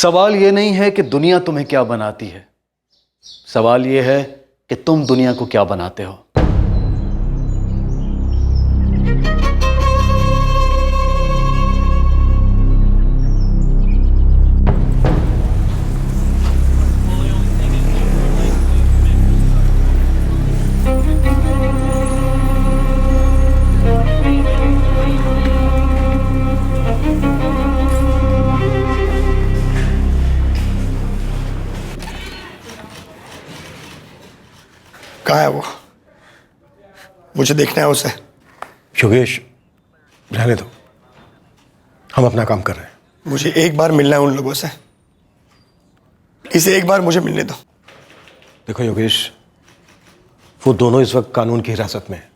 सवाल ये नहीं है कि दुनिया तुम्हें क्या बनाती है, सवाल ये है कि तुम दुनिया को क्या बनाते हो। कहाँ है वो? मुझे देखना है उसे। योगेश, रहने दो, हम अपना काम कर रहे हैं। मुझे एक बार मिलना है उन लोगों से, इसे एक बार मुझे मिलने दो। देखो योगेश, वो दोनों इस वक्त कानून की हिरासत में है।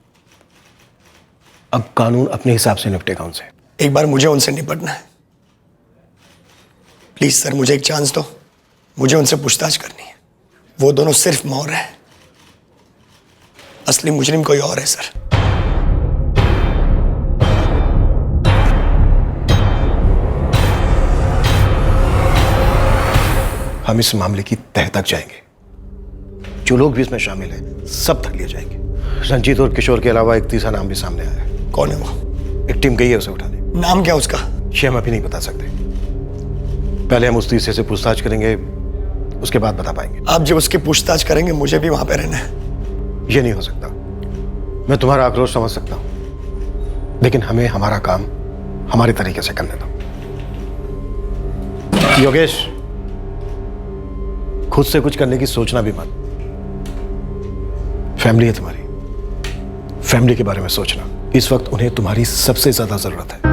अब कानून अपने हिसाब से निपटेगा उनसे। एक बार मुझे उनसे निपटना है। प्लीज सर, मुझे एक चांस दो। मुझे उनसे पूछताछ करनी है। वो दोनों सिर्फ मौर है, असली मुजरिम कोई और है सर। हम इस मामले की तह तक जाएंगे। जो लोग भी इसमें शामिल हैं, सब तक लिए जाएंगे। रंजीत और किशोर के अलावा एक तीसरा नाम भी सामने आया है। कौन है वो? एक टीम गई है उसे उठाने। नाम क्या उसका? ये हम अभी नहीं बता सकते। पहले हम उस तीसरे से पूछताछ करेंगे, उसके बाद बता पाएंगे। आप जब उसकी पूछताछ करेंगे, मुझे भी वहां पे रहना है। ये नहीं हो सकता। मैं तुम्हारा आक्रोश समझ सकता हूं, लेकिन हमें हमारा काम हमारे तरीके से करने दो। योगेश, खुद से कुछ करने की सोचना भी मत। फैमिली है तुम्हारी, फैमिली के बारे में सोचना। इस वक्त उन्हें तुम्हारी सबसे ज्यादा जरूरत है।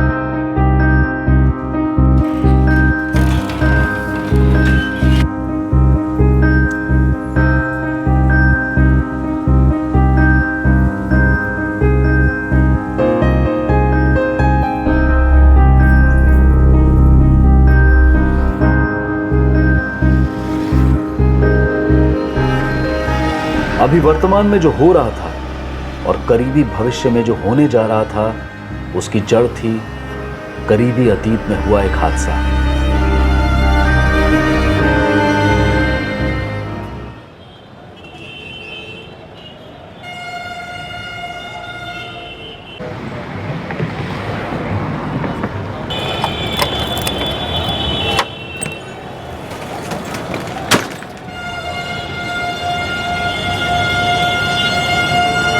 अभी वर्तमान में जो हो रहा था और करीबी भविष्य में जो होने जा रहा था, उसकी जड़ थी करीबी अतीत में हुआ एक हादसा।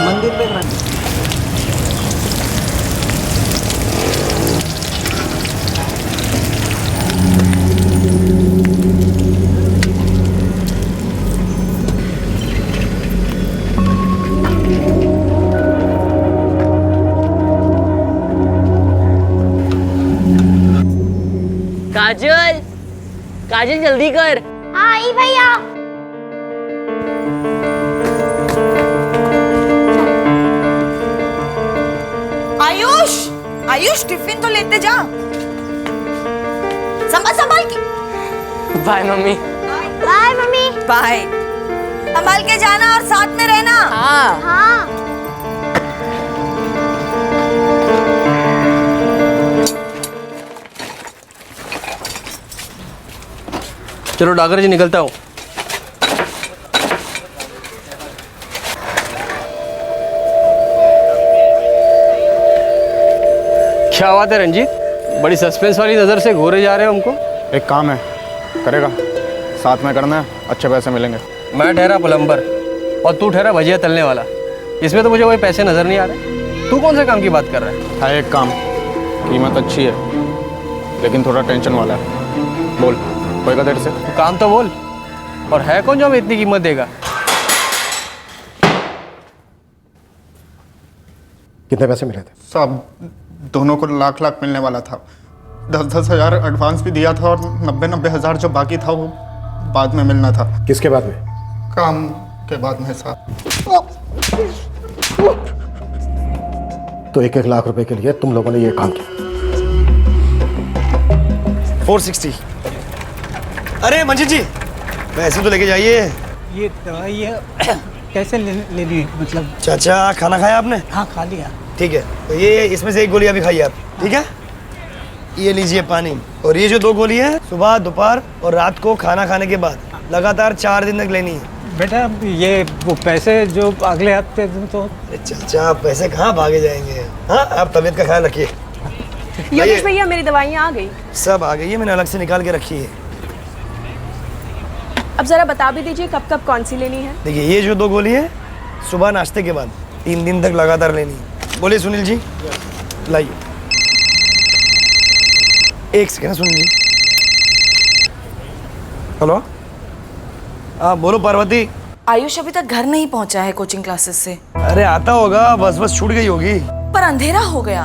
मंदिर पे काजल, काजल जल्दी कर। हाँ आई भैया। आयुष, आयुष टिफिन तो लेते जा। संभाल संभाल के। Bye mummy. Bye mummy. Bye. संभाल के जाना और साथ में रहना। हाँ। हाँ। चलो डागर जी, निकलता हूँ। क्या बात है रंजीत, बड़ी सस्पेंस वाली नज़र से घूरे जा रहे हो हमको। एक काम है, करेगा? साथ में करना है, अच्छे पैसे मिलेंगे। मैं ठहरा प्लम्बर और तू ठहरा भजिया तलने वाला। इसमें तो मुझे कोई पैसे नज़र नहीं आ रहे। तू कौन से काम की बात कर रहा है? है एक काम, कीमत अच्छी है लेकिन थोड़ा टेंशन वाला है। बोल, होएगा तेरे से? तू काम तो बोल। और है कौन जो हमें इतनी कीमत देगा? कितने पैसे मिले थे? सब दोनों को लाख लाख मिलने वाला था। 10-10 हज़ार एडवांस भी दिया था और 90-90 हज़ार जो बाकी था वो बाद में मिलना था। किसके बाद में? काम के बाद में साहब। तो 1-1 लाख रुपए के लिए तुम लोगों ने ये काम किया। 460। अरे मंजीत जी, पैसे तो लेके जाइए। ये दवाई कैसे लेनी है? मतलब चाचा, खाना खाया आपने? हाँ खा लिया। ठीक है, तो ये इसमें से एक गोली अभी खाइए आप, ठीक है? ये लीजिए पानी, और ये जो 2 गोली है सुबह, दोपहर और रात को खाना खाने के बाद लगातार 4 दिन तक लेनी है। बेटा ये वो पैसे जो अगले हफ्ते दूं तो। अरे चाचा, पैसे कहाँ भागे जाएंगे। हाँ, आप तबीयत का ख्याल रखिए। योगेश भैया मेरी दवाइयाँ आ गई। सब आ गई है, मैंने अलग से निकाल के रखी है। अब जरा बता भी दीजिए कब कब कौन सी लेनी है। देखिए, ये जो 2 गोली है सुबह नाश्ते के बाद 3 दिन तक लगातार लेनी है। बोलिए सुनील जी, लाइए। 1 सेकेंड सुनील जी। हेलो, हाँ बोलो पार्वती। आयुष अभी तक घर नहीं पहुंचा है कोचिंग क्लासेस से। अरे आता होगा, बस छूट गई होगी। पर अंधेरा हो गया।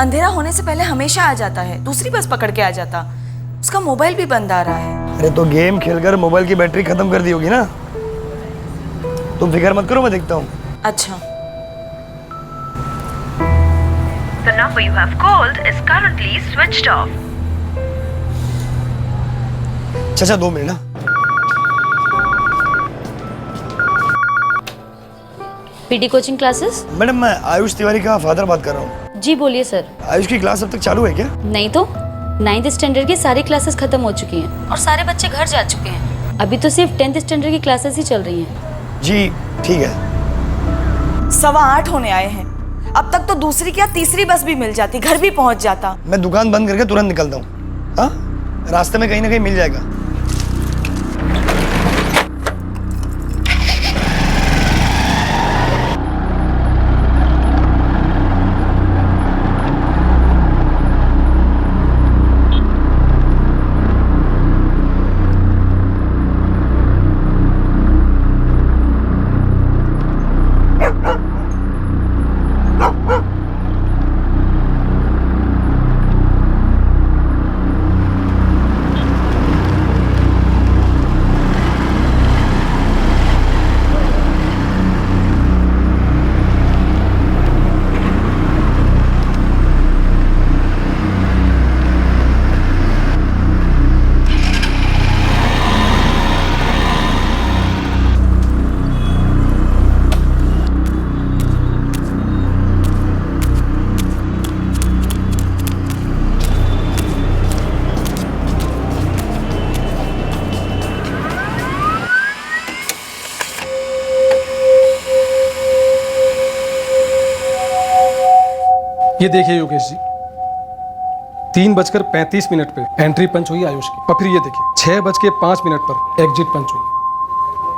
अंधेरा होने से पहले हमेशा आ जाता है, दूसरी बस पकड़ के आ जाता। उसका मोबाइल भी बंद आ रहा है। अरे तो गेम खेलकर मोबाइल की बैटरी खत्म कर दी होगी ना। तुम फिक्र मत करो, मैं देखता हूँ। अच्छा। The number you have called is currently switched off. चाचा 2 मिनट ना। PT coaching classes? मैडम, मैं आयुष तिवारी का फादर बात कर रहा हूँ। जी बोलिए सर। आयुष की क्लास अब तक चालू है क्या? नहीं तो 9th स्टैंडर्ड की सारी क्लासेस खत्म हो चुकी हैं और सारे बच्चे घर जा चुके हैं। अभी तो सिर्फ 10th स्टैंडर्ड की क्लासेस ही चल रही हैं। जी ठीक है। 8:15 होने आए हैं। अब तक तो दूसरी क्या तीसरी बस भी मिल जाती, घर भी पहुंच जाता। मैं दुकान बंद करके तुरंत निकलता हूँ। हाँ, रास्ते में कहीं ना कहीं मिल जाएगा। ये देखिए योगेश जी, 3:35 पे एंट्री पंच हुई आयुष की। और फिर ये देखिए 6:05 पर एग्जिट पंच हुई।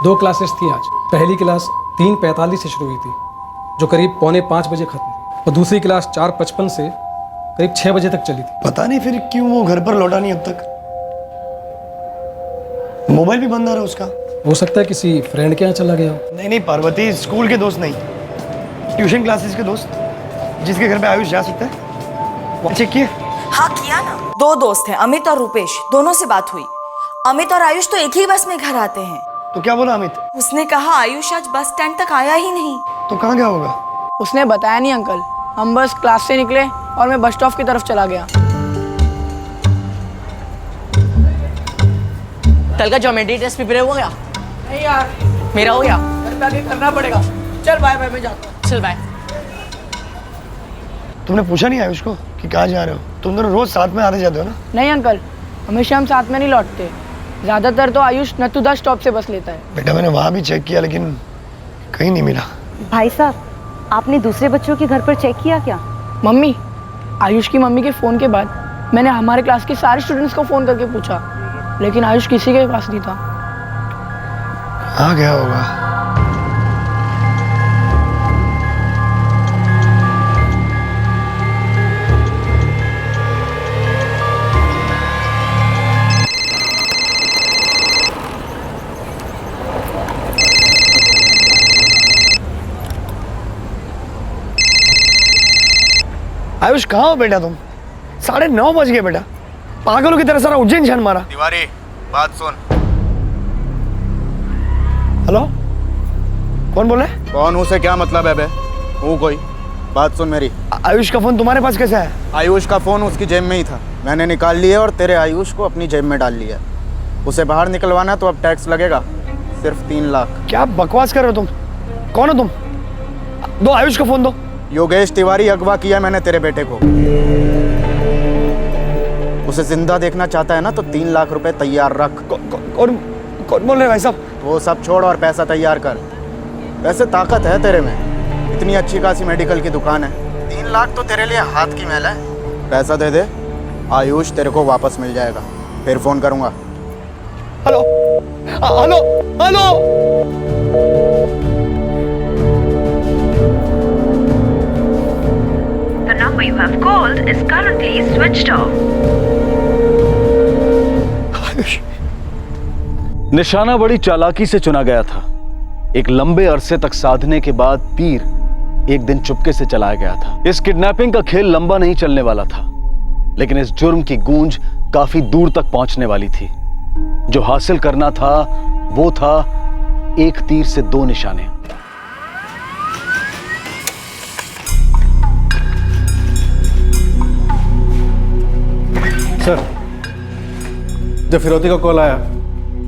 2 क्लासेस थी आज। पहली क्लास 3:45 से शुरू हुई थी, जो करीब 4:45 बजे खत्म हुई, और दूसरी क्लास 4:55 से करीब 6 बजे तक चली थी। पता नहीं फिर क्यों वो घर पर लौटा नहीं अब तक। मोबाइल भी बंद आ रहा है उसका। हो सकता है किसी फ्रेंड के यहाँ चला गया हो। नहीं पार्वती, स्कूल के दोस्त नहीं, ट्यूशन क्लासेस के दोस्त, जिसके घर पे आयुष जा सकता है। वो चेक किए? हाँ किया ना। 2 दोस्त हैं, अमित और रूपेश, दोनों से बात हुई। अमित और आयुष तो एक ही बस में घर आते हैं। तो क्या बोला अमित? उसने कहा आयुष आज बस स्टैंड तक आया ही नहीं। तो कहाँ गया होगा? उसने बताया नहीं अंकल। हम बस क्लास से निकले और मैं बस स्टॉप की तरफ चला गया। कल का ज्योमेट्री टेस्ट प्रिपेयर हो गया? नहीं यार, मेरा हो गया। घर पे आके करना पड़ेगा। चल बाय बाय, मैं जाता हूँ। चल बाय। तुमने पूछा नहीं आयुष को कि कहाँ जा रहे हो? तुम दोनों रोज साथ में आते जाते हो ना? नहीं अंकल, हमेशा हम साथ में नहीं लौटते। ज्यादातर तो आयुष नथुदा स्टॉप से बस लेता है। बेटा मैंने वहाँ भी चेक किया लेकिन कहीं नहीं मिला। भाई साहब, आपने दूसरे बच्चों के घर पर चेक किया क्या? मम्मी, आयुष की मम्मी के फ़ोन के बाद मैंने हमारे क्लास के सारे स्टूडेंट्स को फ़ोन करके पूछा, लेकिन आयुष किसी के पास नहीं था। कहाँ गया होगा? आयुष कहाँ हो बेटा तुम? 9:30 बज गए बेटा। पागलों की तरह सारा उज्जैन छान मारा। तिवारी, बात सुन। हेलो, कौन बोल रहा है? कौन हूँ से क्या मतलब है बे? हूँ कोई, बात सुन मेरी। आयुष का फोन तुम्हारे पास कैसे है? आयुष का फोन उसकी जेब में ही था, मैंने निकाल लिया और तेरे आयुष को अपनी जेब में डाल लिया। उसे बाहर निकलवाना तो अब टैक्स लगेगा, सिर्फ 3 लाख। क्या बकवास कर रहे हो तुम? कौन हो तुम? दो आयुष का फोन दो। योगेश तिवारी, अगवा किया मैंने तेरे बेटे को। उसे जिंदा देखना चाहता है ना तो 3 लाख रुपए तैयार रख। कौन कौन बोल रहे हैं भाई साहब? वो सब छोड़ और पैसा तैयार कर। वैसे ताकत है तेरे में, इतनी अच्छी खासी मेडिकल की दुकान है। 3 लाख तो तेरे लिए हाथ की मैल है। पैसा दे दे, आयुष तेरे को वापस मिल जाएगा। फिर फोन करूंगा। Hello hello hello. The number you have called is currently switched off. निशाना बड़ी चालाकी से चुना गया था। एक लंबे अरसे तक साधने के बाद तीर एक दिन चुपके से चलाया गया था। इस किडनैपिंग का खेल लंबा नहीं चलने वाला था, लेकिन इस जुर्म की गूंज काफी दूर तक पहुंचने वाली थी। जो हासिल करना था वो था एक तीर से 2 निशाने। सर, जब फिरौती का कॉल आया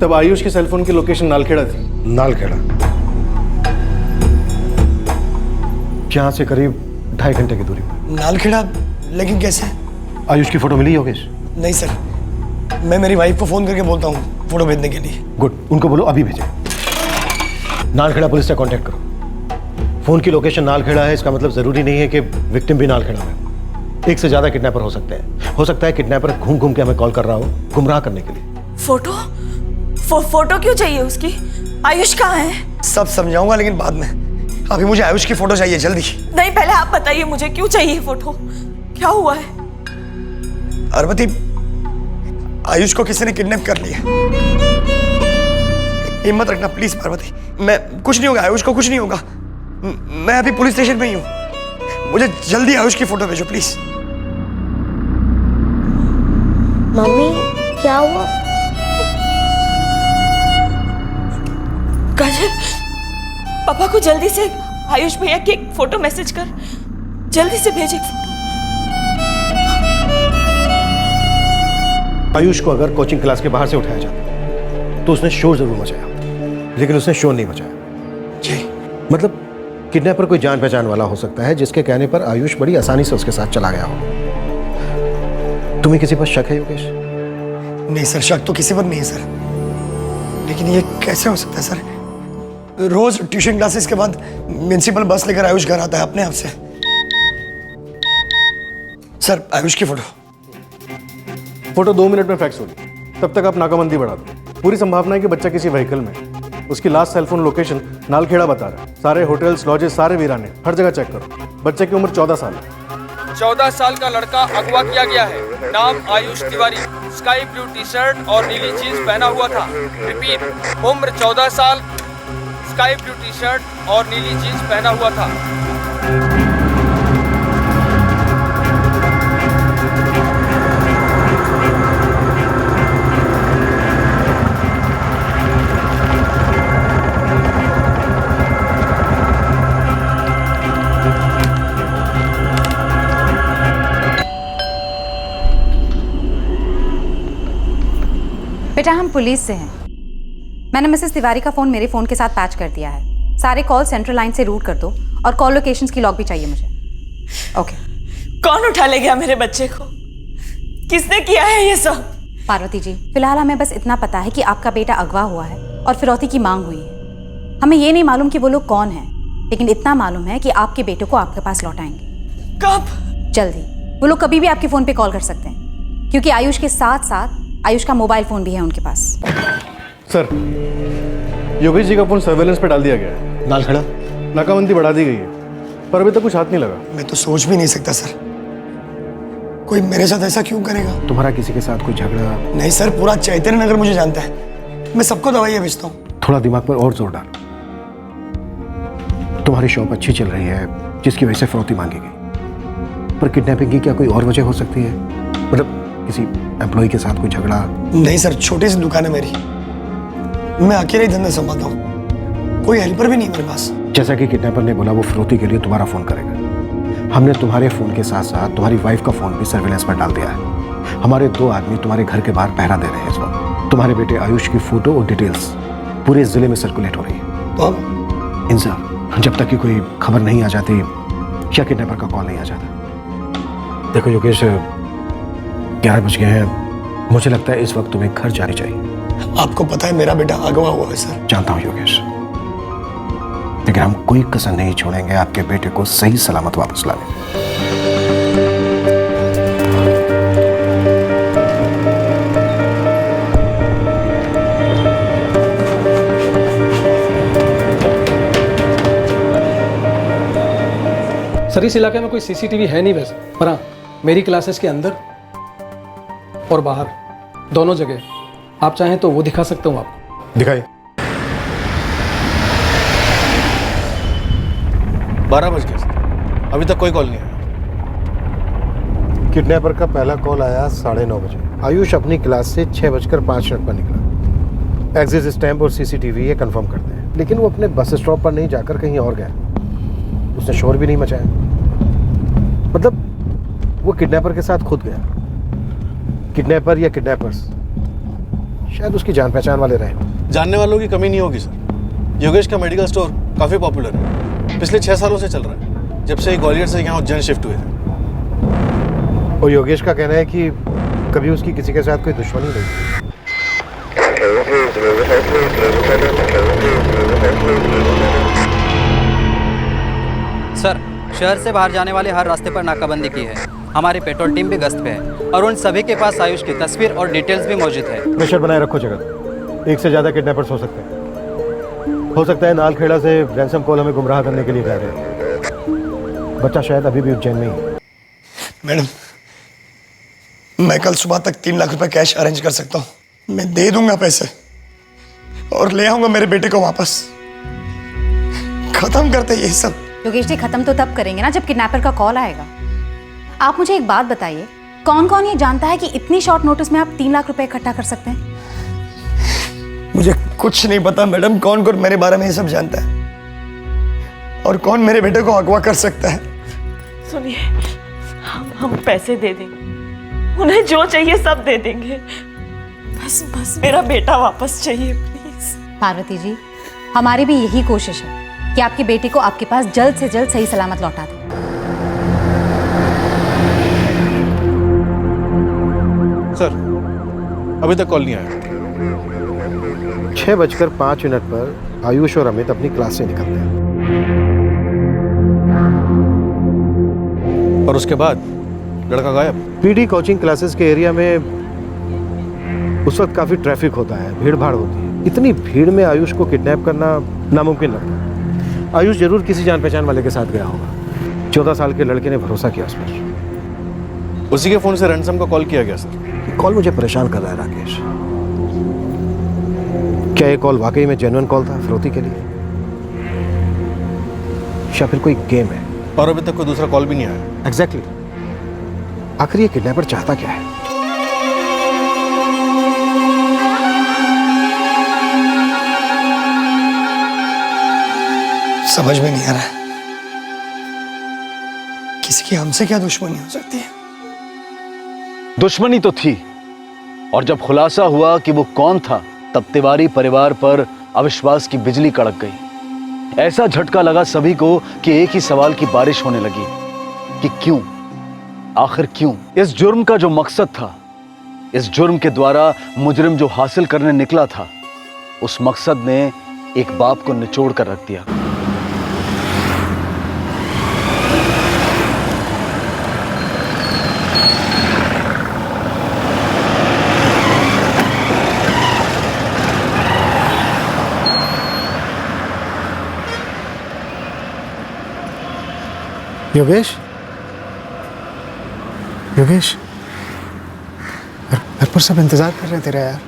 तब आयुष के सेलफोन की लोकेशन नालखेड़ा थी। नालखेड़ा? यहाँ से करीब 2.5 घंटे की दूरी पर। नालखेड़ा? लेकिन कैसे? आयुष की फोटो मिली योगेश? नहीं सर, मैं मेरी वाइफ को फोन करके बोलता हूँ फोटो भेजने के लिए। गुड, उनको बोलो अभी भेजें। नालखेड़ा पुलिस से कांटेक्ट करो। फोन की लोकेशन नालखेड़ा है, इसका मतलब जरूरी नहीं है कि विक्टिम भी नालखेड़ा में। एक से ज्यादा किडनैपर हो सकते हैं। हो सकता है किडनैपर घूम घूम के हमें कॉल कर रहा हो गुमराह करने के लिए। फोटो फोटो क्यों चाहिए उसकी? आयुष कहाँ है? सब समझाऊंगा लेकिन बाद में। अभी मुझे आयुष की फोटो चाहिए, जल्दी। नहीं, पहले आप बताइए मुझे क्यों चाहिए फोटो, क्या हुआ है? पार्वती, आयुष को किसी ने किडनैप कर लिया। हिम्मत रखना प्लीज पार्वती। मैं कुछ नहीं होगा, आयुष को कुछ नहीं होगा। मैं अभी पुलिस स्टेशन में ही हूँ। मुझे जल्दी आयुष की फोटो भेजो प्लीज। मम्मी क्या हुआ? काजल, पापा को जल्दी से आयुष भैया की एक फोटो मैसेज कर, जल्दी से भेज एक फोटो। आयुष को अगर कोचिंग क्लास के बाहर से उठाया जाता तो उसने शोर जरूर मचाया, लेकिन उसने शोर नहीं मचाया। जी मतलब किडनैपर कोई जान पहचान वाला हो सकता है जिसके कहने पर आयुष बड़ी आसानी से उसके साथ चला गया हो। तुम्हें किसी पर शक है योगेश? नहीं सर, शक तो किसी पर नहीं है सर, लेकिन ये कैसे हो सकता है सर? रोज ट्यूशन क्लासेस के बाद म्युनिसिपल बस लेकर आयुष घर आता है अपने आप से। सर, आयुष की फोटो 2 मिनट में फैक्स होगी, तब तक आप नाकाबंदी बढ़ा दो। पूरी संभावना है कि बच्चा किसी व्हीकल में। उसकी लास्ट सेलफोन लोकेशन नालखेड़ा बता रहा है। सारे होटल्स, लॉजेस सारे वीरान है, हर जगह चेक करो। बच्चे की उम्र 14 साल है। 14 साल का लड़का अगवा किया गया है। नाम Ayush Tiwari, sky blue T shirt और नीली जीन्स पहना हुआ था। रिपीट, उम्र 14 साल, स्काई ब्लू टी शर्ट और नीली जीन्स पहना हुआ था। बेटा, हम पुलिस से हैं। मैंने मिसेस तिवारी का फ़ोन मेरे फ़ोन के साथ पैच कर दिया है। सारे कॉल सेंट्रल लाइन से रूट कर दो और कॉल लोकेशंस की लॉग भी चाहिए मुझे। ओके। कौन उठा ले गया मेरे बच्चे को? किसने किया है ये सब? पार्वती जी, फिलहाल हमें बस इतना पता है कि आपका बेटा अगवा हुआ है और फिरौती की मांग हुई है। हमें ये नहीं मालूम कि वो लोग कौन हैं, लेकिन इतना मालूम है कि आपके बेटे को आपके पास लौटाएंगे। कब? जल्दी। वो लोग कभी भी आपके फ़ोन पे कॉल कर सकते हैं, क्योंकि आयुष के साथ साथ आयुष का मोबाइल फ़ोन भी है उनके पास। सर, योगेश जी का फोन सर्वेलेंस पे डाल दिया गया है। नालखेड़ा नाकाबंदी बढ़ा दी गई है, पर अभी तक कुछ हाथ नहीं लगा। मैं तो सोच भी नहीं सकता सर, कोई मेरे साथ ऐसा क्यों करेगा? तुम्हारा किसी के साथ कोई झगड़ा? नहीं सर, पूरा चैतन्य नगर मुझे जानता है। मैं सबको दवाइयाँ भेजता हूँ। थोड़ा दिमाग पर और जोर डाल। तुम्हारी शॉप अच्छी चल रही है जिसकी वजह से फिरौती मांगी गई, पर किडनैपिंग की क्या कोई और वजह हो सकती है? मतलब किसी एम्प्लॉय के साथ कोई झगड़ा? नहीं सर, छोटी सी दुकान है मेरी, मैं अकेले ही धंधा संभालता हूँ, कोई हेल्पर भी नहीं मेरे पास। जैसा कि किडनैपर ने बोला वो फिरौती के लिए तुम्हारा फोन करेगा। हमने तुम्हारे फोन के साथ साथ तुम्हारी वाइफ का फोन भी सर्विलेंस पर डाल दिया है। हमारे 2 आदमी तुम्हारे घर के बाहर पहरा दे रहे हैं इस वक्त। तुम्हारे बेटे आयुष की फोटो और डिटेल्स पूरे जिले में सर्कुलेट हो रही है। तो अब इंसान, जब तक कि कोई खबर नहीं आ जाती या किडनैपर का कॉल नहीं आ जाता। देखो योगेश, 11 बज गए हैं। मुझे लगता है इस वक्त तुम्हें घर जानी चाहिए। आपको पता है मेरा बेटा अगवा हुआ है सर। जानता हूं योगेश, लेकिन हम कोई कसर नहीं छोड़ेंगे आपके बेटे को सही सलामत वापस लाने। सर इस इलाके में कोई सीसीटीवी है नहीं वैसे, पर हाँ मेरी क्लासेस के अंदर और बाहर दोनों जगह आप चाहें तो वो दिखा सकता हूँ आपको। दिखाइए। 12 बज गए सर, अभी तक कोई कॉल नहीं आया। किडनैपर का पहला कॉल आया 9:30 बजे। आयुष अपनी क्लास से 6:05 पर निकला। एग्जिट स्टैम्प और सीसीटीवी ये कंफर्म करते हैं, लेकिन वो अपने बस स्टॉप पर नहीं जाकर कहीं और गया। उसने शोर भी नहीं मचाया, मतलब वो किडनैपर के साथ खुद गया। किडनैपर या किडनैपर्स शायद उसकी जान पहचान वाले रहे। जानने वालों की कमी नहीं होगी सर। योगेश का मेडिकल स्टोर काफ़ी पॉपुलर है, पिछले 6 सालों से चल रहा है, जब से ग्वालियर से यहाँ उज्जैन शिफ्ट हुए थे। और योगेश का कहना है कि कभी उसकी किसी के साथ कोई दुश्मनी नहीं थी। सर, शहर से बाहर जाने वाले हर रास्ते पर नाकाबंदी की है। हमारी पेट्रोल टीम भी गश्त पे है और उन सभी के पास आयुष की तस्वीर और डिटेल्स भी मौजूद है। प्रेशर बनाए रखो जगत। एक से ज़्यादा किडनैपर्स हो सकते हैं। हो सकता है नालखेड़ा से रैंसम कॉल हमें गुमराह करने के लिए कह रहे हैं। बच्चा शायद अभी भी उज्जैन में ही है। मैडम, मैं कल सुबह तक 3 लाख रुपए कैश अरेंज कर सकता हूँ। मैं दे दूंगा पैसे और ले आऊंगा मेरे बेटे को वापस। खत्म करते ये सब। योगेश जी, खत्म तो तब करेंगे ना जब किडनैपर का कॉल आएगा। आप मुझे एक बात बताइए, कौन कौन ये जानता है कि इतनी शॉर्ट नोटिस में आप 3 लाख रुपए इकट्ठा कर सकते हैं? मुझे कुछ नहीं पता मैडम, कौन कौन मेरे बारे में ये सब जानता है और कौन मेरे बेटे को अगवा कर सकता है। सुनिए, हम पैसे दे देंगे, उन्हें जो चाहिए सब दे देंगे। बस मेरा बेटा वापस चाहिए प्लीज। पार्वती जी, हमारी भी यही कोशिश है कि आपके बेटे को आपके पास जल्द से जल्द सही सलामत लौटा दें। सर, अभी तक कॉल नहीं आया। 6:05 पर आयुष और अमित अपनी क्लास से निकलते हैं और उसके बाद लड़का गायब। पीडी कोचिंग क्लासेस के एरिया में उस वक्त काफी ट्रैफिक होता है, भीड़ भाड़ होती है। इतनी भीड़ में आयुष को किडनैप करना नामुमकिन लगता है। आयुष जरूर किसी जान पहचान वाले के साथ गया होगा। 14 साल के लड़के ने भरोसा किया उस पर। उसी के फोन से रैंसम का कॉल किया गया सर। कॉल मुझे परेशान कर रहा है राकेश। क्या ये कॉल वाकई में जेन्युइन कॉल था फिरौती के लिए, या फिर कोई गेम है? और अभी तक कोई दूसरा कॉल भी नहीं आया। एग्जैक्टली। आखिर ये किडनैपर चाहता क्या है? समझ में नहीं आ रहा है, किसी की हमसे क्या दुश्मनी हो सकती है? दुश्मनी तो थी, और जब खुलासा हुआ कि वो कौन था, तब तिवारी परिवार पर अविश्वास की बिजली कड़क गई। ऐसा झटका लगा सभी को कि एक ही सवाल की बारिश होने लगी कि क्यों, आखिर क्यों? इस जुर्म का जो मकसद था, इस जुर्म के द्वारा मुजरिम जो हासिल करने निकला था, उस मकसद ने एक बाप को निचोड़ कर रख दिया। योगेश, योगेश, घर पर सब इंतजार कर रहे हैं तेरा यार।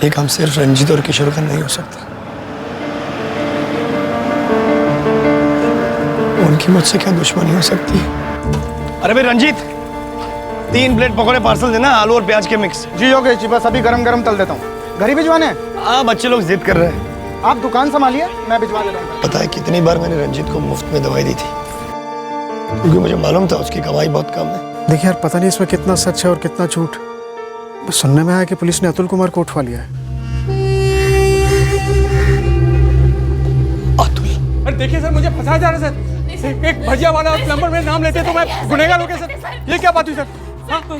ये काम सिर्फ रंजीत और किशोर का नहीं हो सकता। उनकी मुझसे क्या दुश्मनी हो सकती है? अरे भाई रंजीत, 3 प्लेट पकौड़े पार्सल देना, आलू और प्याज के मिक्स। जी योगेश जी, बस अभी गरम गरम तल देता हूँ। घर ही भिजवाने हैं? हाँ, बच्चे लोग जिद कर रहे हैं। आप दुकान संभालिए, मैं भिजवा ले रहा हूँ। पता है कितनी बार मैंने रंजीत को मुफ्त में दवाई दी थी, क्योंकि मुझे मालूम था उसकी कमाई बहुत कम है। देखिए यार, पता नहीं इसमें कितना सच है और कितना झूठ। बस सुनने में आया कि पुलिस ने अतुल कुमार को उठवा लिया है। अतुल? अरे देखिए सर, मुझे फंसाया जा रहा है सर। एक भजिया वाला और प्लम्बर में नाम लेते तो मैं गुनहगार हो गया सर। ये क्या बात हुई सर? आपको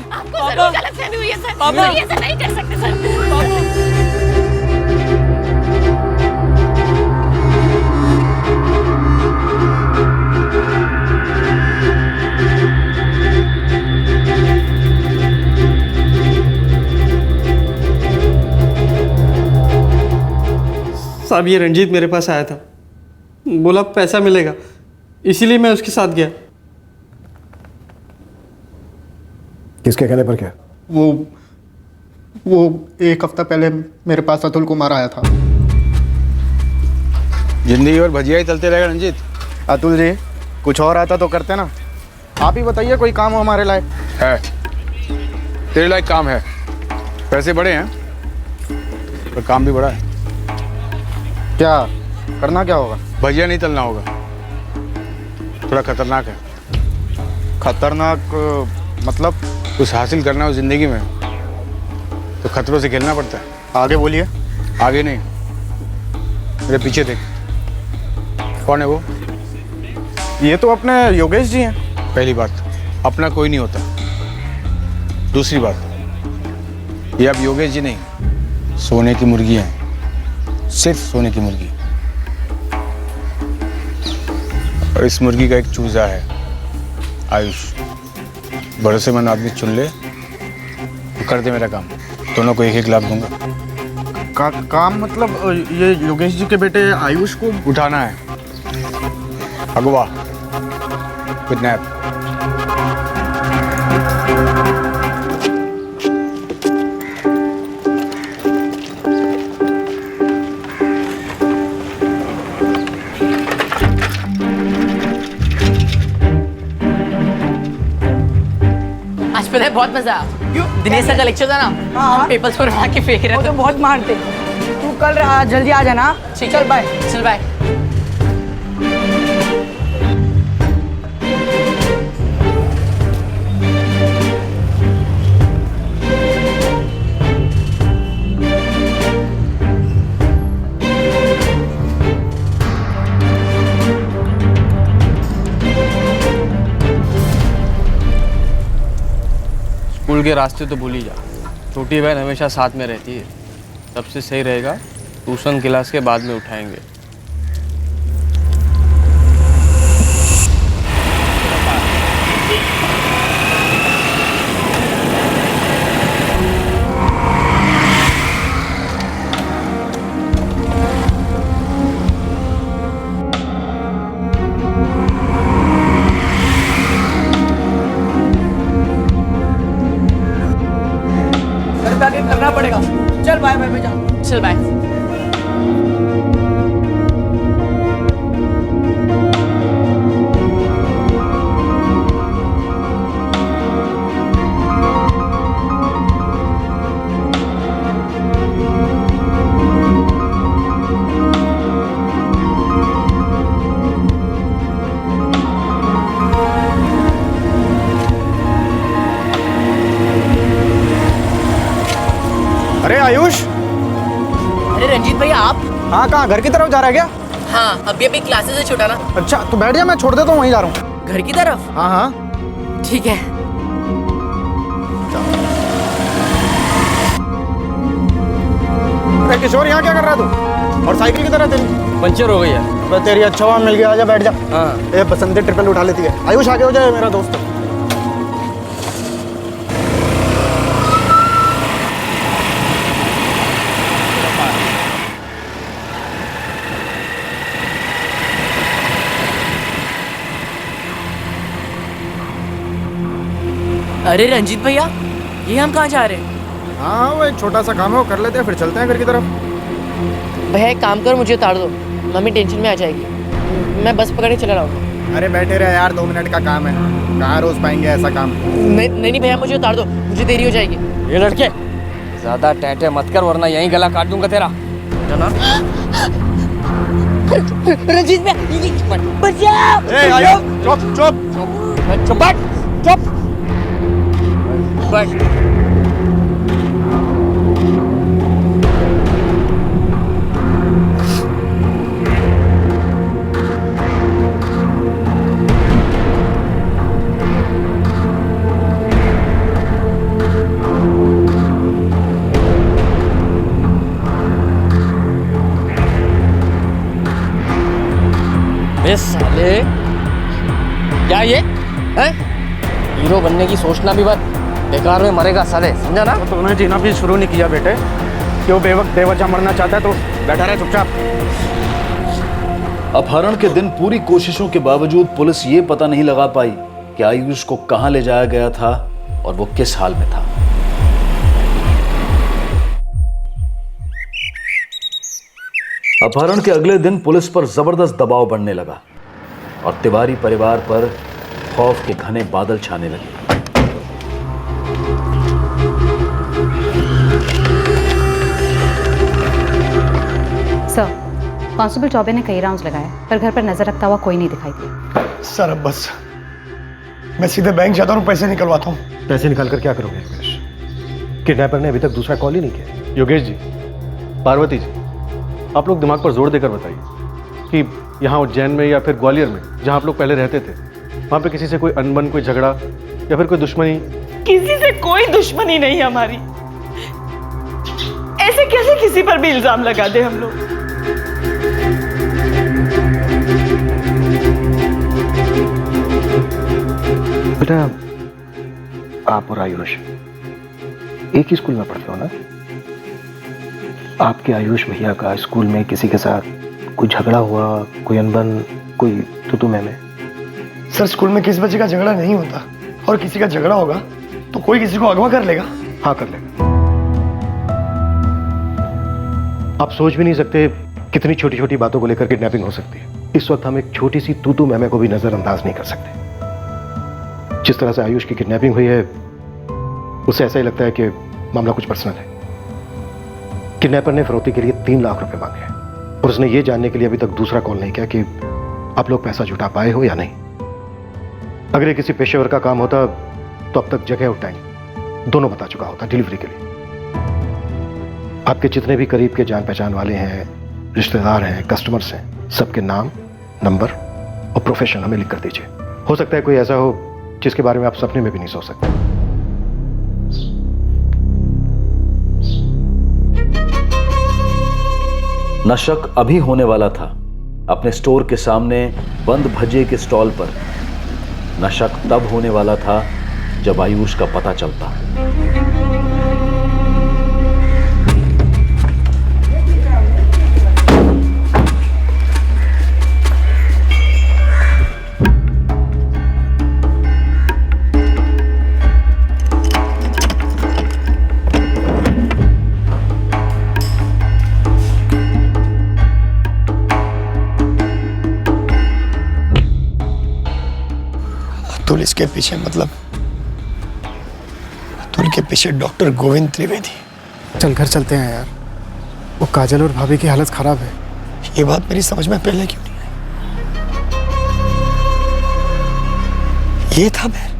जरूर गलतफहमी हुई है सर। सर ये ऐसा नहीं कर सकते सर। साहब ये रंजीत मेरे पास आया था, बोला पैसा मिलेगा, इसीलिए मैं उसके साथ गया। किसके कहने पर क्या? वो एक हफ्ता पहले मेरे पास अतुल कुमार आया था। जिंदगी और भजिया ही चलते रहेगा रंजीत। अतुल जी कुछ और आता तो करते ना। आप ही बताइए कोई काम हो हमारे लायक। है, तेरे लायक काम है। पैसे बड़े हैं पर काम भी बड़ा है। क्या करना क्या होगा? भजिया नहीं तलना होगा, थोड़ा खतरनाक है। खतरनाक मतलब? कुछ हासिल करना हो जिंदगी में तो खतरों से खेलना पड़ता है। आगे बोलिए। आगे नहीं, मेरे पीछे देख। कौन है वो? ये तो अपने योगेश जी हैं। पहली बात, अपना कोई नहीं होता। दूसरी बात, ये अब योगेश जी नहीं, सोने की मुर्गी हैं, सिर्फ सोने की मुर्गी। और इस मुर्गी का एक चूजा है, आयुष। भरोसेमंद आदमी चुन ले तो कर दे मेरा काम। दोनों को 1-1 लाख दूंगा। काम मतलब ये योगेश जी के बेटे आयुष को उठाना है, अगवा, किडनैप। आज पता है बहुत मजा आया। दिनेश सर का लेक्चर था ना, हम पेपर्स पर उठा के फेंक रहे थे। तो बहुत मारते। तू कल जल्दी आ जाना। चल बाय। चल बाय। स्कूल के रास्ते तो भूल ही जा। छोटी बहन हमेशा साथ में रहती है। सबसे सही रहेगा ट्यूशन क्लास के बाद में उठाएंगे। करना पड़ेगा। चल बाय बाय जा। चल बाय। अरे आयुष। अरे रंजीत भैया आप? हाँ, कहाँ? घर की तरफ जा रहा है क्या? हाँ, अभी अभी क्लासेस से छूटा ना। अच्छा तो बैठ जा, मैं छोड़ देता हूँ, वहीं जा रहा हूँ। घर की तरफ? हाँ हाँ ठीक है। अरे किशोर, यहाँ क्या कर रहा तू? और साइकिल की तरह तेरी पंचर हो गई है। तो तेरी अच्छा वहाँ मिल गया, आजा बैठ जा। हाँ। ये पसंद ट्रिपल उठा लेती है। आयुष आगे हो जाए, मेरा दोस्त। अरे रंजीत भैया, ये हम कहाँ जा रहे हैं? हाँ, वो एक छोटा सा काम है, वो कर लेते हैं, फिर चलते हैं घर की तरफ। भैया एक काम कर, मुझे उतार दो, मम्मी टेंशन में आ जाएगी। मैं बस पकड़े चला रहा हूँ। अरे बैठे रहे यार, 2 मिनट का काम है, कहाँ रोज पाएंगे ऐसा काम। नहीं भैया, मुझे उतार दो, मुझे देरी हो जाएगी। ये लड़के ज्यादा टैटे मत कर, वरना यहीं गला काट दूंगा तेरा। रंजीत भैया बचाओ। चुप चुप चुप चुप। बस ये क्या ये है? हीरो बनने की सोचना भी बस, बेकार में मरेगा साले, समझा ना? तो उन्हें जीना भी शुरू नहीं किया बेटे, क्यों बेवक्त बेवजह मरना चाहता है तो बैठा रहे चुपचाप। अपहरण के दिन पूरी कोशिशों के बावजूद पुलिस ये पता नहीं लगा पाई कि आयुष को कहां ले जाया गया था और वो किस हाल में था। अपहरण के अगले दिन पुलिस पर जबरदस्त दबाव बढ़ने लगा और तिवारी परिवार पर खौफ के घने बादल छाने लगे। सर, कांस्टेबल चौबे ने कई राउंड्स लगाए पर घर पर नजर रखता हुआ कोई नहीं दिखाई दिया। सर अब बस मैं सीधे बैंक जाता हूँ, पैसे निकलवाता हूँ। पैसे निकाल कर क्या करोगे योगेश? किडनैपर ने अभी तक दूसरा कॉल ही नहीं किया। योगेश जी, पार्वती जी, आप लोग दिमाग पर जोर देकर बताइए कि यहाँ उज्जैन में या फिर ग्वालियर में जहाँ आप लोग पहले रहते थे, वहाँ पे किसी से कोई अनबन, कोई झगड़ा या फिर कोई दुश्मनी? किसी से कोई दुश्मनी नहीं हमारी। ऐसे कैसे किसी पर भी इल्जाम लगा दे हम लोग? बेटा, आप और आयुष एक ही स्कूल में पढ़ते हो ना? आपके आयुष भैया का स्कूल में किसी के साथ कोई झगड़ा हुआ, कोई अनबन, कोई तू में? सर स्कूल में किस बच्चे का झगड़ा नहीं होता, और किसी का झगड़ा होगा तो कोई किसी को अगवा कर लेगा। हाँ कर लेगा। आप सोच भी नहीं सकते कितनी छोटी छोटी बातों को लेकर किडनैपिंग हो सकती है। इस वक्त हम एक छोटी सी तू मैमे को भी नजरअंदाज नहीं कर सकते। जिस तरह से आयुष की किडनैपिंग हुई है उससे ऐसा ही लगता है कि मामला कुछ पर्सनल है। किडनैपर ने फिरौती के लिए 3 लाख रुपए मांगे हैं और उसने ये जानने के लिए अभी तक दूसरा कॉल नहीं किया कि आप लोग पैसा जुटा पाए हो या नहीं। अगर ये किसी पेशेवर का काम होता तो अब तक जगह और टाइम दोनों बता चुका होता डिलीवरी के लिए। आपके जितने भी करीब के जान पहचान वाले हैं, रिश्तेदार हैं, कस्टमर्स हैं, सबके नाम, नंबर और प्रोफेशन हमें लिख कर दीजिए। हो सकता है कोई ऐसा हो जिसके बारे में आप सपने में भी नहीं सोच सकते। नशक अभी होने वाला था। अपने स्टोर के सामने बंद भजिए के स्टॉल पर नशक तब होने वाला था जब आयुष का पता चलता। अतुल इसके पीछे, मतलब अतुल के पीछे डॉक्टर गोविंद त्रिवेदी। चल घर चलते हैं यार, वो काजल और भाभी की हालत खराब है। ये बात मेरी समझ में पहले क्यों नहीं आई? ये था बैर,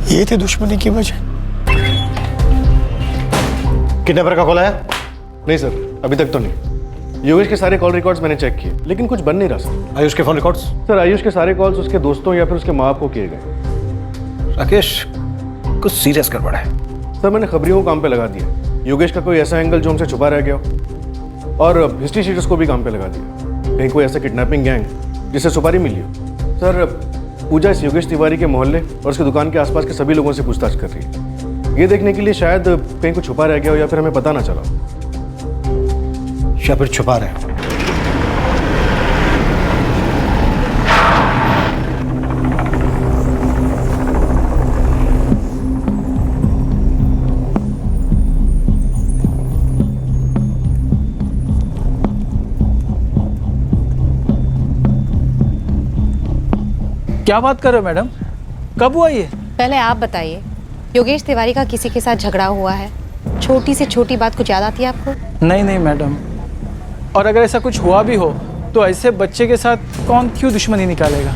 ये थी दुश्मनी की वजह। किडनैपर का कॉल आया? नहीं सर, अभी तक तो नहीं। योगेश के सारे कॉल रिकॉर्ड्स मैंने चेक किए लेकिन कुछ बन नहीं रहा सर। आयुष के फोन रिकॉर्ड्स? सर आयुष के सारे कॉल्स उसके दोस्तों या फिर उसके माँ बाप को किए गए। राकेश, कुछ सीरियस गड़बड़ है। सर मैंने खबरियों को काम पे लगा दिया। योगेश का कोई ऐसा एंगल जो हमसे छुपा रह गया हो, और हिस्ट्री शीटर्स को भी काम पे लगा दिया। कहीं कोई ऐसा किडनैपिंग गैंग जिससे सुपारी मिली हो। सर पूजा इस योगेश तिवारी के मोहल्ले और उसकी दुकान के आसपास के सभी लोगों से पूछताछ कर रही है, ये देखने के लिए शायद कहीं कुछ छुपा रह गया हो या फिर हमें पता ना चला। या फिर छुपा रहे हो। क्या बात कर रहे हो मैडम? कब हुआ ये? पहले आप बताइए, योगेश तिवारी का किसी के साथ झगड़ा हुआ है? छोटी से छोटी बात कुछ याद आती है आपको? नहीं नहीं मैडम, और अगर ऐसा कुछ हुआ भी हो तो ऐसे बच्चे के साथ कौन क्यों दुश्मनी निकालेगा?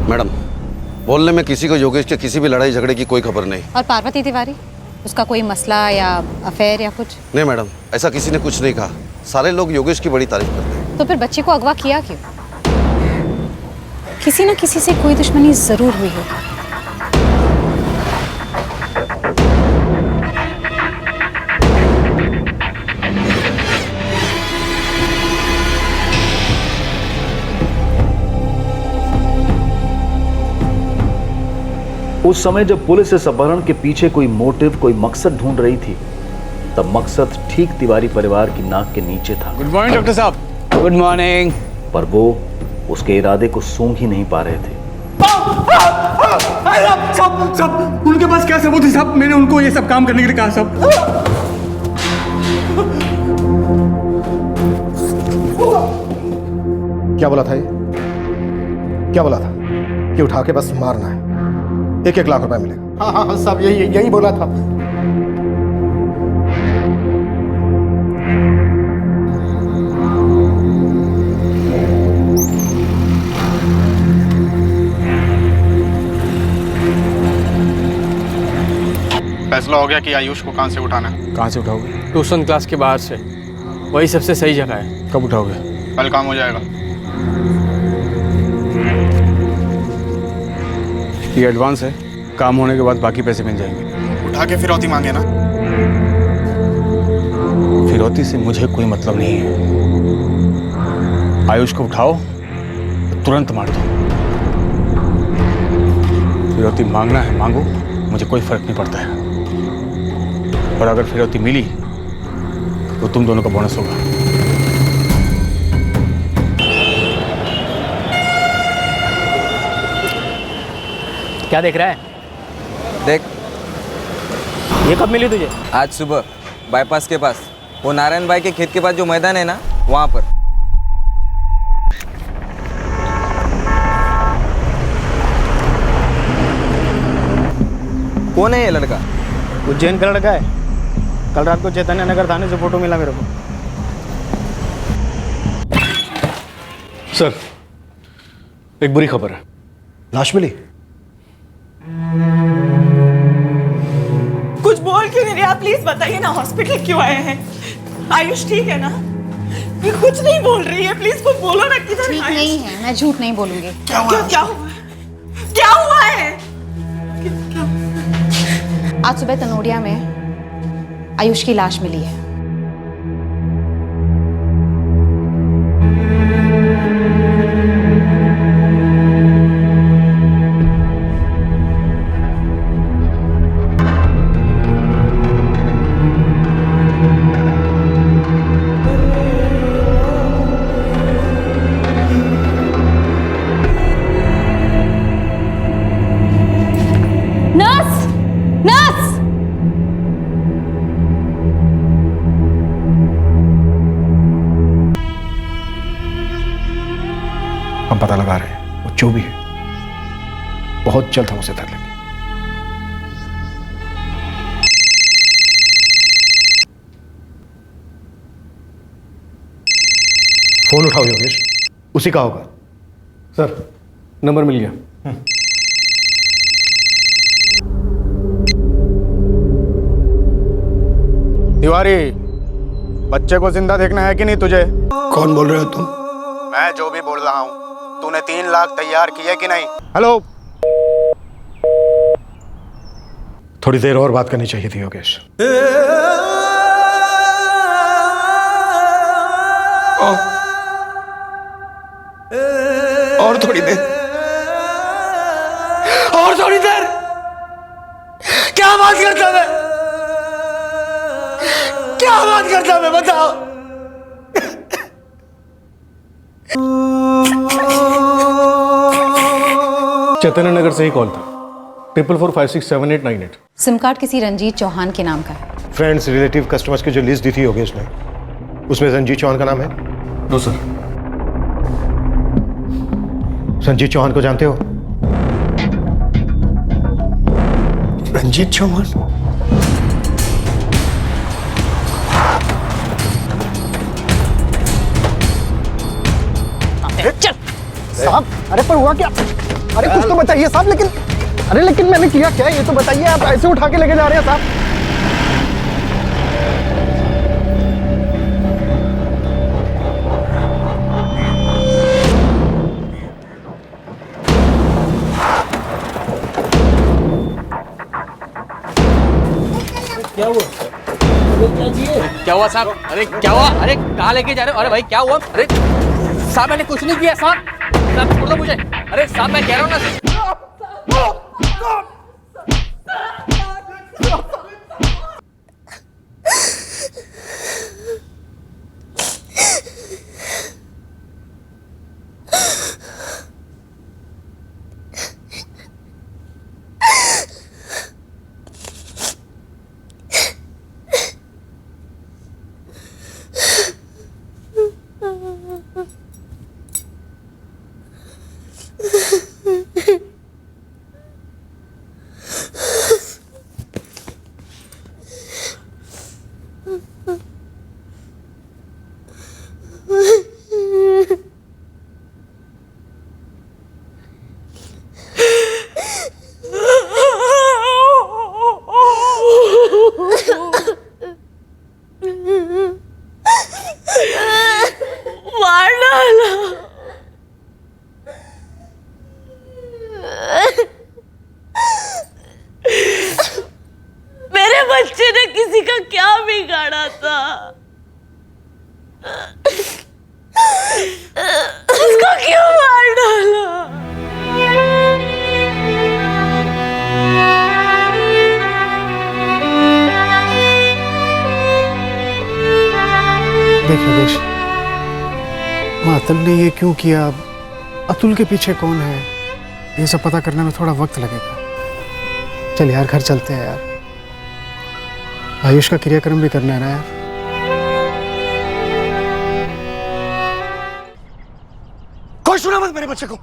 मैडम, बोलने में किसी को योगेश के किसी भी लड़ाई झगड़े की कोई खबर नहीं। और पार्वती तिवारी, उसका कोई मसला या अफेयर या कुछ? नहीं मैडम, ऐसा किसी ने कुछ नहीं कहा। सारे लोग योगेश की बड़ी तारीफ करते हैं। तो फिर बच्चे को अगवा किया क्यों? किसी ना किसी से कोई दुश्मनी जरूर हुई हो। उस समय जब पुलिस इस अपहरण के पीछे कोई मोटिव, कोई मकसद ढूंढ रही थी, तब मकसद ठीक तिवारी परिवार की नाक के नीचे था। गुड मॉर्निंग डॉक्टर साहब। Good morning. पर वो उसके इरादे को सूंघ ही नहीं पा रहे थे। साहब उनके पास क्या सबूत है साहब? मैंने उनको ये सब काम करने के लिए कहा साहब। क्या बोला था ये? क्या बोला था कि उठा के बस मारना है, 1-1 लाख रुपए मिलेगा? हाँ हाँ हाँ साहब, यही बोला था। फैसला हो गया कि आयुष को कहाँ से उठाना है। कहाँ से उठाओगे? ट्यूशन क्लास के बाहर से, वही सबसे सही जगह है। कब उठाओगे? कल काम हो जाएगा। ये एडवांस है, काम होने के बाद बाकी पैसे मिल जाएंगे। उठा के फिरौती मांगे ना। फिरौती से मुझे कोई मतलब नहीं है। आयुष को उठाओ तो तुरंत मार दो। फिरौती मांगना है मांगो, मुझे कोई फर्क नहीं पड़ता है। और अगर फिरौती मिली तो तुम दोनों का बोनस होगा। क्या देख रहा है? देख, ये कब मिली तुझे? आज सुबह बाईपास के पास, वो नारायण भाई के खेत के पास जो मैदान है ना, वहां पर। कौन है ये लड़का? उज्जैन का लड़का है। कल रात को चैतन्य नगर थाने से फोटो मिला मेरे को। सर, एक बुरी खबर है। लाश मिली? कुछ बोल क्यों नहीं रहे आप? प्लीज बताइए ना, हॉस्पिटल क्यों आए हैं? आयुष ठीक है ना? ये कुछ नहीं बोल रही है, प्लीज कुछ बोलो ना। किधर ठीक नहीं है, मैं झूठ नहीं बोलूंगी। क्या हुआ? क्या हुआ? क्या हुआ है? आज सुबह तनोड़िया में आयुष की लाश मिली है। हम पता लगा रहे हैं, वो जो भी है बहुत जल्द हम उसे धर लेंगे। फोन उठाओ योगेश, उसी का होगा। सर, नंबर मिल गया। तिवारी, बच्चे को जिंदा देखना है कि नहीं तुझे? कौन बोल रहे हो तुम? मैं जो भी बोल रहा हूँ, तूने 3 लाख तैयार किए कि नहीं? हेलो। थोड़ी देर और बात करनी चाहिए थी योगेश। और थोड़ी देर, और थोड़ी देर। क्या बात करता मैं? क्या बात करता मैं? बताओ। चैतन्य नगर से ही कॉल था, 44467898। सिम कार्ड किसी रंजीत चौहान के नाम का है। फ्रेंड्स, रिलेटिव, कस्टमर्स की जो लिस्ट दी थी योगेश ने, उसमें रंजीत चौहान का नाम है? No sir. रंजीत चौहान को जानते हो? रंजीत चौहान? चल साहब, अरे पर हुआ क्या? अरे कुछ तो बताइए साहब। लेकिन मैंने किया क्या, ये तो बताइए। आप ऐसे उठा के लेके जा रहे हैं साहब। क्या हुआ? क्या हुआ साहब? अरे क्या हुआ? अरे कहाँ लेके जा रहे हो? अरे भाई क्या हुआ? अरे साहब मैंने कुछ नहीं किया साहब। साहब छोड़ दो मुझे। अरे साहब मैं कह रहा हूँ ना। मार डाला। मेरे बच्चे ने किसी का क्या बिगाड़ा था? उसको क्यों मार डाला? देख योगेश, अतुल ने ये क्यों किया, अतुल के पीछे कौन है, ये सब पता करने में थोड़ा वक्त लगेगा। चल यार घर चलते हैं यार, आयुष का क्रियाक्रम भी करना है ना यार। कोई सुना मत मेरे बच्चे को।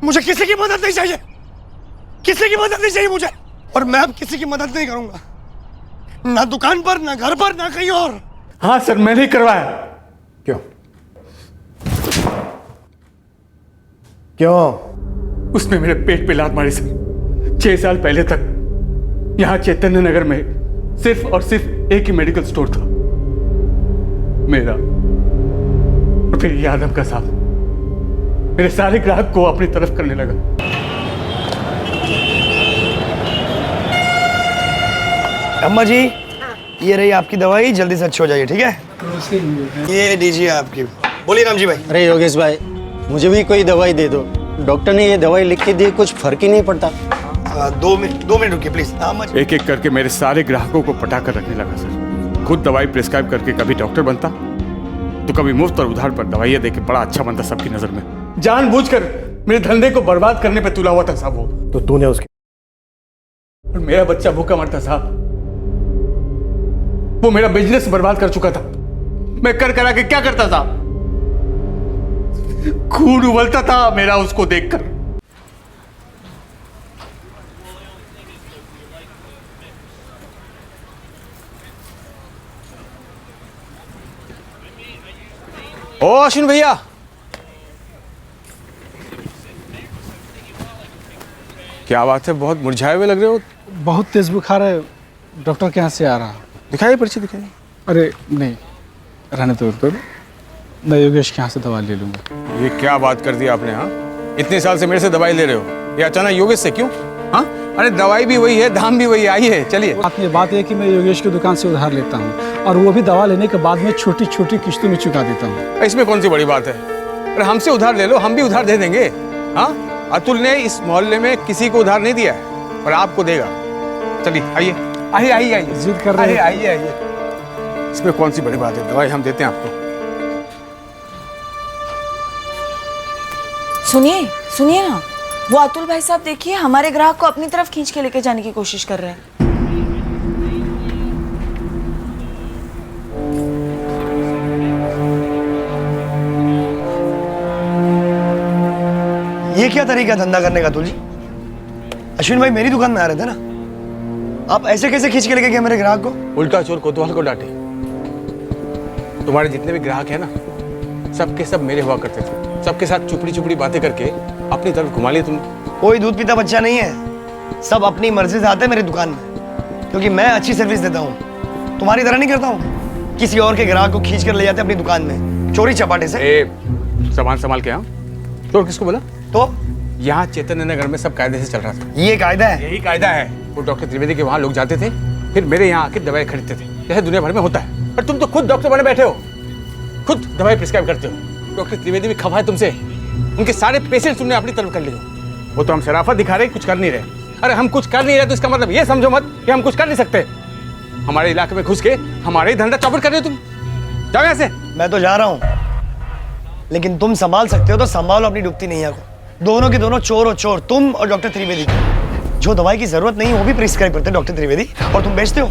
मुझे किसी की मदद नहीं चाहिए, किसी की मदद नहीं चाहिए मुझे। और मैं अब किसी की मदद नहीं करूंगा, ना दुकान पर, ना घर पर, ना कहीं और। हाँ सर मैंने ही करवाया। क्यों क्यों? उसने मेरे पेट पे लात मारी सर। 6 साल पहले तक यहाँ चैतन्य नगर में सिर्फ और सिर्फ एक ही मेडिकल स्टोर था, मेरा। और फिर यादव का साहब मेरे सारे ग्राहक को अपनी तरफ करने लगा। अम्मा जी, ये रही आपकी दवाई, जल्दी से अच्छे हो जाइए, ठीक है? ये दीजिए आपकी। बोलिए राम जी भाई। अरे योगेश भाई, मुझे भी कोई दवाई दे दो। डॉक्टर ने ये दवाई लिख के दी, कुछ फर्क ही नहीं पड़ता। 2 मिनट रुकिए प्लीज। एक एक करके मेरे सारे ग्राहकों को पटा कर रखने लगा सर। खुद दवाई प्रिस्क्राइब करके कभी डॉक्टर बनता तो कभी मुफ्त और उधार पर दवाइयाँ देके बड़ा अच्छा बनता सबकी नजर में। जानबूझकर मेरे धंधे को बर्बाद करने पे तुला हुआ था साहब वो। तो तूने उसके, और मेरा बच्चा भूखा मरता साहब। वो मेरा बिजनेस बर्बाद कर चुका था। मैं कर करा के क्या करता था? खून उबलता था मेरा उसको देखकर। ओ अश्विन भैया, क्या बात है, बहुत मुरझाए हुए लग रहे हो। बहुत तेज बुखार है, डॉक्टर के यहाँ से आ रहा। दिखाइए पर्ची दिखाइए। अरे नहीं, रहने तो मैं योगेश के यहाँ से दवा ले लूंगा। ये क्या बात कर दी आपने? हाँ, इतने साल से मेरे से दवाई ले रहे हो, ये अचानक योगेश से क्यों? हाँ, अरे दवाई भी वही है, दाम भी वही। आइए चलिए। बात यह कि मैं योगेश की दुकान से उधार लेता हूँ और वो भी दवा लेने के बाद में छोटी छोटी किश्तों में चुका देता हूँ। इसमें कौन सी बड़ी बात है? अरे हमसे उधार ले लो, हम भी उधार दे देंगे। हाँ, अतुल ने इस मोहल्ले में किसी को उधार नहीं दिया है और आपको देगा। चलिए आइए आइए आइए आइए। जिद कर रहे हैं। आइए आइए। इसमें कौन सी बड़ी बात है, दवाई हम देते हैं आपको। सुनिए सुनिए ना, वो अतुल भाई साहब देखिए हमारे ग्राहक को अपनी तरफ खींच के लेके जाने की कोशिश कर रहे हैं। ये क्या तरीका धंधा करने का अतुल जी? अश्विन भाई मेरी दुकान में आ रहे थे ना, आप ऐसे कैसे खींच के लेके गए मेरे ग्राहक को? उल्टा चोर कोतवाल को डांटे। तुम्हारे जितने भी ग्राहक हैं ना, सबके सब मेरे हुआ करते थे। सबके साथ चुपड़ी चुपड़ी बातें करके अपनी तरफ घुमा लिए तुम। कोई दूध पीता बच्चा नहीं है, सब अपनी मर्जी से आते हैं मेरी दुकान में, क्योंकि मैं अच्छी सर्विस देता हूँ। तुम्हारी तरह नहीं करता हूँ, किसी और के ग्राहक को खींच कर ले जाते अपनी दुकान में चोरी चपाटे से। सामान संभाल के। हाँ, चोर किसको बोला? तो यहाँ चैतन्य नगर में सब कायदे से चल रहा था। ये कायदा है? यही कायदा है। वो डॉक्टर त्रिवेदी के वहाँ लोग जाते थे, फिर मेरे यहाँ आके दवाई खरीदते थे, जैसे दुनिया भर में होता है। और तुम तो खुद डॉक्टर बने बैठे हो, खुद दवाई प्रिस्क्राइब करते हो। डॉक्टर त्रिवेदी भी खफा है तुमसे, उनके सारे पेशेंट तुमने अपनी तरफ कर लिए हो। वो तो हम शराफत दिखा रहे, कुछ कर नहीं रहे। अरे हम कुछ कर नहीं रहे तो इसका मतलब ये समझो मत कि हम कुछ कर नहीं सकते। हमारे इलाके में घुस के हमारे ही धंधा चौपट कर रहे हो तुम। जाओ यहाँ से। मैं तो जा रहा हूँ, लेकिन तुम संभाल सकते हो तो संभालो अपनी डूबती नैया को। दोनों के दोनों चोर हो चोर, तुम और डॉक्टर त्रिवेदी। जो दवाई की जरूरत नहीं वो भी प्रिस्क्राइब करते डॉक्टर त्रिवेदी, और तुम बेचते हो।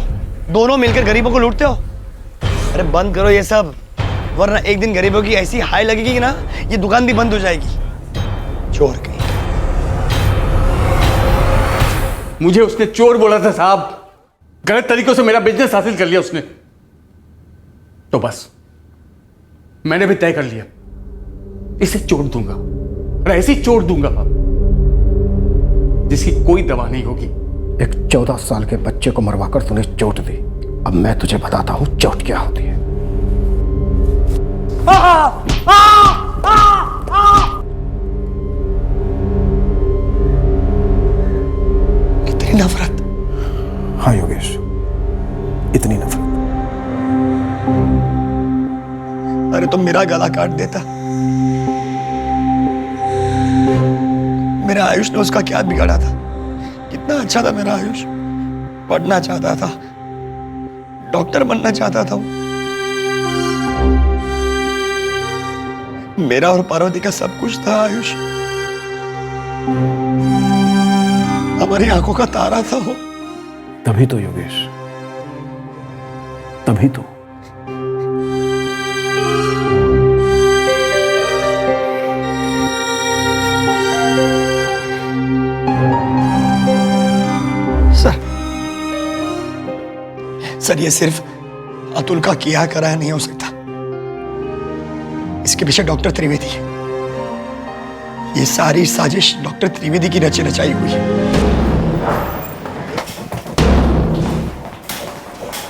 दोनों मिलकर गरीबों को लूटते हो। अरे बंद करो ये सब, वरना एक दिन गरीबों की ऐसी हाई लगेगी कि ना ये दुकान भी बंद हो जाएगी। चोर कहीं। मुझे उसने चोर बोला था साहब, गलत तरीकों से मेरा बिजनेस हासिल कर लिया उसने। तो बस मैंने भी तय कर लिया, इसे चोट दूंगा और ऐसी चोट दूंगा जिसकी कोई दवा नहीं होगी। एक 14 साल के बच्चे को मरवाकर तूने चोट दी, अब मैं तुझे बताता हूं चोट क्या होती है। इतनी नफरत? हाँ योगेश, इतनी नफरत। अरे तुम मेरा गला काट देता। मेरा आयुष ने उसका क्या बिगाड़ा था? कितना अच्छा था मेरा आयुष, पढ़ना चाहता था, डॉक्टर बनना चाहता था। मेरा और पार्वती का सब कुछ था आयुष, हमारी आंखों का तारा था वो। तभी तो योगेश, तभी तो। सर ये सिर्फ अतुल का किया कराया नहीं हो सकता, इसके पीछे डॉक्टर त्रिवेदी है। ये सारी साजिश डॉक्टर त्रिवेदी की रची रचाई हुई है।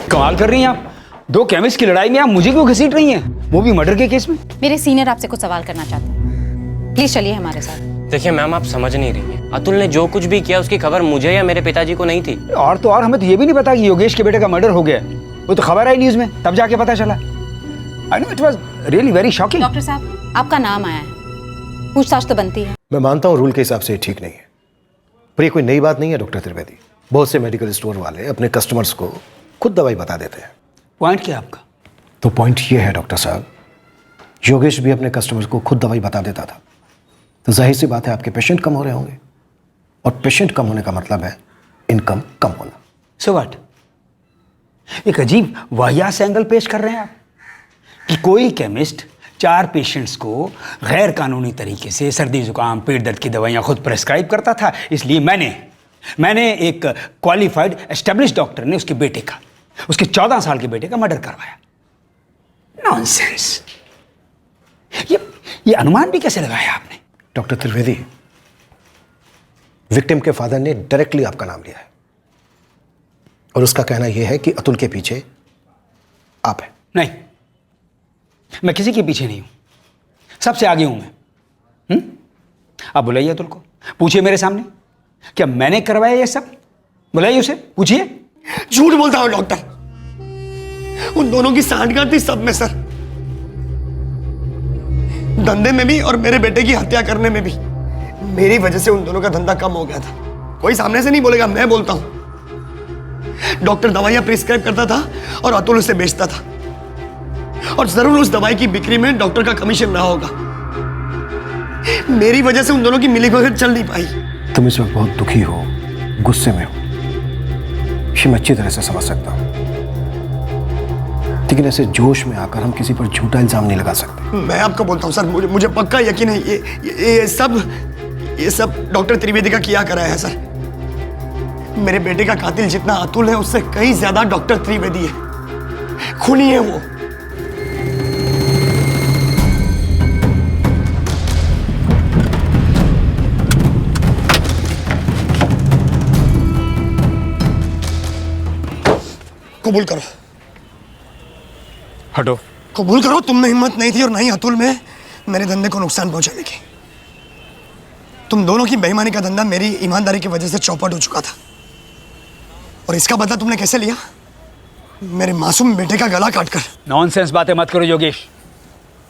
कमाल कर रही हैं आप, दो केमिस्ट की लड़ाई में आप मुझे क्यों घसीट रही हैं, वो भी मर्डर के केस में। मेरे सीनियर आपसे कुछ सवाल करना चाहते हैं, प्लीज चलिए हमारे साथ। देखिए मैम, आप समझ नहीं रही हैं। अतुल ने जो कुछ भी किया उसकी खबर मुझे या मेरे पिताजी को नहीं थी। और तो और हमें तो ये भी नहीं पता कि योगेश के बेटे का मर्डर हो गया। वो तो खबर आई न्यूज में, तब जाके पता चला। I know it was really very shocking. Doctor साहब, आपका नाम आया है, पूछताछ तो बनती है। मैं मानता हूं रूल के हिसाब से ठीक नहीं है, पर ये कोई नई बात नहीं है डॉक्टर त्रिवेदी। बहुत से मेडिकल स्टोर वाले अपने कस्टमर्स को खुद दवाई बता देते हैं। पॉइंट क्या आपका? तो पॉइंट ये है डॉक्टर साहब, योगेश भी अपने कस्टमर्स को खुद दवाई बता देता था, तो जाहिर सी बात है आपके पेशेंट कम हो रहे होंगे, और पेशेंट कम होने का मतलब है इनकम कम होना। So what? एक अजीब वाहियात से एंगल पेश कर रहे हैं आप कि कोई केमिस्ट 4 पेशेंट्स को गैर कानूनी तरीके से सर्दी जुकाम पेट दर्द की दवाइयाँ खुद प्रेस्क्राइब करता था, इसलिए मैंने एक क्वालिफाइड एस्टेब्लिश डॉक्टर ने उसके बेटे का, उसके 14 साल के बेटे का मर्डर करवाया। नॉनसेंस। ये अनुमान भी कैसे लगाया आपने? डॉक्टर त्रिवेदी, विक्टिम के फादर ने डायरेक्टली आपका नाम लिया है, और उसका कहना यह है कि अतुल के पीछे आप हैं। नहीं, मैं किसी के पीछे नहीं हूं, सबसे आगे हूं मैं। आप बुलाइए अतुल को, पूछिए मेरे सामने क्या मैंने करवाया ये सब। बुलाइए उसे, पूछिए। झूठ बोलता हूं डॉक्टर, उन दोनों की सांठगांठ थी सब में सर, धंधे में भी और मेरे बेटे की हत्या करने में भी। मेरी वजह से उन दोनों का धंधा कम हो गया था। कोई सामने से नहीं बोलेगा, मैं बोलता हूं। डॉक्टर दवाइयां प्रिस्क्राइब करता था और अतुल उसे बेचता था, और जरूर उस दवाई की बिक्री में डॉक्टर का कमीशन रहा होगा। मेरी वजह से उन दोनों की मिलीभगत चल नहीं पाई। तुम इस वक्त बहुत दुखी हो, गुस्से में हो, ये मैं अच्छी तरह से समझ सकता हूं, लेकिन ऐसे जोश में आकर हम किसी पर झूठा इल्जाम नहीं लगा सकते। मैं आपको बोलता हूं सर, मुझे पक्का यकीन है ये सब डॉक्टर त्रिवेदी का किया करा है सर। मेरे बेटे का कातिल जितना अतुल है उससे कहीं ज्यादा डॉक्टर त्रिवेदी है, खूनी है वो। कबूल करो, हटो। कबूल करो, तुम में हिम्मत नहीं थी और नहीं अतुल में मेरे धंधे को नुकसान पहुंचाने की। तुम दोनों की बेईमानी का धंधा मेरी ईमानदारी की वजह से चौपट हो चुका था, और इसका बदला तुमने कैसे लिया? मेरे मासूम बेटे का गला काटकर। नॉनसेंस बातें मत करो योगेश।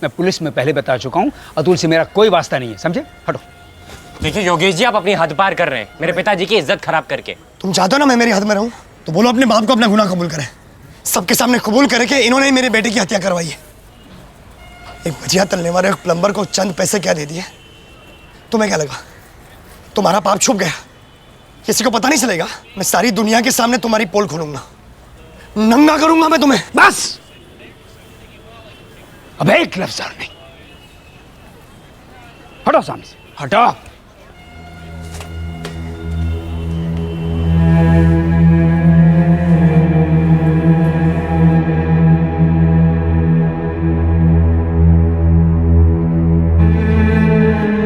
मैं पुलिस में पहले बता चुका हूँ, अतुल से मेरा कोई वास्ता नहीं है, समझे? हटो। देखिए योगेश जी, आप अपनी हद पार कर रहे हैं मेरे पिताजी की इज्जत खराब करके। तुम चाहते हो ना मैं मेरी हद में रहूं, तो बोलो अपने बाप को अपना गुनाह कबूल करे। सबके सामने कबूल करे कि इन्होंने ही मेरे बेटे की हत्या करवाई है। एक भजिया तलने वाले प्लम्बर को चंद पैसे क्या दे दिए? तुम्हें क्या लगा तुम्हारा पाप छुप गया? किसी को पता नहीं चलेगा? मैं सारी दुनिया के सामने तुम्हारी पोल खोलूंगा, नंगा करूंगा मैं तुम्हें। बस अब एक लफ्ज और नहीं। हटो सामने से, हटो।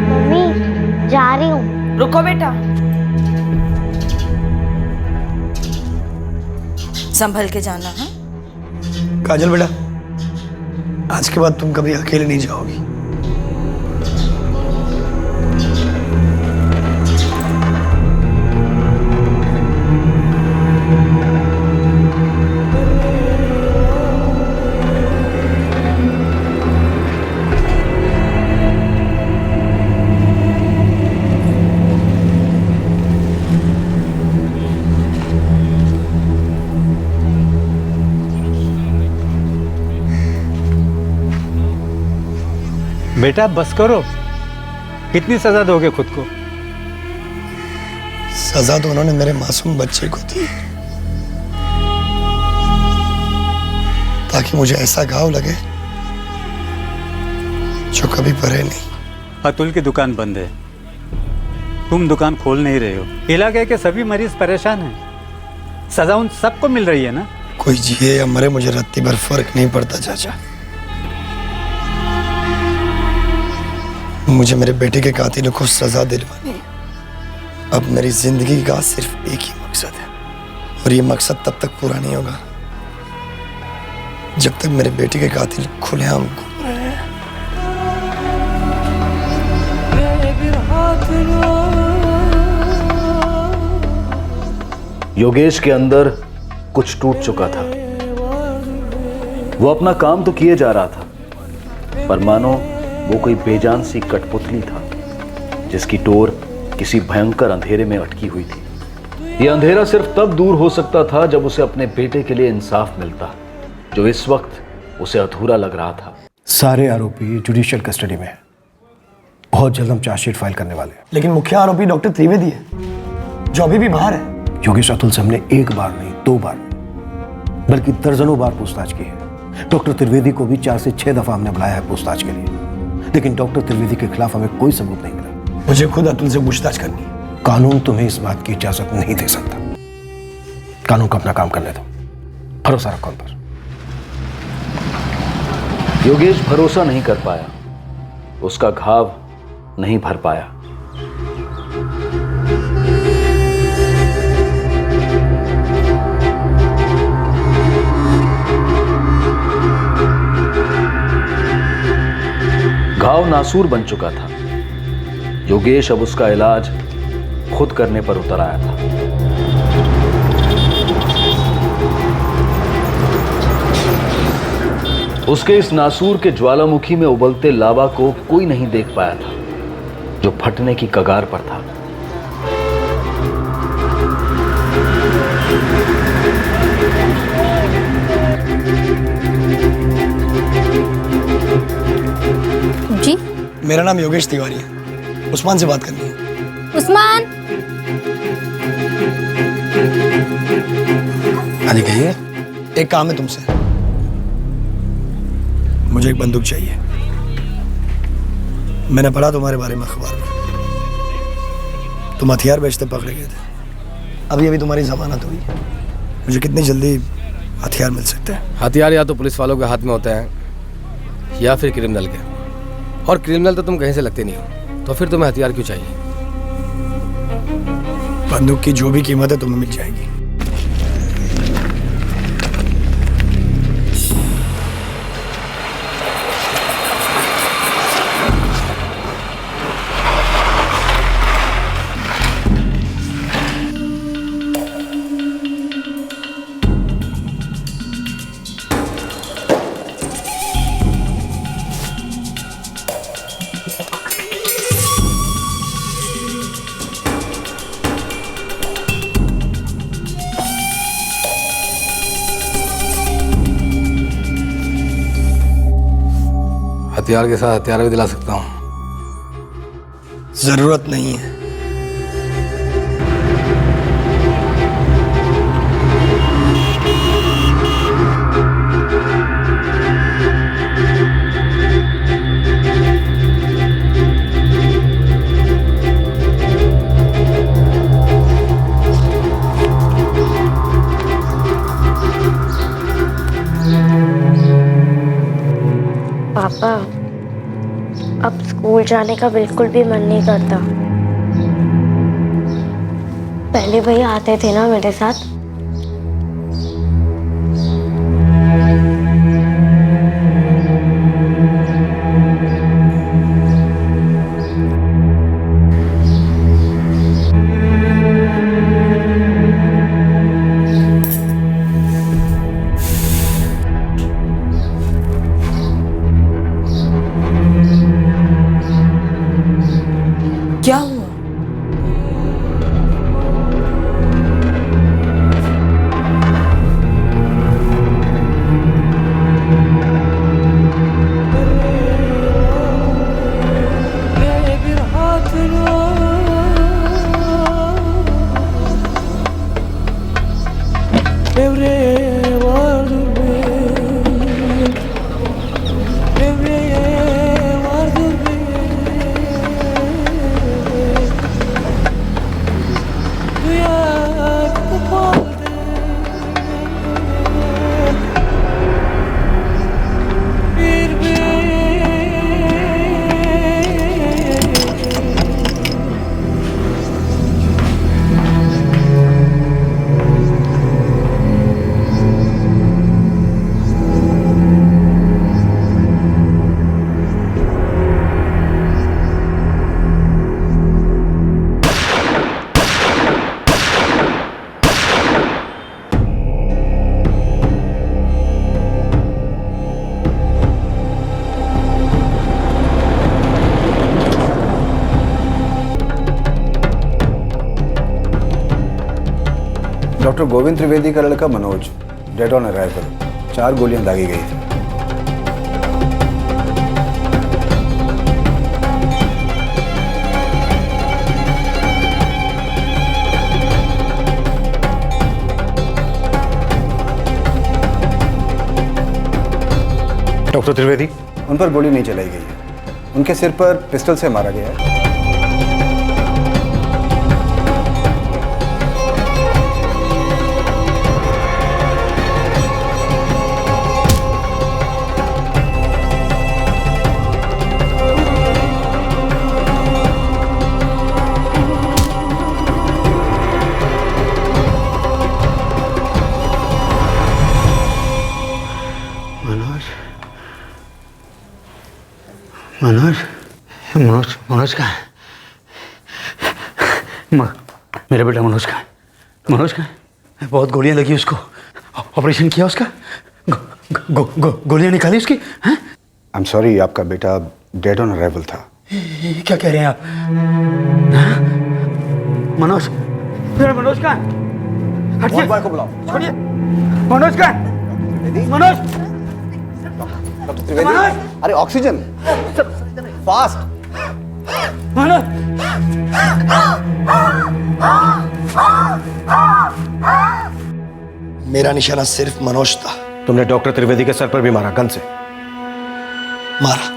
मम्मी जा रही हूँ। रुको बेटा, संभल के जाना। हाँ काजल बेटा, आज के बाद तुम कभी अकेले नहीं जाओगी। बेटा बस करो, कितनी सजा दोगे खुद को? सजा तो उन्होंने मेरे मासूम बच्चे को दी, ताकि मुझे ऐसा घाव लगे जो कभी भरे नहीं। अतुल की दुकान बंद है, तुम दुकान खोल नहीं रहे हो। इलाके के सभी मरीज परेशान हैं, सजा उन सबको मिल रही है ना। कोई जिए या मरे मुझे रत्ती भर फर्क नहीं पड़ता चाचा। मुझे मेरे बेटे के कातिलों को सजा दिलवानी है। अब मेरी जिंदगी का सिर्फ एक ही मकसद है, और ये मकसद तब तक पूरा नहीं होगा जब तक मेरे बेटे के कातिल खुलेआम घूम रहे हैं। योगेश के अंदर कुछ टूट चुका था। वो अपना काम तो किए जा रहा था, पर मानो वो कोई बेजान सी कठपुतली था जिसकी टोर किसी भयंकर अंधेरे में अटकी हुई थी। ये अंधेरा सिर्फ तब दूर हो सकता था जब उसे अपने बेटे के लिए इंसाफ मिलता, जो इस वक्त उसे अधूरा लग रहा था। सारे आरोपी जुडिशियल कस्टडी में है। बहुत जल्द हम चार्जशीट फाइल करने वाले हैं। लेकिन मुख्य आरोपी डॉक्टर त्रिवेदी है, जो अभी भी बाहर है। योगेश अतुल से हमने एक बार नहीं, 2 बार नहीं, बल्कि दर्जनों बार पूछताछ की है। डॉक्टर त्रिवेदी को भी 4 से 6 दफा हमने बुलाया है पूछताछ के लिए, लेकिन डॉक्टर त्रिवेदी के खिलाफ हमें कोई सबूत नहीं मिला। मुझे खुद अतुल से पूछताछ करनी है। कानून तुम्हें इस बात की इजाजत नहीं दे सकता। कानून को अपना काम करने दो, भरोसा रखो उन पर। योगेश भरोसा नहीं कर पाया, उसका घाव नहीं भर पाया। घाव नासूर बन चुका था। योगेश अब उसका इलाज खुद करने पर उतर आया था। उसके इस नासूर के ज्वालामुखी में उबलते लावा को कोई नहीं देख पाया था, जो फटने की कगार पर था। जी, मेरा नाम योगेश तिवारी है। उस्मान से बात करनी है। उस्मान। हाँ जी कहिए। एक काम है तुमसे, मुझे एक बंदूक चाहिए। मैंने पढ़ा तुम्हारे बारे में अखबार में, तुम हथियार बेचते पकड़े गए थे। अभी अभी तुम्हारी जमानत हुई है। मुझे कितनी जल्दी हथियार मिल सकते हैं? हथियार या तो पुलिस वालों के हाथ में होते हैं या फिर क्रिमिनल के, और क्रिमिनल तो तुम कहीं से लगते नहीं हो, तो फिर तुम्हें हथियार क्यों चाहिए? बंदूक की जो भी कीमत है तुम्हें मिल जाएगी। हथियार के साथ हथियार भी दिला सकता हूँ। जरूरत नहीं है। पापा, अब स्कूल जाने का बिल्कुल भी मन नहीं करता। पहले वही आते थे ना मेरे साथ। क्या हुआ? डॉक्टर गोविंद त्रिवेदी का लड़का मनोज, डेड ऑन अराइवल, 4 गोलियां दागी गई थी। डॉक्टर त्रिवेदी? उन पर गोली नहीं चलाई गई है, उनके सिर पर पिस्टल से मारा गया है। मनोज, मनोज, मनोज कहाँ है? मेरा बेटा मनोज कहाँ है? मनोज कहाँ है? बहुत गोलियां लगी उसको, ऑपरेशन किया उसका, गोलियां निकाली उसकी। हैं? आई एम सॉरी, आपका बेटा डेड ऑन अराइवल था। क्या कह रहे हैं आप? हाँ? मनोज, मेरा मनोज कहाँ है? हटिए, को बुलाओ। छोड़िए। मनोज कहाँ है? मनोज, मनोज, अरे ऑक्सीजन, फास्ट। मनोज, मेरा निशाना सिर्फ मनोज था। तुमने डॉक्टर त्रिवेदी के सर पर भी मारा, गन से मारा।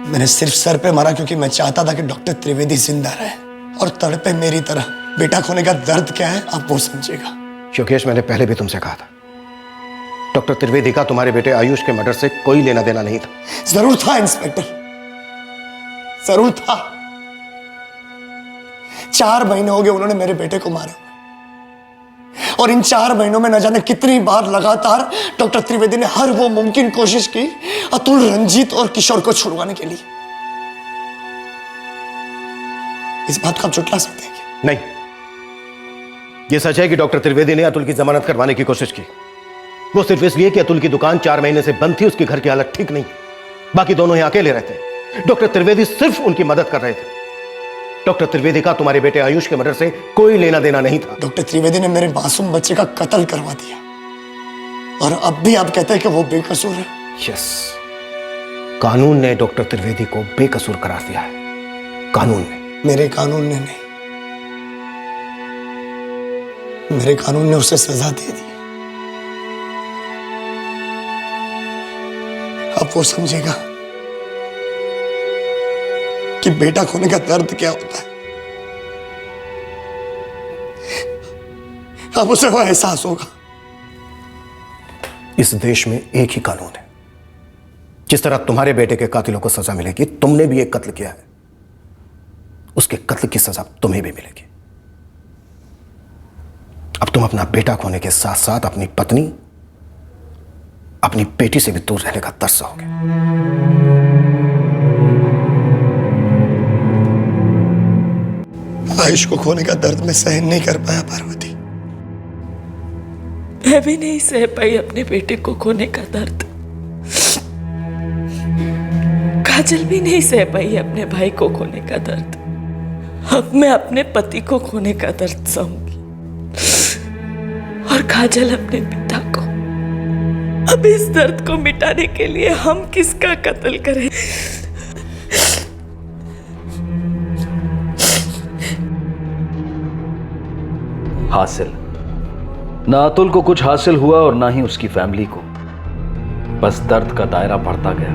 मैंने सिर्फ सर पे मारा क्योंकि मैं चाहता था कि डॉक्टर त्रिवेदी जिंदा रहे और तड़पे मेरी तरह। बेटा खोने का दर्द क्या है आप वो समझेगा। योगेश, मैंने पहले भी तुमसे कहा था, डॉक्टर त्रिवेदी का तुम्हारे बेटे आयुष के मर्डर से कोई लेना देना नहीं था। जरूर था इंस्पेक्टर, जरूर था। 4 महीने हो गए उन्होंने मेरे बेटे को मारा, और इन 4 महीनों में न जाने कितनी बार लगातार डॉक्टर त्रिवेदी ने हर वो मुमकिन कोशिश की अतुल, रंजीत और किशोर को छुड़वाने के लिए। इस बात को आप झुठला सकते हैं क्या? नहीं, यह सच है कि डॉक्टर त्रिवेदी ने अतुल की जमानत करवाने की कोशिश की। वो सिर्फ इसलिए कि अतुल की दुकान 4 महीने से बंद थी, उसके घर की हालत ठीक नहीं, बाकी दोनों यहां अकेले रहते। डॉक्टर त्रिवेदी सिर्फ उनकी मदद कर रहे थे। डॉक्टर त्रिवेदी का तुम्हारे बेटे आयुष के मर्डर से कोई लेना देना नहीं था। डॉक्टर त्रिवेदी ने मेरे मासूम बच्चे का कत्ल करवा दिया, और अब भी आप कहते हैं कि वो बेकसूर है। यस, कानून ने डॉक्टर त्रिवेदी को बेकसूर करार दिया है। कानून ने। मेरे कानून ने नहीं, मेरे कानून ने उसे सजा दे दी। अब वो समझेगा कि बेटा खोने का दर्द क्या होता है। अब उसे वो एहसास होगा। इस देश में एक ही कानून है। जिस तरह तुम्हारे बेटे के कातिलों को सजा मिलेगी, तुमने भी एक कत्ल किया है, उसके कत्ल की सजा तुम्हें भी मिलेगी। अब तुम अपना बेटा खोने के साथ साथ अपनी पत्नी, अपनी बेटी से भी दूर रहने का तरस होगे। आयुष को खोने का दर्द मैं सहन नहीं कर पाया पार्वती। मैं भी नहीं सह पाई अपने बेटे को खोने का दर्द। काजल भी नहीं सह पाई अपने भाई को खोने का दर्द। अब मैं अपने पति को खोने का दर्द सहूंगी और काजल अपने पिता को। अब इस दर्द को मिटाने के लिए हम किसका कत्ल करें? हासिल ना अतुल को कुछ हासिल हुआ और ना ही उसकी फैमिली को। बस दर्द का दायरा बढ़ता गया।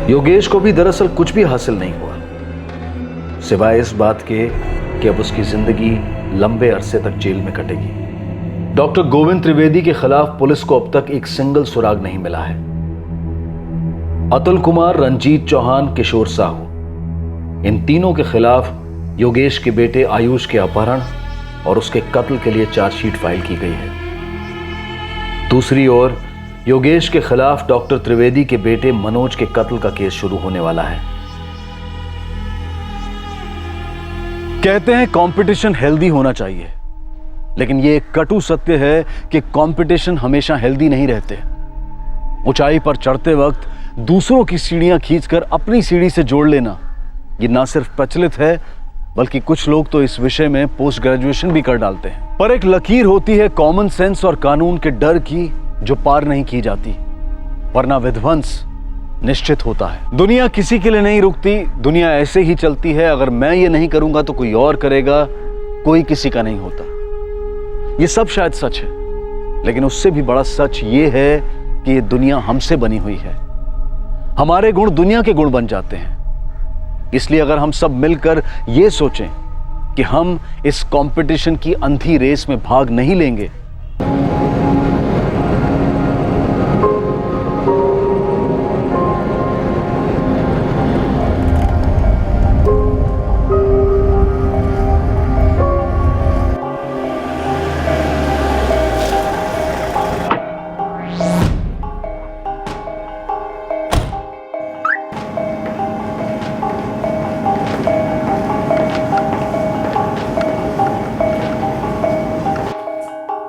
योगेश को भी दरअसल कुछ भी हासिल नहीं हुआ, सिवाय इस बात के कि अब उसकी जिंदगी लंबे अरसे तक जेल में कटेगी। डॉक्टर गोविंद त्रिवेदी के खिलाफ पुलिस को अब तक एक सिंगल सुराग नहीं मिला है। अतुल कुमार, रंजीत चौहान, किशोर साहू, इन तीनों के खिलाफ योगेश के बेटे आयुष के अपहरण और उसके कत्ल के लिए चार्जशीट फाइल की गई है। दूसरी ओर योगेश के खिलाफ डॉक्टर त्रिवेदी के बेटे मनोज के कत्ल का केस शुरू होने वाला है। कहते हैं कंपटीशन हेल्दी होना चाहिए, लेकिन यह एक कटु सत्य है कि कंपटीशन हमेशा हेल्दी नहीं रहते। ऊंचाई पर चढ़ते वक्त दूसरों की सीढ़ियां खींचकर अपनी सीढ़ी से जोड़ लेना, यह ना सिर्फ प्रचलित है बल्कि कुछ लोग तो इस विषय में पोस्ट ग्रेजुएशन भी कर डालते हैं। पर एक लकीर होती है कॉमन सेंस और कानून के डर की, जो पार नहीं की जाती, वरना विध्वंस निश्चित होता है। दुनिया किसी के लिए नहीं रुकती, दुनिया ऐसे ही चलती है। अगर मैं ये नहीं करूंगा तो कोई और करेगा, कोई किसी का नहीं होता। ये सब शायद सच है, लेकिन उससे भी बड़ा सच ये है कि ये दुनिया हमसे बनी हुई है। हमारे गुण दुनिया के गुण बन जाते हैं। इसलिए अगर हम सब मिलकर ये सोचें कि हम इस कंपटीशन की अंधी रेस में भाग नहीं लेंगे,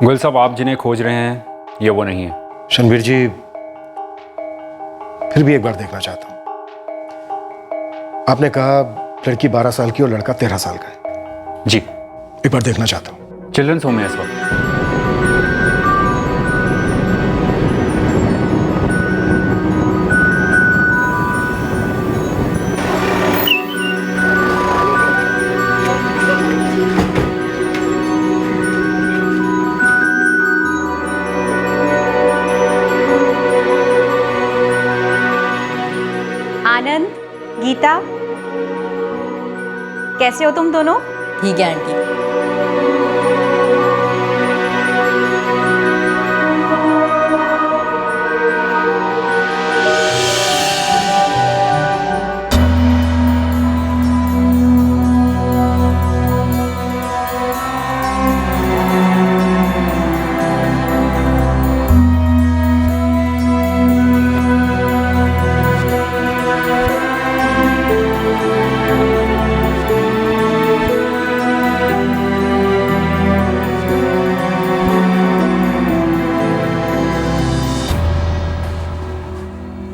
गुल साहब, आप जिन्हें खोज रहे हैं ये वो नहीं है। शनवीर जी, फिर भी एक बार देखना चाहता हूं। आपने कहा लड़की 12 साल की और लड़का 13 साल का है। जी, एक बार देखना चाहता हूं। चिल्ड्रंस होम में इस वक्त। आनंद, गीता, कैसे हो तुम दोनों? ठीक है आंटी।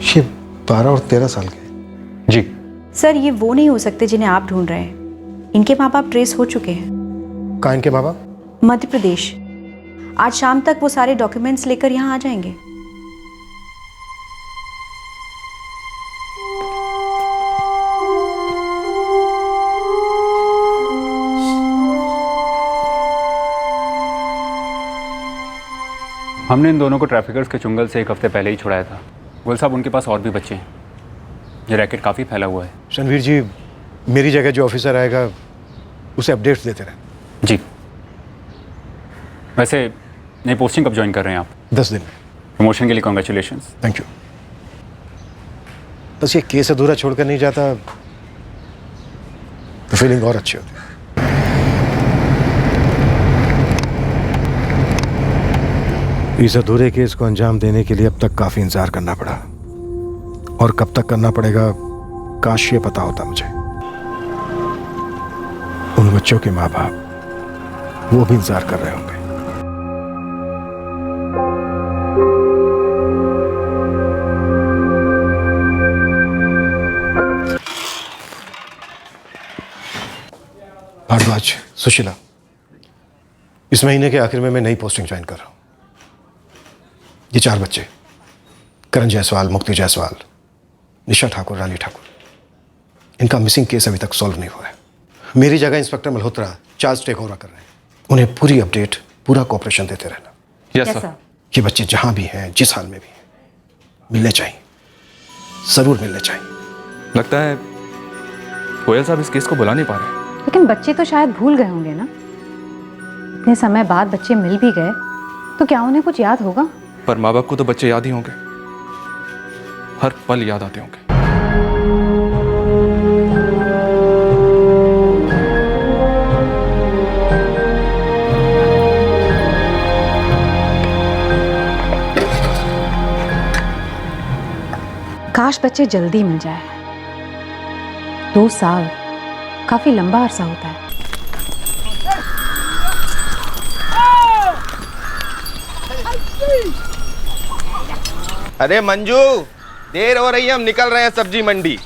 ये 12 और 13 साल के। जी सर, ये वो नहीं हो सकते जिन्हें आप ढूंढ रहे हैं। इनके माँ बाप ट्रेस हो चुके हैं। कहाँ इनके माँ बाप? मध्य प्रदेश। आज शाम तक वो सारे डॉक्यूमेंट्स लेकर यहाँ आ जाएंगे। हमने इन दोनों को ट्रैफिकर्स के चुंगल से 1 हफ्ते पहले ही छुड़ाया था। गोयल साहब, उनके पास और भी बच्चे हैं। ये रैकेट काफ़ी फैला हुआ है। रणवीर जी, मेरी जगह जो ऑफिसर आएगा उसे अपडेट्स देते रहे। जी। वैसे नई पोस्टिंग कब ज्वाइन कर रहे हैं आप? 10 दिन में। प्रमोशन के लिए कॉन्ग्रेचुलेशंस। Thank you. बस ये केस अधूरा छोड़कर नहीं जाता तो फीलिंग और अच्छी होती है। इस अधूरे केस को अंजाम देने के लिए अब तक काफी इंतजार करना पड़ा, और कब तक करना पड़ेगा काश ये पता होता मुझे। उन बच्चों के माँ बाप वो भी इंतजार कर रहे होंगे। भारद्वाज, सुशीला, इस महीने के आखिर में मैं नई पोस्टिंग ज्वाइन कर रहा हूं। ये 4 बच्चे, करण जायसवाल, मुक्ति जायसवाल, निशा ठाकुर, रानी ठाकुर, इनका मिसिंग केस अभी तक सॉल्व नहीं हुआ है। मेरी जगह inspector Malhotra charge take over कर रहे हैं। उन्हें पूरी अपडेट, पूरा कोऑपरेशन देते रहना। Yes sir. ये बच्चे जहां भी हैं, जिस हाल में भी हैं, मिलने चाहिए, जरूर मिलने चाहिए। लगता है गोयल साहब इस केस को बुला नहीं पा रहे। लेकिन बच्चे तो शायद भूल गए होंगे ना। इतने समय बाद बच्चे मिल भी गए तो क्या उन्हें कुछ याद होगा? पर माँ बाप को तो बच्चे याद ही होंगे, हर पल याद आते होंगे। काश बच्चे जल्दी मिल जाए। 2 साल काफी लंबा अरसा होता है। अरे मंजू, देर हो रही है, हम निकल रहे हैं सब्जी मंडी।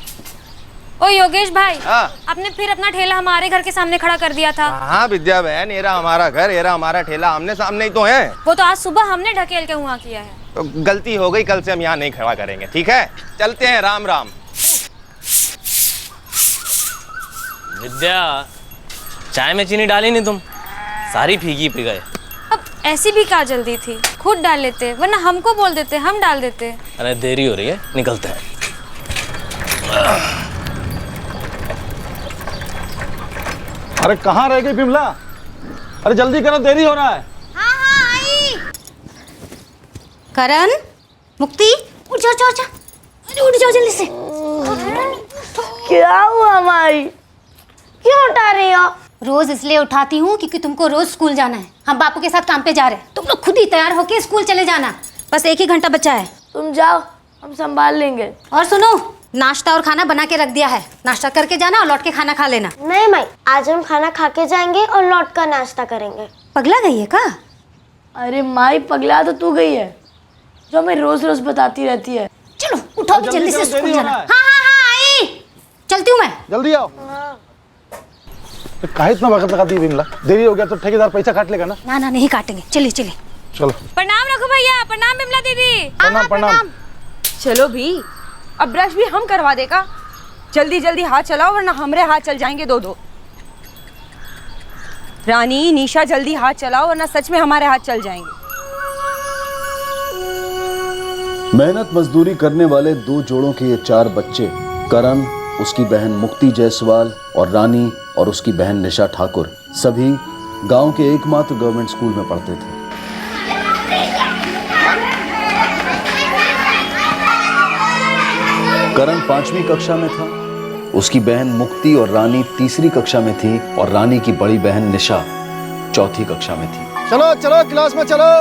ओ योगेश भाई, हाँ। आपने फिर अपना ठेला हमारे घर के सामने खड़ा कर दिया था। हाँ विद्या बहन, येरा हमारा घर, येरा हमारा ठेला, आमने सामने ही तो है। वो तो आज सुबह हमने ढकेल के वहाँ किया है। तो गलती हो गई, कल से हम यहाँ नहीं खड़ा करेंगे, ठीक है? चलते हैं, राम राम। विद्या, चाय में चीनी डाली नहीं तुम, सारी फीकी पी गए। अब ऐसी भी क्या जल्दी थी, खुद डाल लेते, वरना हमको बोल देते, हम डाल देते। अरे देरी हो रही है, निकलते हैं। अरे कहाँ रह गई बिमला? अरे जल्दी करो, देरी हो रहा है। हाँ हाँ आई। करण, मुक्ति, उठ जाओ, उठ जाओ, अरे उठ जाओ जल्दी से। क्या हुआ माई, क्यों उठा रही हो? रोज इसलिए उठाती हूँ क्योंकि तुमको रोज स्कूल जाना है। हम बापू के साथ काम पे जा रहे हैं, तुम लोग खुद ही तैयार होके स्कूल चले जाना। बस 1 ही घंटा बचा है। तुम जाओ, हम संभाल लेंगे। और सुनो, नाश्ता और खाना बना के रख दिया है, नाश्ता करके जाना और लौट के खाना खा लेना। नहीं माई, आज हम खाना खा के जाएंगे और लौट कर नाश्ता करेंगे। पगला गई है का? अरे माई, पगला तो तू गई है, जो हमें रोज रोज बताती रहती है। चलो उठो, जल्दी से स्कूल जाना। हाँ हाँ हाँ आई, चलती हूँ मैं। जल्दी आओ। काहे इतना वक्त लगाती है बिमला? देरी हो गया तो ठेकेदार पैसा काट लेगा ना। ना ना, नहीं काटेंगे, चलिए चलिए। चलो। प्रणाम रघु भैया, प्रणाम बिमला दीदी। प्रणाम प्रणाम। चलो भी, अब ब्रश भी हम करवा देगा। जल्दी जल्दी हाथ चलाओ वरना हमरे हाथ चल जाएंगे 2-2। रानी, निशा, जल्दी हाथ चलाओ वरना सच में हमारे हाथ चल जाएंगे। मेहनत मजदूरी करने वाले 2 जोड़ों के ये 4 बच्चे, करण, उसकी बहन मुक्ति जायसवाल और रानी और उसकी बहन निशा ठाकुर, सभी गांव के एकमात्र गवर्नमेंट स्कूल में पढ़ते थे। करण 5वीं कक्षा में था, उसकी बहन मुक्ति और रानी 3री कक्षा में थी और रानी की बड़ी बहन निशा 4थी कक्षा में थी। चलो चलो क्लास में चलो।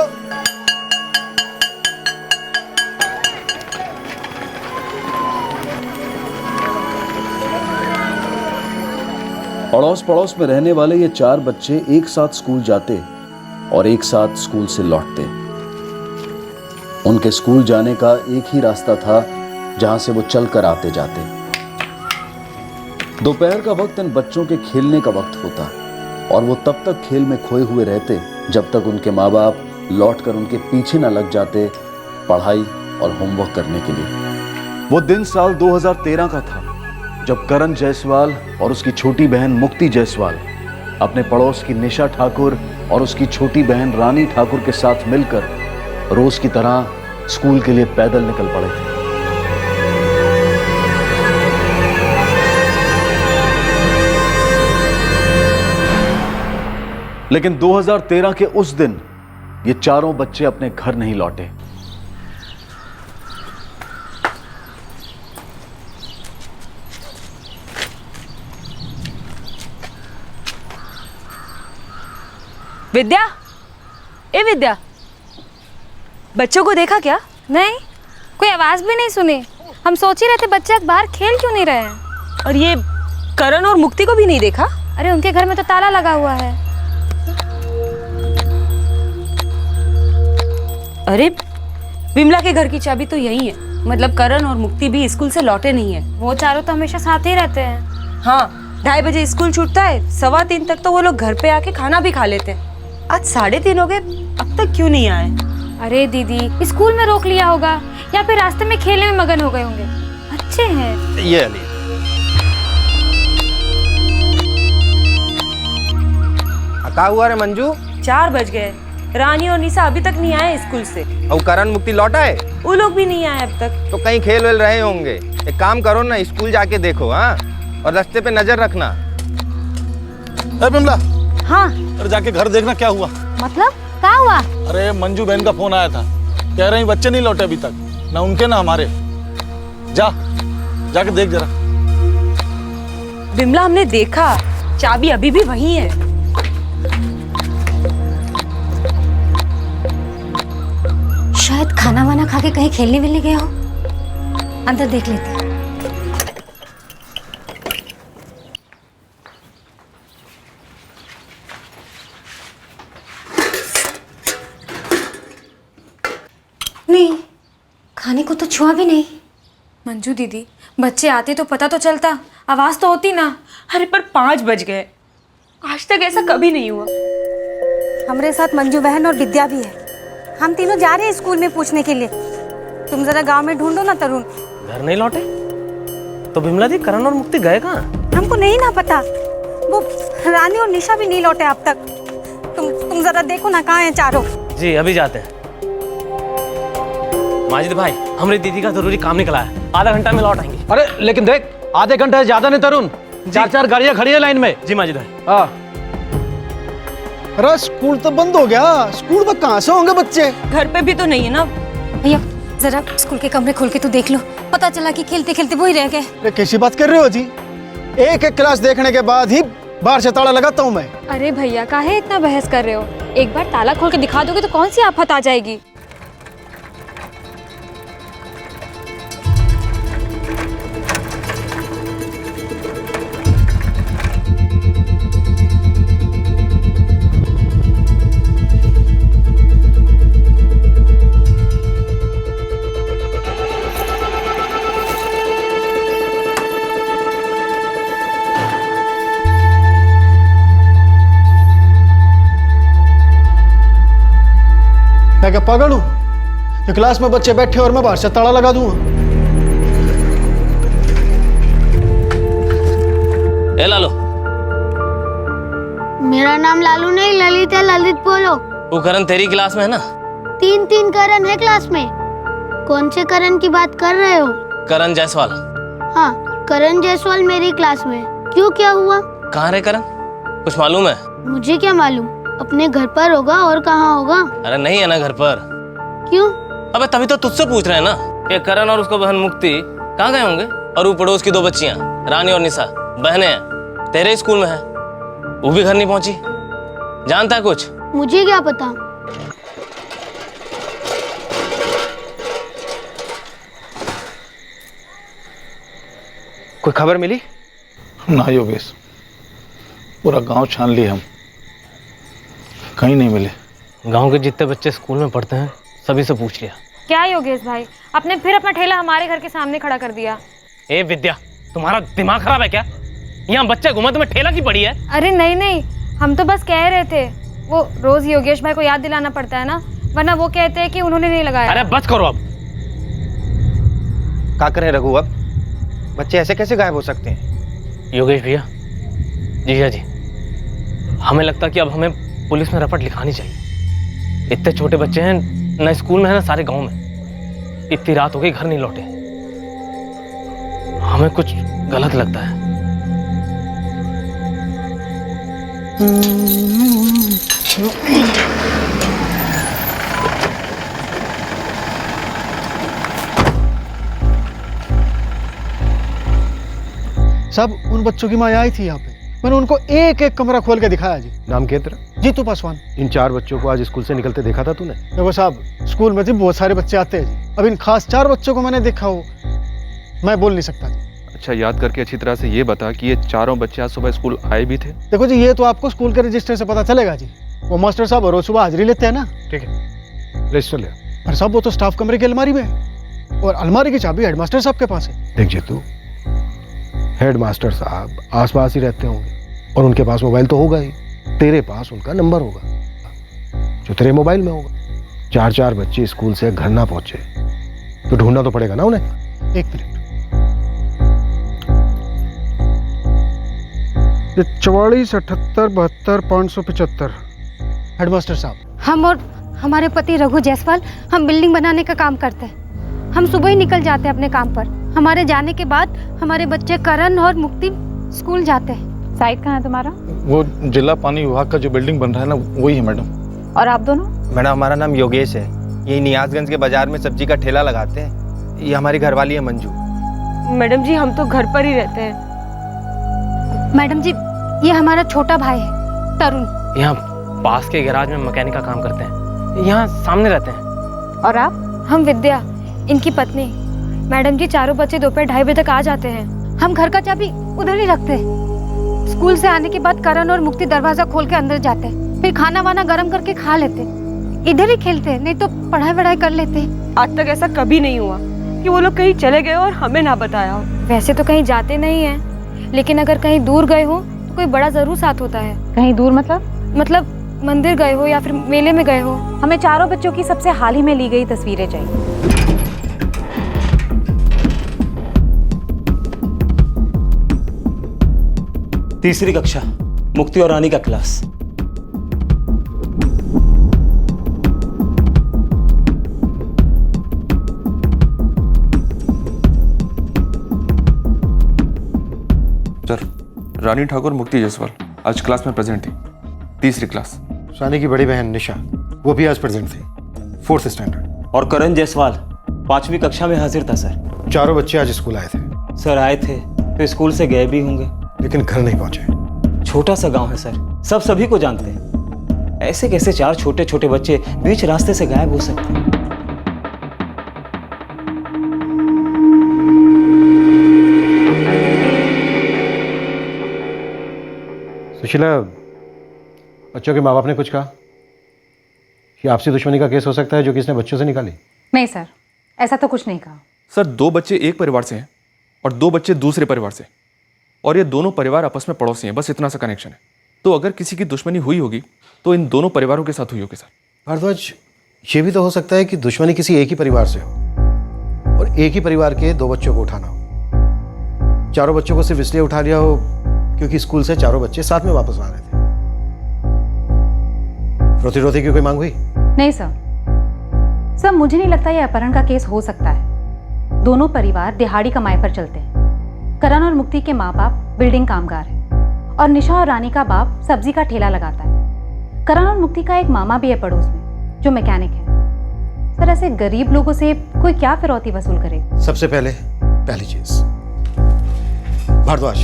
अड़ोस पड़ोस में रहने वाले ये 4 बच्चे एक साथ स्कूल जाते और एक साथ स्कूल से लौटते। उनके स्कूल जाने का एक ही रास्ता था जहां से वो चलकर आते जाते। दोपहर का वक्त इन बच्चों के खेलने का वक्त होता और वो तब तक खेल में खोए हुए रहते जब तक उनके माँ बाप लौटकर उनके पीछे न लग जाते पढ़ाई और होमवर्क करने के लिए। वो दिन साल 2013 का था जब करण जायसवाल और उसकी छोटी बहन मुक्ति जायसवाल अपने पड़ोस की निशा ठाकुर और उसकी छोटी बहन रानी ठाकुर के साथ मिलकर रोज की तरह स्कूल के लिए पैदल निकल पड़े थे। लेकिन 2013 के उस दिन ये चारों बच्चे अपने घर नहीं लौटे। विद्या, ए विद्या, बच्चों को देखा क्या? नहीं, कोई आवाज भी नहीं सुनी। हम सोच ही रहे थे बच्चे आज बाहर खेल क्यों नहीं रहे हैं। और ये करण और मुक्ति को भी नहीं देखा? अरे उनके घर में तो ताला लगा हुआ है। अरे विमला के घर की चाबी तो यही है, मतलब करण और मुक्ति भी स्कूल से लौटे नहीं है। वो चारों तो हमेशा साथ ही रहते हैं। हाँ, 2:30 बजे स्कूल छूटता है, 3:15 तक तो वो लोग घर पे आके खाना भी खा लेते हैं। आज 3:30 हो गए, अब तक क्यों नहीं आए? अरे दीदी, स्कूल में रोक लिया होगा या फिर रास्ते में खेलने में मगन हो गए होंगे। अच्छे हैं। ये अली, क्या हुआ रे मंजू? 4 बज गए, रानी और निशा अभी तक नहीं आए स्कूल से। और करण मुक्ति लौटा है? वो लोग भी नहीं आए अब तक। तो कहीं खेल वेल रहे होंगे। एक काम करो ना, स्कूल जाके देखो। हाँ, और रास्ते पे नजर रखना। बिमला, हाँ, अरे जाके घर देखना क्या हुआ। मतलब क्या हुआ? अरे मंजू बहन का फोन आया था, कह रही बच्चे नहीं लौटे अभी तक, ना उनके ना हमारे। जाके देख जरा। विमला, हमने देखा, चाबी अभी भी वही है। शायद खाना वाना खा के कहीं खेलने मिलने गए हो। अंदर देख लेते हैं। नहीं, खाने को तो छुआ भी नहीं। मंजू दीदी, बच्चे आते तो पता तो चलता, आवाज तो होती ना। अरे पर 5 बज गए, आज तक ऐसा कभी नहीं हुआ। हमारे साथ मंजू बहन और विद्या भी है। हम तीनों जा रहे हैं स्कूल में पूछने के लिए। तुम जरा गांव में ढूंढो ना तरुण। घर नहीं लौटे तो बिमला दी, करण और मुक्ति गए कहाँ? हमको नहीं ना पता, वो रानी और निशा भी नहीं लौटे अब तक। तुम जरा देखो ना कहाँ हैं चारों। जी अभी जाते हैं। माजिद भाई, हमारी दीदी का जरूरी काम निकला है, आधा घंटा में लौट आएंगे। अरे लेकिन देख, आधे घंटे ज्यादा नहीं तरुण, 4 गाड़ियां खड़ी है लाइन में। जी माजिद भाई। हाँ, अरे स्कूल तो बंद हो गया, स्कूल में कहाँ से होंगे बच्चे? घर पे भी तो नहीं है ना। भैया जरा स्कूल के कमरे खोल के तो देख लो, पता चला कि खेलते खेलते वो ही रह गए। अरे कैसी बात कर रहे हो जी? एक क्लास देखने के बाद ही बाहर से ताला लगाता हूँ मैं। अरे भैया, काहे इतना बहस कर रहे हो? एक बार ताला खोल के दिखा दोगे तो कौन सी आफत आ जाएगी। मैं क्या पागल हूँ? ये क्लास में बच्चे बैठे और मैं बाहर से ताला लगा दूंगा? ए लालो। मेरा नाम लालू नहीं ललित है, ललित बोलो। वो करण तेरी क्लास में है ना? 3 करण है क्लास में। कौन से करण की बात कर रहे हो? करण जायसवाल। हाँ, करण जायसवाल मेरी क्लास में। क्यों, क्या हुआ? कहाँ रे करण, कुछ मालूम है? मुझे क्या मालूम, अपने घर पर होगा और कहाँ होगा। अरे नहीं है ना घर पर। क्यों? अबे तभी तो तुझसे पूछ रहे हैं ना कि करण और उसको बहन मुक्ति कहाँ गए होंगे। और वो पड़ोस की 2 बच्चियां रानी और निशा बहनें हैं, तेरे स्कूल में है, वो भी घर नहीं पहुंची। जानता है कुछ? मुझे क्या पता। कोई खबर मिली? ना योगेश, पूरा गांव छान लिए हम, कहीं नहीं मिले। गांव के जितने बच्चे स्कूल में पढ़ते हैं सभी से पूछ लिया। क्या योगेश भाई, आपने फिर अपना ठेला हमारे घर के सामने खड़ा कर दिया। ए विद्या, तुम्हारा दिमाग खराब है क्या? यहाँ बच्चे घूमे, तुम्हें ठेला की पड़ी है? अरे नहीं नहीं, हम तो बस कह रहे थे, वो रोज योगेश भाई को याद दिलाना पड़ता है ना, वरना वो कहते हैं कि उन्होंने नहीं लगाया। अरे बस करो अब। क्या करें रघु, अब बच्चे ऐसे कैसे गायब हो सकते हैं? योगेश भैया, जीजा जी, हमें लगता कि अब हमें पुलिस में रपट लिखानी चाहिए। इतने छोटे बच्चे हैं, ना स्कूल में है ना सारे गांव में। इतनी रात हो गई घर नहीं लौटे, हमें कुछ गलत लगता है। सब उन बच्चों की माँ आई थी यहाँ पे, मैंने उनको एक एक कमरा खोल के दिखाया जी। नाम क्या है तेरा? जीतू पासवान। इन 4 बच्चों को आज स्कूल से निकलते देखा था तूने? देखो साहब, स्कूल में जी बहुत सारे बच्चे आते हैं जी, अब इन खास 4 बच्चों को मैंने देखा हो मैं बोल नहीं सकता जी। अच्छा, याद करके अच्छी तरह से ये बता कि ये चारों बच्चे आज सुबह स्कूल आए भी थे? देखो जी, ये तो आपको स्कूल के रजिस्टर से पता चलेगा जी, वो मास्टर साहब रोज सुबह हाजिरी लेते हैं ना। ठीक है, रजिस्टर ले। पर साहब वो तो स्टाफ कमरे की अलमारी में है, और अलमारी की चाबी हेडमास्टर साहब के पास है। देख जीतू, हेडमास्टर साहब आसपास ही रहते होंगे और उनके पास मोबाइल तो होगा ही, तेरे पास उनका नंबर होगा जो तेरे मोबाइल में होगा। 4 बच्चे स्कूल से घर ना पहुंचे तो ढूंढना तो पड़ेगा ना उन्हें। एक मिनट, 44 78 72 575। हेडमास्टर साहब, हम और हमारे पति रघु जायसवाल हम बिल्डिंग बनाने का काम करते हैं। हम सुबह ही निकल जाते हैं अपने काम पर। हमारे जाने के बाद हमारे बच्चे करण और मुक्ति स्कूल जाते हैं। साइट कहाँ है तुम्हारा? वो जिला पानी विभाग का जो बिल्डिंग बन रहा है ना, वही है मैडम। और आप दोनों? मैडम, हमारा नाम योगेश है, ये नियाजगंज के बाजार में सब्जी का ठेला लगाते हैं। ये हमारी घरवाली है मंजू। मैडम जी, हम तो घर पर ही रहते हैं। मैडम जी, ये हमारा छोटा भाई है तरुण। यहाँ पास के गैराज में मैकेनिक का काम करते हैं, यहाँ सामने रहते हैं। और आप? हम विद्या, इनकी पत्नी। मैडम जी, चारों बच्चे दोपहर 2:30 बजे तक आ जाते हैं। हम घर का चाबी उधर ही रखते हैं। स्कूल से आने के बाद करण और मुक्ति दरवाजा खोल के अंदर जाते हैं, फिर खाना वाना गर्म करके खा लेते, इधर ही खेलते, नहीं तो पढ़ाई वढ़ाई कर लेते। आज तक ऐसा कभी नहीं हुआ कि वो लोग कहीं चले गए और हमें ना बताया हो। वैसे तो कहीं जाते नहीं हैं, लेकिन अगर कहीं दूर गए हो तो कोई बड़ा जरूर साथ होता है। कहीं दूर मतलब मंदिर गए हो या फिर मेले में गए हो। हमें चारों बच्चों की सबसे हाल ही में ली गई तस्वीरें चाहिए। तीसरी कक्षा, मुक्ति और रानी का क्लास। सर, रानी ठाकुर मुक्ति जायसवाल आज क्लास में प्रेजेंट थी, तीसरी क्लास। रानी की बड़ी बहन निशा, वो भी आज प्रेजेंट थी, 4th स्टैंडर्ड। और करण जायसवाल 5वीं कक्षा में हाजिर था सर। चारों बच्चे आज स्कूल आए थे। सर आए थे तो स्कूल से गए भी होंगे, लेकिन घर नहीं पहुंचे। छोटा सा गांव है सर, सब सभी को जानते हैं। ऐसे कैसे 4 छोटे छोटे बच्चे बीच रास्ते से गायब हो सकते हैं? सुशीला, बच्चों के माँ बाप ने कुछ कहा? ये आपसी दुश्मनी का केस हो सकता है जो किसने बच्चों से निकाली? नहीं सर, ऐसा तो कुछ नहीं कहा। सर, 2 बच्चे एक परिवार से हैं और 2 बच्चे दूसरे परिवार से, और ये दोनों परिवार आपस में पड़ोसी हैं, बस इतना सा कनेक्शन है। तो अगर किसी की दुश्मनी हुई होगी तो इन दोनों परिवारों के साथ हुई होगी सर। भारद्वाज, ये भी तो हो सकता है कि दुश्मनी किसी एक ही परिवार से हो और एक ही परिवार के 2 बच्चों को उठाना हो। चारों बच्चों को सिर्फ इसलिए उठा लिया हो क्योंकि स्कूल से चारों बच्चे साथ में वापस आ रहे थे। रोती रोती की कोई मांग हुई? नहीं सर, मुझे नहीं लगता ये अपहरण का केस हो सकता है। दोनों परिवार दिहाड़ी कमाई पर चलते हैं। करण और मुक्ति के माँ बाप बिल्डिंग कामगार हैं और निशा और रानी का बाप सब्जी का ठेला लगाता है। करण और मुक्ति का एक मामा भी है पड़ोस में जो मैकेनिक है। सर, ऐसे गरीब लोगों से कोई क्या फिरौती वसूल करे? सबसे पहली चीज, भारद्वाज,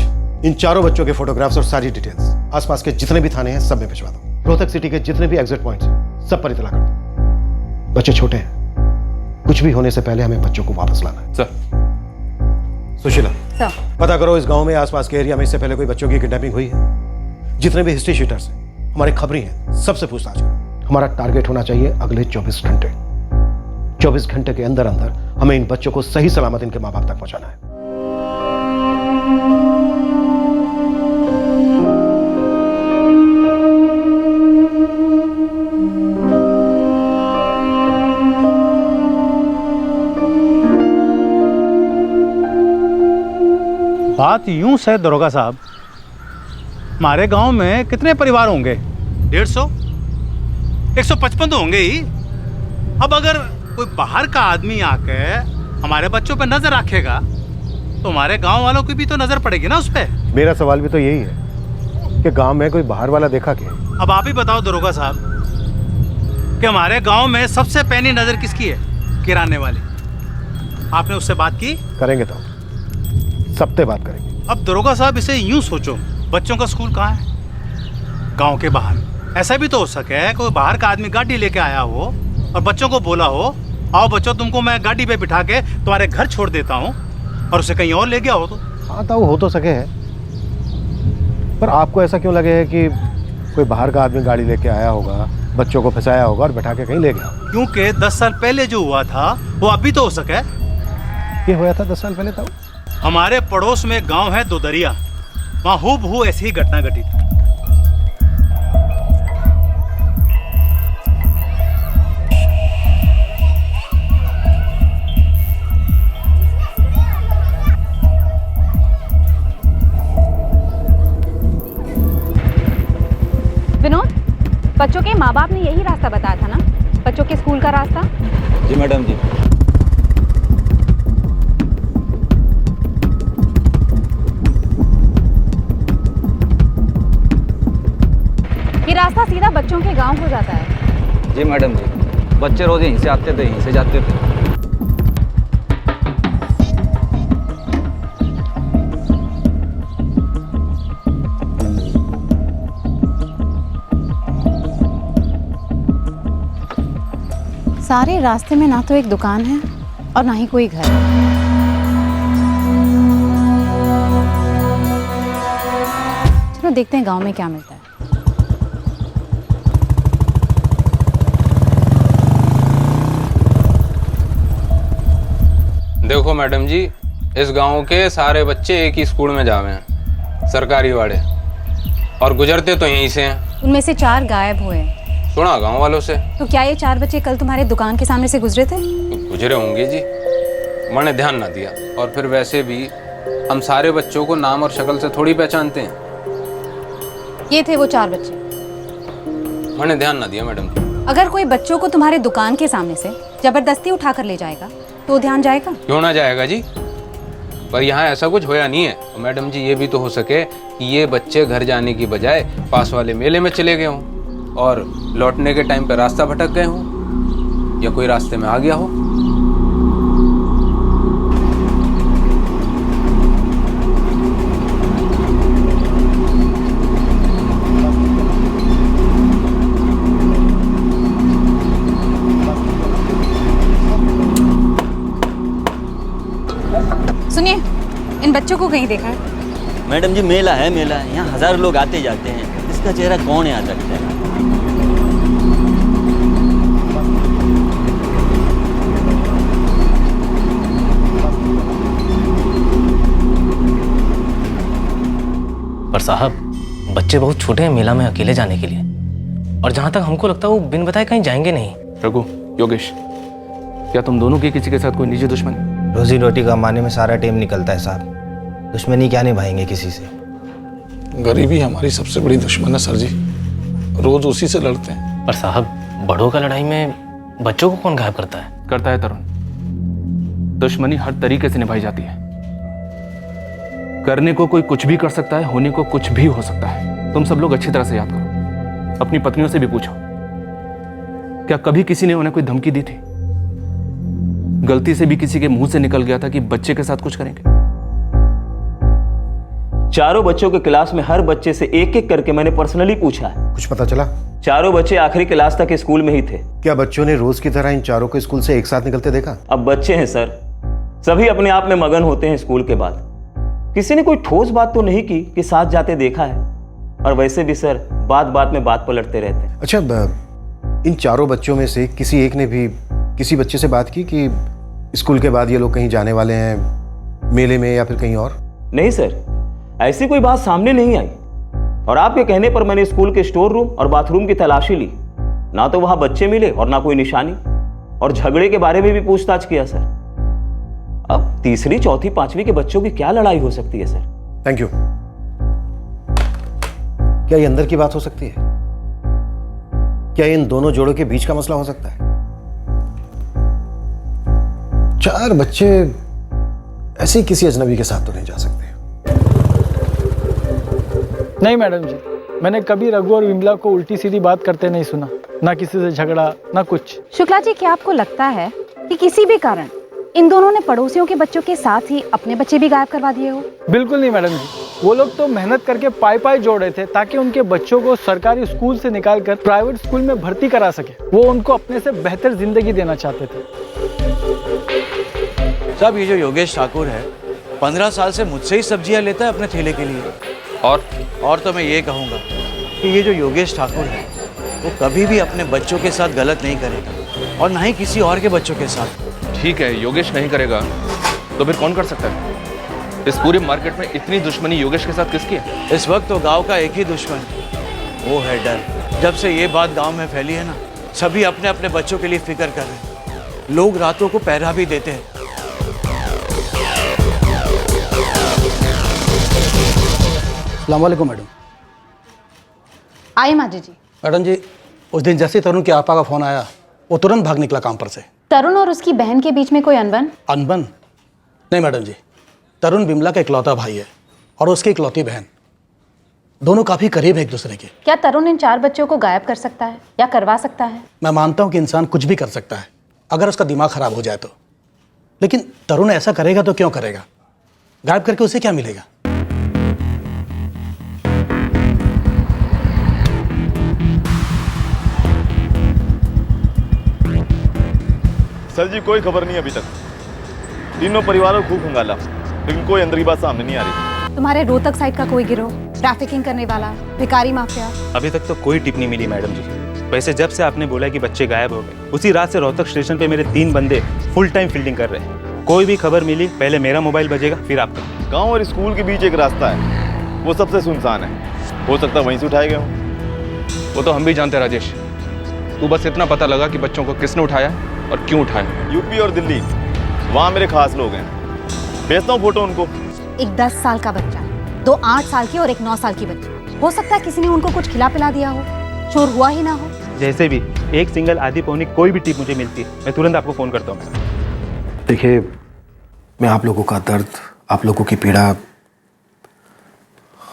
इन चारों बच्चों के फोटोग्राफ्स और सारी डिटेल्स आसपास के जितने भी थाने हैं सब में भिजवा दो। रोहतक सिटी के जितने भी एग्जिट पॉइंट्स हैं सब पर इतला कर दो। बच्चे छोटे हैं, कुछ भी होने से पहले हमें बच्चों को वापस लाना है। सर। सुशीला, सर, पता करो इस गांव में आसपास के एरिया में इससे पहले कोई बच्चों की किडनैपिंग हुई है? जितने भी हिस्ट्री शीटर्स हैं, हमारे खबरी हैं, सबसे पूछताछ करो। हमारा टारगेट होना चाहिए अगले 24 घंटे। 24 घंटे के अंदर अंदर हमें इन बच्चों को सही सलामत इनके माँ बाप तक पहुंचाना है। बात यूं है दरोगा साहब, हमारे गांव में कितने परिवार होंगे? 150, 155 तो होंगे ही। अब अगर कोई बाहर का आदमी आके हमारे बच्चों पे नजर रखेगा तो हमारे गांव वालों की भी तो नजर पड़ेगी ना उस पे। मेरा सवाल भी तो यही है कि गांव में कोई बाहर वाला देखा क्या? अब आप ही बताओ दरोगा साहब कि हमारे गांव में सबसे पैनी नजर किसकी है? किराने वाली। आपने उससे बात की? करेंगे तो सबसे बात करेंगे। अब दरोगा साहब इसे यूं सोचो, बच्चों का स्कूल कहाँ है? गांव के बाहर। ऐसा भी तो हो सके कोई बाहर का आदमी गाड़ी लेके आया हो और बच्चों को बोला हो, आओ बच्चों तुमको मैं गाड़ी पे बिठा के तुम्हारे घर छोड़ देता हूँ, और उसे कहीं और ले गया हो तो। हाँ तो हो तो सके है, पर आपको ऐसा क्यों लगे है कि कोई बाहर का आदमी गाड़ी लेके आया होगा, बच्चों को फंसाया होगा और बैठा के कहीं ले गया? क्योंकि 10 साल पहले जो हुआ था वो अभी तो हो सके। ये हुआ था 10 साल पहले तब? हमारे पड़ोस में गांव है दोदरिया, वहाँ हूबहू ऐसी ही घटना घटी थी। विनोद, बच्चों के माँ बाप ने यही रास्ता बताया था ना, बच्चों के स्कूल का रास्ता? जी मैडम जी। ये रास्ता सीधा बच्चों के गांव को जाता है। जी मैडम जी, बच्चे रोज यहीं से आते थे, यहीं से जाते थे। सारे रास्ते में ना तो एक दुकान है और ना ही कोई घर है। चलो देखते हैं गांव में क्या मिलता है। देखो मैडम जी, इस गांव के सारे बच्चे एक ही स्कूल में जावे हैं, सरकारी वाले, और गुजरते तो यहीं से हैं। उनमें से 4 गायब हुए हैं। सुना गांव वालों से। तो क्या ये 4 बच्चे कल तुम्हारे दुकान के सामने से गुजरे थे? गुजरे होंगे जी, मैंने ध्यान ना दिया। और फिर वैसे भी हम सारे बच्चों को नाम और शक्ल से थोड़ी पहचानते हैं। ये थे वो 4 बच्चे। मैंने ध्यान ना दिया मैडम जी। अगर कोई बच्चों को तुम्हारे दुकान के सामने से जबरदस्ती उठा कर ले जाएगा तो ध्यान जाएगा? क्यों ना जाएगा जी, पर यहाँ ऐसा कुछ होया नहीं है। और मैडम जी ये भी तो हो सके कि ये बच्चे घर जाने की बजाय पास वाले मेले में चले गए हों और लौटने के टाइम पे रास्ता भटक गए हों, या कोई रास्ते में आ गया हो। सुनिए, इन बच्चों को कहीं देखा है? मैडम जी मेला है, मेला है, यहाँ हजारों लोग आते जाते हैं, इसका चेहरा कौन याद रखता है? पर साहब बच्चे बहुत छोटे हैं मेला में अकेले जाने के लिए, और जहां तक हमको लगता है वो बिन बताए कहीं जाएंगे नहीं। रघु, योगेश, क्या तुम दोनों की किसी के साथ कोई निजी दुश्मनी? रोजी रोटी कमाने में सारा टाइम निकलता है साहब, दुश्मनी क्या निभाएंगे किसी से। गरीबी हमारी सबसे बड़ी दुश्मन है सर जी, रोज उसी से लड़ते हैं। पर साहब बड़ों का लड़ाई में बच्चों को कौन गायब करता है? करता है तरुण, दुश्मनी हर तरीके से निभाई जाती है। करने को कोई कुछ भी कर सकता है, होने को कुछ भी हो सकता है। तुम सब लोग अच्छी तरह से याद करो, अपनी पत्नियों से भी पूछो, क्या कभी किसी ने उन्हें कोई धमकी दी थी? गलती से भी किसी के मुंह से निकल गया था कि बच्चे के साथ कुछ करेंगे? चारों बच्चों के क्लास में हर बच्चे से एक एक करके मैंने पर्सनली पूछा है। कुछ पता चला? चारों बच्चे आखिरी क्लास तक स्कूल में ही थे। क्या बच्चों ने रोज की तरह इन चारों को स्कूल से एक साथ निकलते देखा? अब बच्चे हैं सर, सभी अपने आप में मगन होते हैं स्कूल के बाद। किसी ने कोई ठोस बात तो नहीं की कि साथ जाते देखा है, और वैसे भी सर बात बात में बात पलटते रहते हैं। अच्छा, इन चारों बच्चों में से किसी एक ने भी किसी बच्चे से बात की कि स्कूल के बाद ये लोग कहीं जाने वाले हैं, मेले में या फिर कहीं और? नहीं सर, ऐसी कोई बात सामने नहीं आई, और आपके कहने पर मैंने स्कूल के स्टोर रूम और बाथरूम की तलाशी ली, ना तो वहां बच्चे मिले और ना कोई निशानी, और झगड़े के बारे में भी पूछताछ किया सर। अब तीसरी, चौथी, पांचवी के बच्चों की क्या लड़ाई हो सकती है सर? Thank you. क्या ये अंदर की बात हो सकती है? क्या इन दोनों जोड़ों के बीच का मसला हो सकता है? 4 बच्चे ऐसे ही किसी अजनबी के साथ तो नहीं जा सकते। नहीं मैडम जी, मैंने कभी रघु और विमला को उल्टी सीधी बात करते नहीं सुना, ना किसी से झगड़ा ना कुछ। शुक्ला जी, क्या आपको लगता है कि किसी भी कारण इन दोनों ने पड़ोसियों के बच्चों के साथ ही अपने बच्चे भी गायब करवा दिए हो? बिल्कुल नहीं मैडम जी, वो लोग तो मेहनत करके पाई जोड़ रहे थे ताकि उनके बच्चों को सरकारी स्कूल से निकालकर प्राइवेट स्कूल में भर्ती करा सके। वो उनको अपने से बेहतर जिंदगी देना चाहते थे। साहब, ये जो योगेश ठाकुर है 15 साल से मुझसे ही सब्जियां लेता है अपने ठेले के लिए। और तो मैं ये कहूँगा कि ये जो योगेश ठाकुर है वो कभी भी अपने बच्चों के साथ गलत नहीं करेगा और ना ही किसी और के बच्चों के साथ। ठीक है, योगेश नहीं करेगा तो फिर कौन कर सकता है? इस पूरे मार्केट में इतनी दुश्मनी योगेश के साथ किसकी है? इस वक्त तो गांव का एक ही दुश्मन, वो है डर। जब से ये बात गांव में फैली है ना, सभी अपने अपने बच्चों के लिए फिक्र कर रहे हैं। लोग रातों को पहरा भी देते हैं। अस्सलाम वालेकुम मैडम। आइए माजी जी। मैडम जी, उस दिन जैसे तरुण के आपा का फोन आया वो तुरंत भाग निकला काम पर से। तरुण और उसकी बहन के बीच में कोई अनबन? अनबन? नहीं मैडम जी, तरुण बिमला का इकलौता भाई है और उसकी इकलौती बहन। दोनों काफी करीब है एक दूसरे के। क्या तरुण इन 4 बच्चों को गायब कर सकता है या करवा सकता है? मैं मानता हूँ कि इंसान कुछ भी कर सकता है अगर उसका दिमाग खराब हो जाए तो, लेकिन तरुण ऐसा करेगा तो क्यों करेगा? गायब करके उसे क्या मिलेगा? सर जी, कोई खबर नहीं अभी तक। तीनों परिवारों को खूब खंगाला लेकिन कोई अंदर की बात सामने नहीं आ रही। तुम्हारे रोहतक साइड का कोई गिरोह, ट्रैफिकिंग करने वाला, भिखारी माफिया? अभी तक तो कोई टिप नहीं मिली मैडम जी। वैसे जब से आपने बोला कि बच्चे गायब हो गए, उसी रात से रोहतक स्टेशन पे मेरे 3 बंदे फुल टाइम फील्डिंग कर रहे हैं। कोई भी खबर मिली पहले मेरा मोबाइल बजेगा फिर आपका। गाँव और स्कूल के बीच एक रास्ता है, वो सबसे सुनसान है। हो सकता है वहीं से उठाए गए हों। वो तो हम भी जानते हैं राजेश, तू बस इतना पता लगा कि बच्चों को किसने उठाया और क्यों उठाया। यूपी और दिल्ली, वहाँ मेरे खास लोग हैं, भेजता हूँ फोटो उनको। एक 10 साल का बच्चा, 2 8 साल की और एक 9 साल की बच्ची। हो सकता है किसी ने उनको कुछ खिला पिला दिया हो, चोर हुआ ही ना हो। जैसे भी एक सिंगल आधी पौनी कोई भी टिप मुझे मिलती है मैं तुरंत आपको फोन करता हूँ। देखिए, मैं आप लोगों का दर्द, आप लोगों की पीड़ा,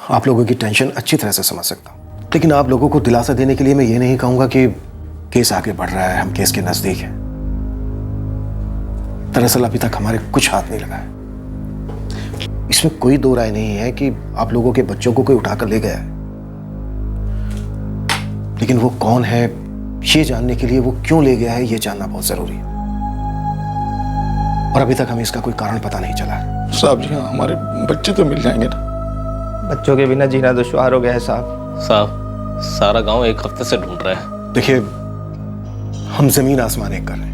आप लोगों की टेंशन अच्छी तरह से समझ सकता हूँ, लेकिन आप लोगों को दिलासा देने के लिए मैं ये नहीं कहूँगा कि केस आगे बढ़ रहा है, हम केस के नजदीक हैं। दरअसल अभी तक हमारे कुछ हाथ नहीं लगा है। इसमें कोई दो राय नहीं है कि आप लोगों के बच्चों को कोई उठाकर ले गया है, लेकिन वो कौन है ये जानने के लिए वो क्यों ले गया है ये जानना बहुत जरूरी है, और अभी तक हमें इसका कोई कारण पता नहीं चला है। साहब जी, हमारे बच्चे तो मिल जाएंगे ना? बच्चों के बिना जीना दुश्वार हो गया है साहब। सारा गांव एक हफ्ते से ढूंढ रहा है। देखिए, हम जमीन आसमान एक कर रहे हैं।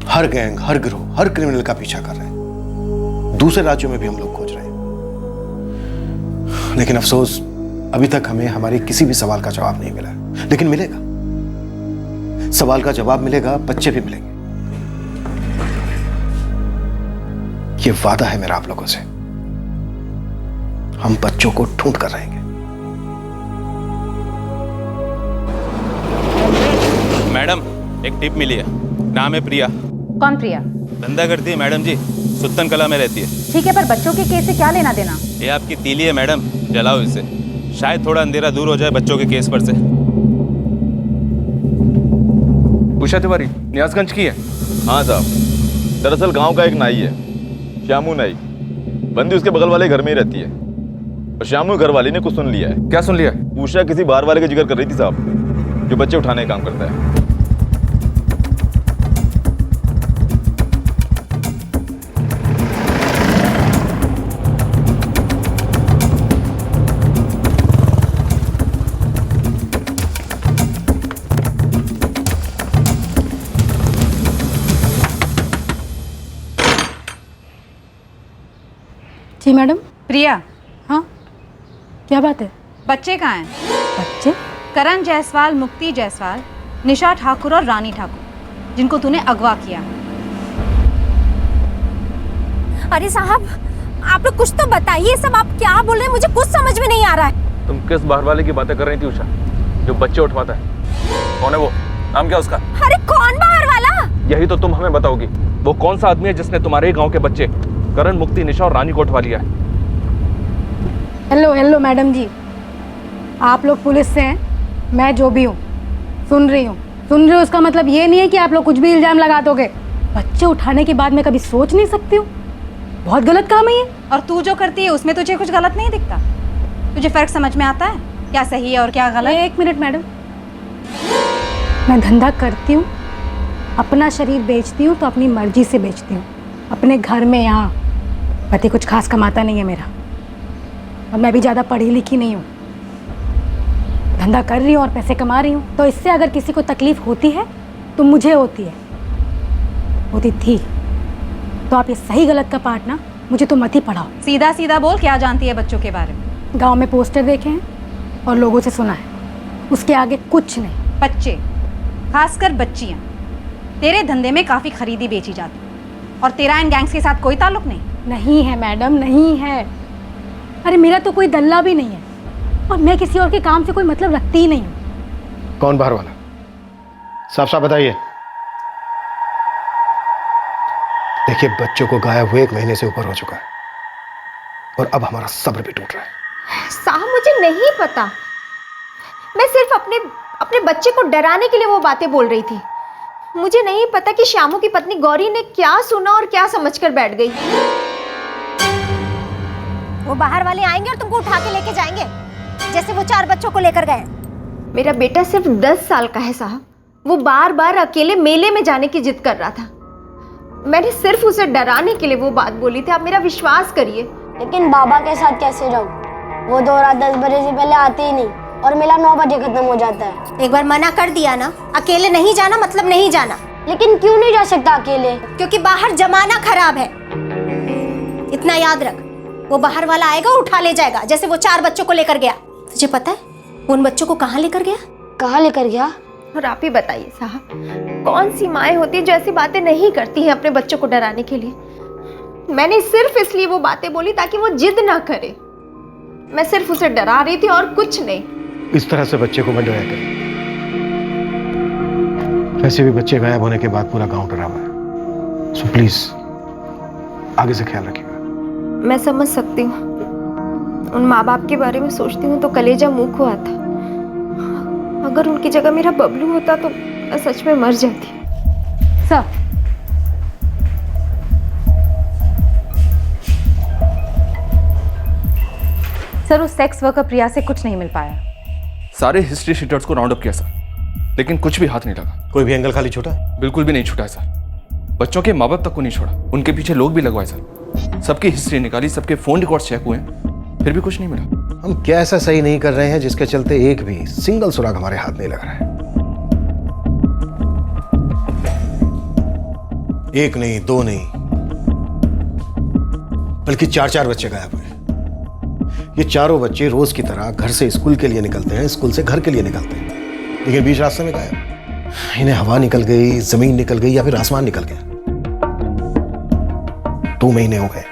हर गैंग, हर गिरोह, हर क्रिमिनल का पीछा कर रहे हैं। दूसरे राज्यों में भी हम लोग खोज रहे हैं, लेकिन अफसोस अभी तक हमें हमारे किसी भी सवाल का जवाब नहीं मिला। लेकिन मिलेगा, सवाल का जवाब मिलेगा, बच्चे भी मिलेंगे। ये वादा है मेरा आप लोगों से, हम बच्चों को ढूंढ कर रहेंगे। मैडम, एक टिप मिली है, नाम है प्रिया। कौन प्रिया? धंधा करती है मैडम जी, सुत्तन कला में रहती है। ठीक है, पर बच्चों के केस से क्या लेना देना? ये आपकी तीली है मैडम, जलाओ इसे, शायद थोड़ा अंधेरा दूर हो जाए बच्चों के केस पर से। उषा तिवारी न्यासगंज की है? हाँ साहब, दरअसल गांव का एक नाई है, श्यामू नाई। बंदी उसके बगल वाले घर में ही रहती है, और श्यामू घर वाली ने कुछ सुन लिया है। क्या सुन लिया? उषा किसी बाहर वाले का जिक्र कर रही थी साहब, जो बच्चे उठाने का काम करता है। जी मैडम। प्रिया? हाँ, क्या बात है? बच्चे कहाँ हैं? बच्चे? करण जायसवाल, मुक्ति जायसवाल, निशा ठाकुर और रानी ठाकुर, जिनको तूने अगवा किया। अरे साहब, आप लोग कुछ तो बताइए, सब आप क्या बोल रहे हैं? मुझे कुछ समझ में नहीं आ रहा है। तुम किस बाहर वाले की बातें कर रही थी उषा, जो बच्चे उठवाता है? कौन है वो? नाम क्या उसका? अरे कौन बाहर वाला? यही तो तुम हमें बताओगी। वो कौन सा आदमी है जिसने तुम्हारे ही गांव के बच्चे करण, मुक्ति, निशा और रानी को उठवा लिया है? हेलो हेलो मैडम जी, आप लोग पुलिस से हैं, मैं जो भी हूँ सुन रही हूँ। उसका मतलब ये नहीं है कि आप लोग कुछ भी इल्जाम लगा दोगे। बच्चे उठाने के बाद मैं कभी सोच नहीं सकती हूँ, बहुत गलत काम है ये। और तू जो करती है उसमें तुझे कुछ गलत नहीं दिखता? तुझे फर्क समझ में आता है क्या सही है और क्या गलत? एक मिनट मैडम, मैं धंधा करती हूँ, अपना शरीर बेचती हूँ तो अपनी मर्जी से बेचती हूँ। अपने घर में यहाँ पति कुछ खास कमाता नहीं है मेरा, और मैं भी ज़्यादा पढ़ी लिखी नहीं हूँ। धंधा कर रही हूँ और पैसे कमा रही हूँ, तो इससे अगर किसी को तकलीफ होती है तो मुझे होती है, होती थी। तो आप ये सही गलत का पार्ट ना मुझे तो मत ही पढ़ाओ। सीधा सीधा बोल, क्या जानती है बच्चों के बारे में? गांव में पोस्टर देखे हैं और लोगों से सुना है, उसके आगे कुछ नहीं। बच्चे, खासकर बच्चियाँ, तेरे धंधे में काफ़ी खरीदी बेची जाती, और तेरा इन गैंग्स के साथ कोई ताल्लुक नहीं? नहीं है मैडम, नहीं है। अरे मेरा तो कोई दल्ला भी नहीं है, और मैं किसी और के काम से कोई मतलब रखती ही नहीं हूँ। कौन बाहर वाला? साफ साफ बताइए। देखिए, बच्चों को गायब हुए 1 महीने से ऊपर हो चुका है, और अब हमारा सब्र भी टूट रहा है। साहब मुझे नहीं पता, मैं सिर्फ अपने बच्चे को डराने के लिए वो बातें बोल रही थी। मुझे नहीं पता कि श्यामू की पत्नी गौरी ने क्या सुना और क्या समझकर बैठ गई। वो बाहर वाले आएंगे और तुमको उठा के लेके जाएंगे, जैसे वो 4 बच्चों को लेकर गए। मेरा बेटा सिर्फ 10 साल का है साहब, वो बार बार अकेले मेले में जाने की जिद कर रहा था। मैंने सिर्फ उसे डराने के लिए वो बात बोली थी, आप मेरा विश्वास करिए। लेकिन बाबा के साथ कैसे जाऊं? वो 2 रात 10 बजे से पहले आते ही नहीं, और मेला 9 बजे खत्म हो जाता है। एक बार मना कर दिया ना, अकेले नहीं जाना मतलब नहीं जाना। लेकिन क्यों नहीं जा सकता अकेले? क्योंकि बाहर जमाना खराब है, इतना याद रख। वो बाहर वाला आएगा, उठा ले जाएगा, जैसे वो 4 बच्चों को लेकर गया। तुझे पता है उन बच्चों को कहाँ लेकर गया? कहाँ लेकर गया? और आप ही बताइए साहब, कौन सी माएँ होती है जो ऐसी बातें नहीं करती हैं अपने बच्चों को डराने के लिए? मैंने सिर्फ इसलिए वो बातें बोली ताकि वो जिद ना करे। मैं सिर्फ उसे डरा रही थी और कुछ नहीं। इस तरह से बच्चे को मत डराया करें। वैसे भी बच्चे गायब होने के बाद पूरा गांव डरा हुआ है, सो प्लीज आगे से ख्याल रखिएगा। मैं समझ सकती हूँ, उन माँ बाप के बारे में सोचती हूँ तो कलेजा मुंह को आता। अगर उनकी जगह मेरा बबलू होता तो मैं सच में मर जाती। सर, सर उस सेक्स वर्कर प्रिया से कुछ नहीं मिल पाया। सारे हिस्ट्री शीटर्स को राउंड अप किया सर, लेकिन कुछ भी हाथ नहीं लगा। कोई भी एंगल खाली छूटा? बिल्कुल भी नहीं छूटा है सर। बच्चों के माँ बाप तक को नहीं छोड़ा, उनके पीछे लोग भी लगवाए सर। सबकी हिस्ट्री निकाली, सबके फोन रिकॉर्ड्स चेक हुए, फिर भी कुछ नहीं मिला। हम क्या ऐसा सही नहीं कर रहे हैं जिसके चलते एक भी सिंगल सुराग हमारे हाथ नहीं लग रहा है? 1 नहीं, 2 नहीं, बल्कि 4-4 बच्चे गायब हुए। ये चारों बच्चे रोज की तरह घर से स्कूल के लिए निकलते हैं, स्कूल से घर के लिए निकलते हैं, लेकिन बीच रास्ते में गायब। इन्हें हवा निकल गई, जमीन निकल गई, या फिर आसमान निकल गया। 2 महीने हो गए।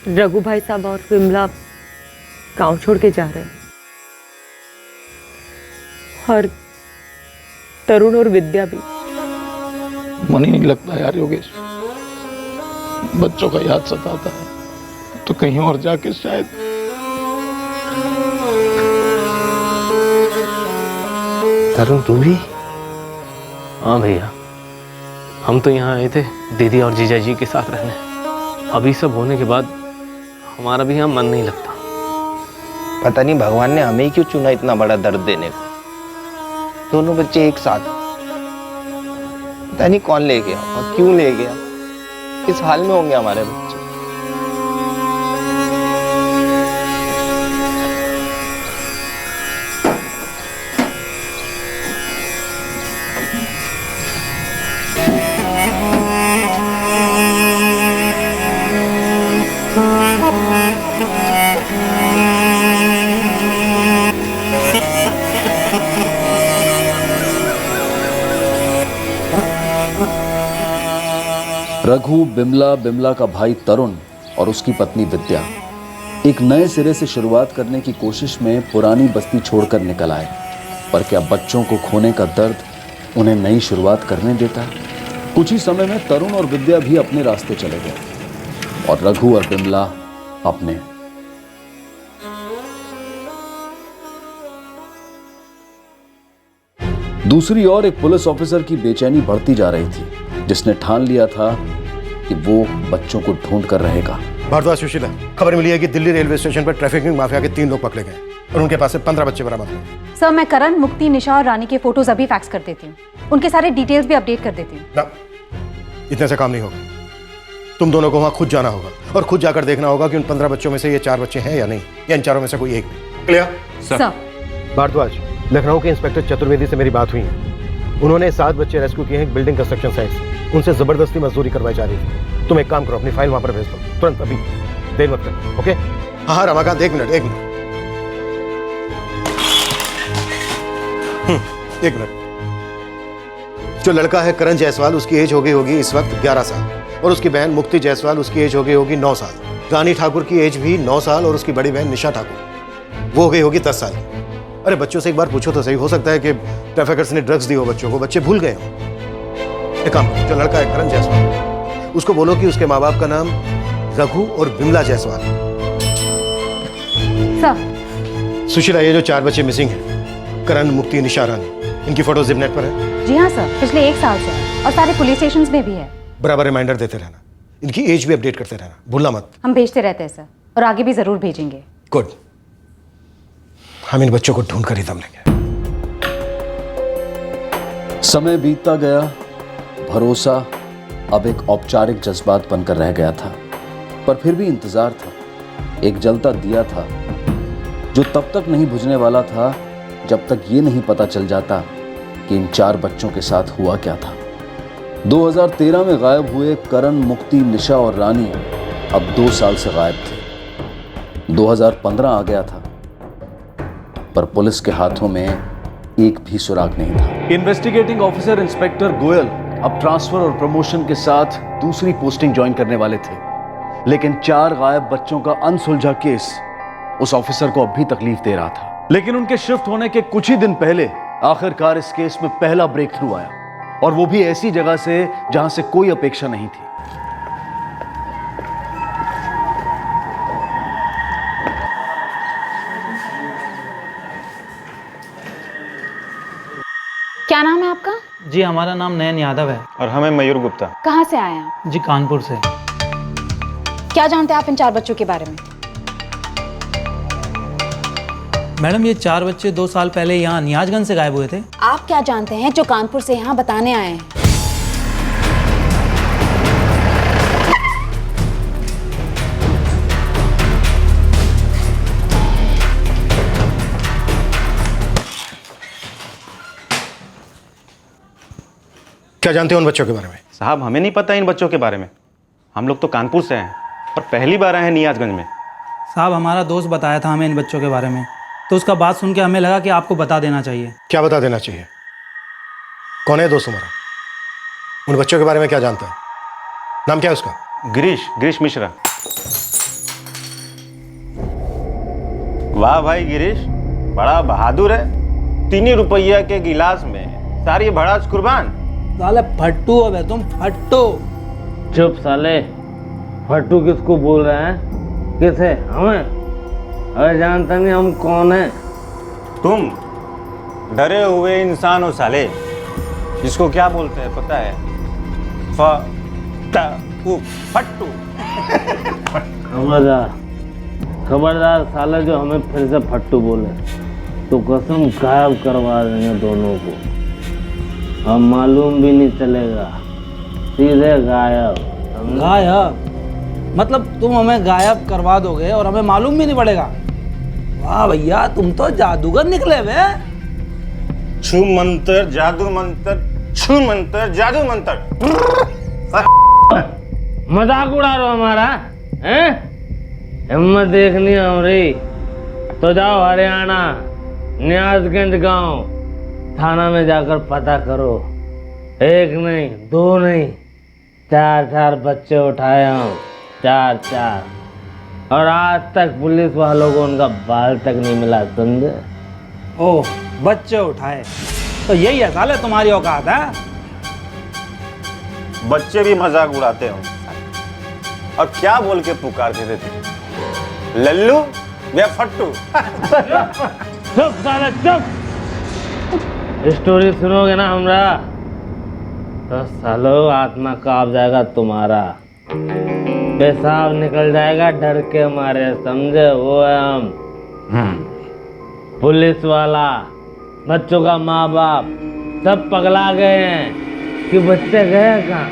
रघु भाई साहब और विमला गांव छोड़ के जा रहे हैं, और तरुण और विद्या भी। मन ही नहीं लगता यार योगेश, बच्चों का याद सताता है तो कहीं और जाके शायद। तरुण तू भी? हाँ भैया, हम तो यहाँ आए थे दीदी और जीजा जी के साथ रहने। अभी सब होने के बाद हमारा भी यहाँ मन नहीं लगता। पता नहीं भगवान ने हमें क्यों चुना इतना बड़ा दर्द देने को। दोनों बच्चे एक साथ, पता नहीं कौन ले गया और क्यों ले गया। किस हाल में होंगे हमारे बच्चे। रघु, बिमला, बिमला का भाई तरुण और उसकी पत्नी विद्या एक नए सिरे से शुरुआत करने की कोशिश में पुरानी बस्ती छोड़कर निकल आए। पर क्या बच्चों को खोने का दर्द उन्हें नई शुरुआत करने देता है? कुछ ही समय में तरुण और विद्या भी अपने रास्ते चले गए और रघु और बिमला अपने। दूसरी ओर एक पुलिस ऑफिसर की बेचैनी बढ़ती जा रही थी, जिसने ठान लिया था कि वो बच्चों को ढूंढ कर रहेगा। भारद्वाज, सुशीला, खबर मिली है कि दिल्ली रेलवे स्टेशन पर ट्रैफिकिंग माफिया के 3 लोग पकड़े गए और उनके पास से 15 बच्चे बरामद हुए। सर, मैं करण, मुक्ति, निशा और रानी के फोटोज अभी फैक्स कर देती हूँ। उनके सारे डिटेल्स भी अपडेट कर देती हूँ। ना, इतने से काम नहीं होगा। तुम दोनों को वहां खुद जाना होगा और खुद जाकर देखना होगा कि उन 15 बच्चों में से ये 4 बच्चे हैं या नहीं, या इन चारों में से कोई एक भी। Clear sir? भारद्वाज, लखनऊ के इंस्पेक्टर चतुर्वेदी से मेरी बात हुई है। उन्होंने 7 बच्चे रेस्क्यू किए हैं बिल्डिंग कंस्ट्रक्शन साइट से। उनसे जबरदस्ती मजदूरी करवाई जा रही थी। तुम एक काम करो, अपनी फाइल वहां पर भेज दो तुरंत, अभी, देर मत करो। ओके? हाँ रमाकांत, एक मिनट। जो लड़का है करण जायसवाल, उसकी एज हो गई होगी इस वक्त 11 साल और उसकी बहन मुक्ति जायसवाल, उसकी एज हो गई होगी 9 साल। रानी ठाकुर की एज भी 9 साल और उसकी बड़ी बहन निशा ठाकुर, वो हो गई होगी 10 साल। अरे बच्चों से एक बार पूछो तो सही, हो सकता है कि ट्रैफिकर्स ने ड्रग्स दी हो बच्चों को, बच्चे भूल गए हो। एक काम करो, जो लड़का है करण जायसवाल, उसको बोलो कि उसके माँ बाप का नाम रघु और बिमला जायसवाल। सर। सुशीला, ये जो 4 बच्चे मिसिंग हैं, करण, मुक्ति, निशा, रानी, इनकी फोटो जिपनेट पर है? जी हाँ सर, पिछले 1 साल से है और सारे पुलिस स्टेशंस में भी है। बराबर रिमाइंडर देते रहना, इनकी एज भी अपडेट करते रहना, भूलना मत। हम भेजते रहते हैं सर, और आगे भी जरूर भेजेंगे। गुड, हम इन बच्चों को ढूंढ कर ही दम लेंगे। समय बीतता गया, भरोसा अब एक औपचारिक जज्बात बनकर रह गया था, पर फिर भी इंतजार था। एक जलता दिया था जो तब तक नहीं बुझने वाला था जब तक ये नहीं पता चल जाता कि इन 4 बच्चों के साथ हुआ क्या था। 2013 में गायब हुए करण, मुक्ति, निशा और रानी अब 2 साल से गायब थे। 2015 आ गया था, पर पुलिस के हाथों में एक भी सुराग नहीं था। इन्वेस्टिगेटिंग ऑफिसर इंस्पेक्टर गोयल अब ट्रांसफर और प्रमोशन के साथ दूसरी पोस्टिंग ज्वाइन करने वाले थे, लेकिन 4 गायब बच्चों का अनसुलझा केस उस ऑफिसर को अब भी तकलीफ दे रहा था। लेकिन उनके शिफ्ट होने के कुछ ही दिन पहले आखिरकार इस केस में पहला ब्रेक थ्रू आया, और वो भी ऐसी जगह से जहां से कोई अपेक्षा नहीं थी। क्या नाम है आपका? जी हमारा नाम नयन यादव है। और हमें मयूर गुप्ता। कहाँ से आए हैं? जी कानपुर से। क्या जानते हैं आप इन 4 बच्चों के बारे में? मैडम, ये 4 बच्चे 2 साल पहले यहाँ नियाजगंज से गायब हुए थे। आप क्या जानते हैं जो कानपुर से यहाँ बताने आए हैं? क्या जानते हो उन बच्चों के बारे में? साहब, हमें नहीं पता इन बच्चों के बारे में। हम लोग तो कानपुर से हैं और पहली बार आए हैं नियाजगंज में। साहब, हमारा दोस्त बताया था हमें इन बच्चों के बारे में, तो उसका बात सुन के हमें लगा कि आपको बता देना चाहिए। क्या बता देना चाहिए? कौन है दोस्त तुम्हारा? उन बच्चों के बारे में क्या जानता है? नाम क्या है उसका? गिरीश मिश्रा। वाह भाई गिरीश, बड़ा बहादुर है। 3 रुपया के गिलास में सारी भड़ास कुर्बान। साले फट्टू हो तुम, फट्टू। चुप साले, फट्टू किसको बोल रहे हैं? किस है? हमें? अरे जानता नहीं हम कौन है? तुम डरे हुए इंसान हो साले। इसको क्या बोलते हैं पता है? फट्टू। खबरदार साले, जो हमें फिर से फट्टू बोले तो कसम गायब करवा देंगे दोनों को। हम मालूम भी नहीं चलेगा, सीधे गायब। गायब? मतलब तुम हमें गायब करवा दोगे और हमें मालूम भी नहीं पड़ेगा? वाह भैया, तुम तो जादूगर निकले बे। छू मंत्र जादू मंत्र, छू मंत्र जादू मंत्र। मजाक उड़ा रहे हो हमारा? हैं? हिम्मत देखनी हमारी तो जाओ हरियाणा, नियाजगंज गांव थाना में जाकर पता करो। 1 नहीं 2 नहीं 4 बच्चे उठाए हूँ, 4 और आज तक पुलिस वालों को उनका बाल तक नहीं मिला, समझे? ओह, बच्चे उठाए तो यही असल है तुम्हारी औकात है। बच्चे भी मजाक उड़ाते हो और क्या बोल के पुकारते थे? लल्लू या फट्टू? चुप साले चुप। स्टोरी सुनोगे ना हमरा तो सालो आत्मा कांप जाएगा तुम्हारा, पेशाब निकल जाएगा डर के मारे, समझे? वो है हम, पुलिस वाला, बच्चों का माँ बाप सब पगला गए हैं कि बच्चे गए कहाँ।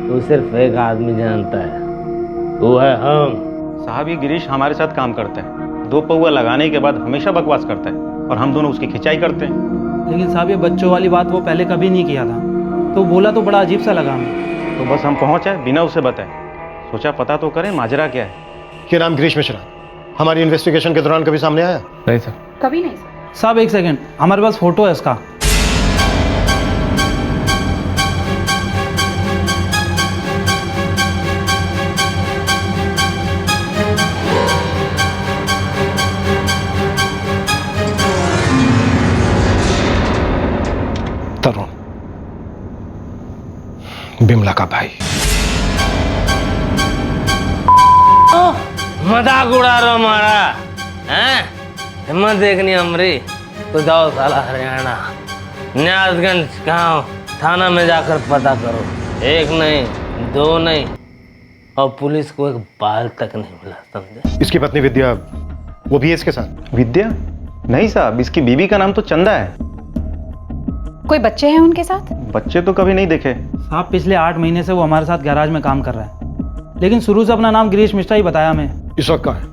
वो सिर्फ एक आदमी जानता है, वो है हम। साहब ये गिरीश हमारे साथ काम करता है, 2 पौवा लगाने के बाद हमेशा बकवास करता है और हम दोनों उसकी खिंचाई करते हैं। लेकिन साहब ये बच्चों वाली बात वो पहले कभी नहीं किया था, तो बोला तो बड़ा अजीब सा लगा हमें। तो बस हम पहुंचे बिना उसे बताए, सोचा पता तो करें माजरा क्या है। क्या नाम गिरीश मिश्रा हमारी इन्वेस्टिगेशन के दौरान कभी सामने आया? नहीं सर। कभी नहीं सर। साहब एक सेकंड, हमारे पास फोटो है इसका। तरुण, बिमला का भाई। मजाक उड़ा रहा हमारा, हैं? हिम्मत देखनी हमारी तो जाओ साला हरियाणा, न्यासगंज कहाँ हो, थाना में जाकर पता करो। 1 नहीं 2 नहीं, और पुलिस को एक बाल तक नहीं मिला, समझे? इसकी पत्नी विद्या, वो भी है इसके साथ? विद्या? नहीं साहब, इसकी बीवी का नाम तो चंदा है। कोई बच्चे हैं उनके साथ? बच्चे तो कभी नहीं देखे साहब। पिछले 8 महीने से वो हमारे साथ गैराज में काम कर रहा है, लेकिन शुरू से अपना नाम गिरीश मिश्रा ही बताया हमें। इस वक्त कहाँ है?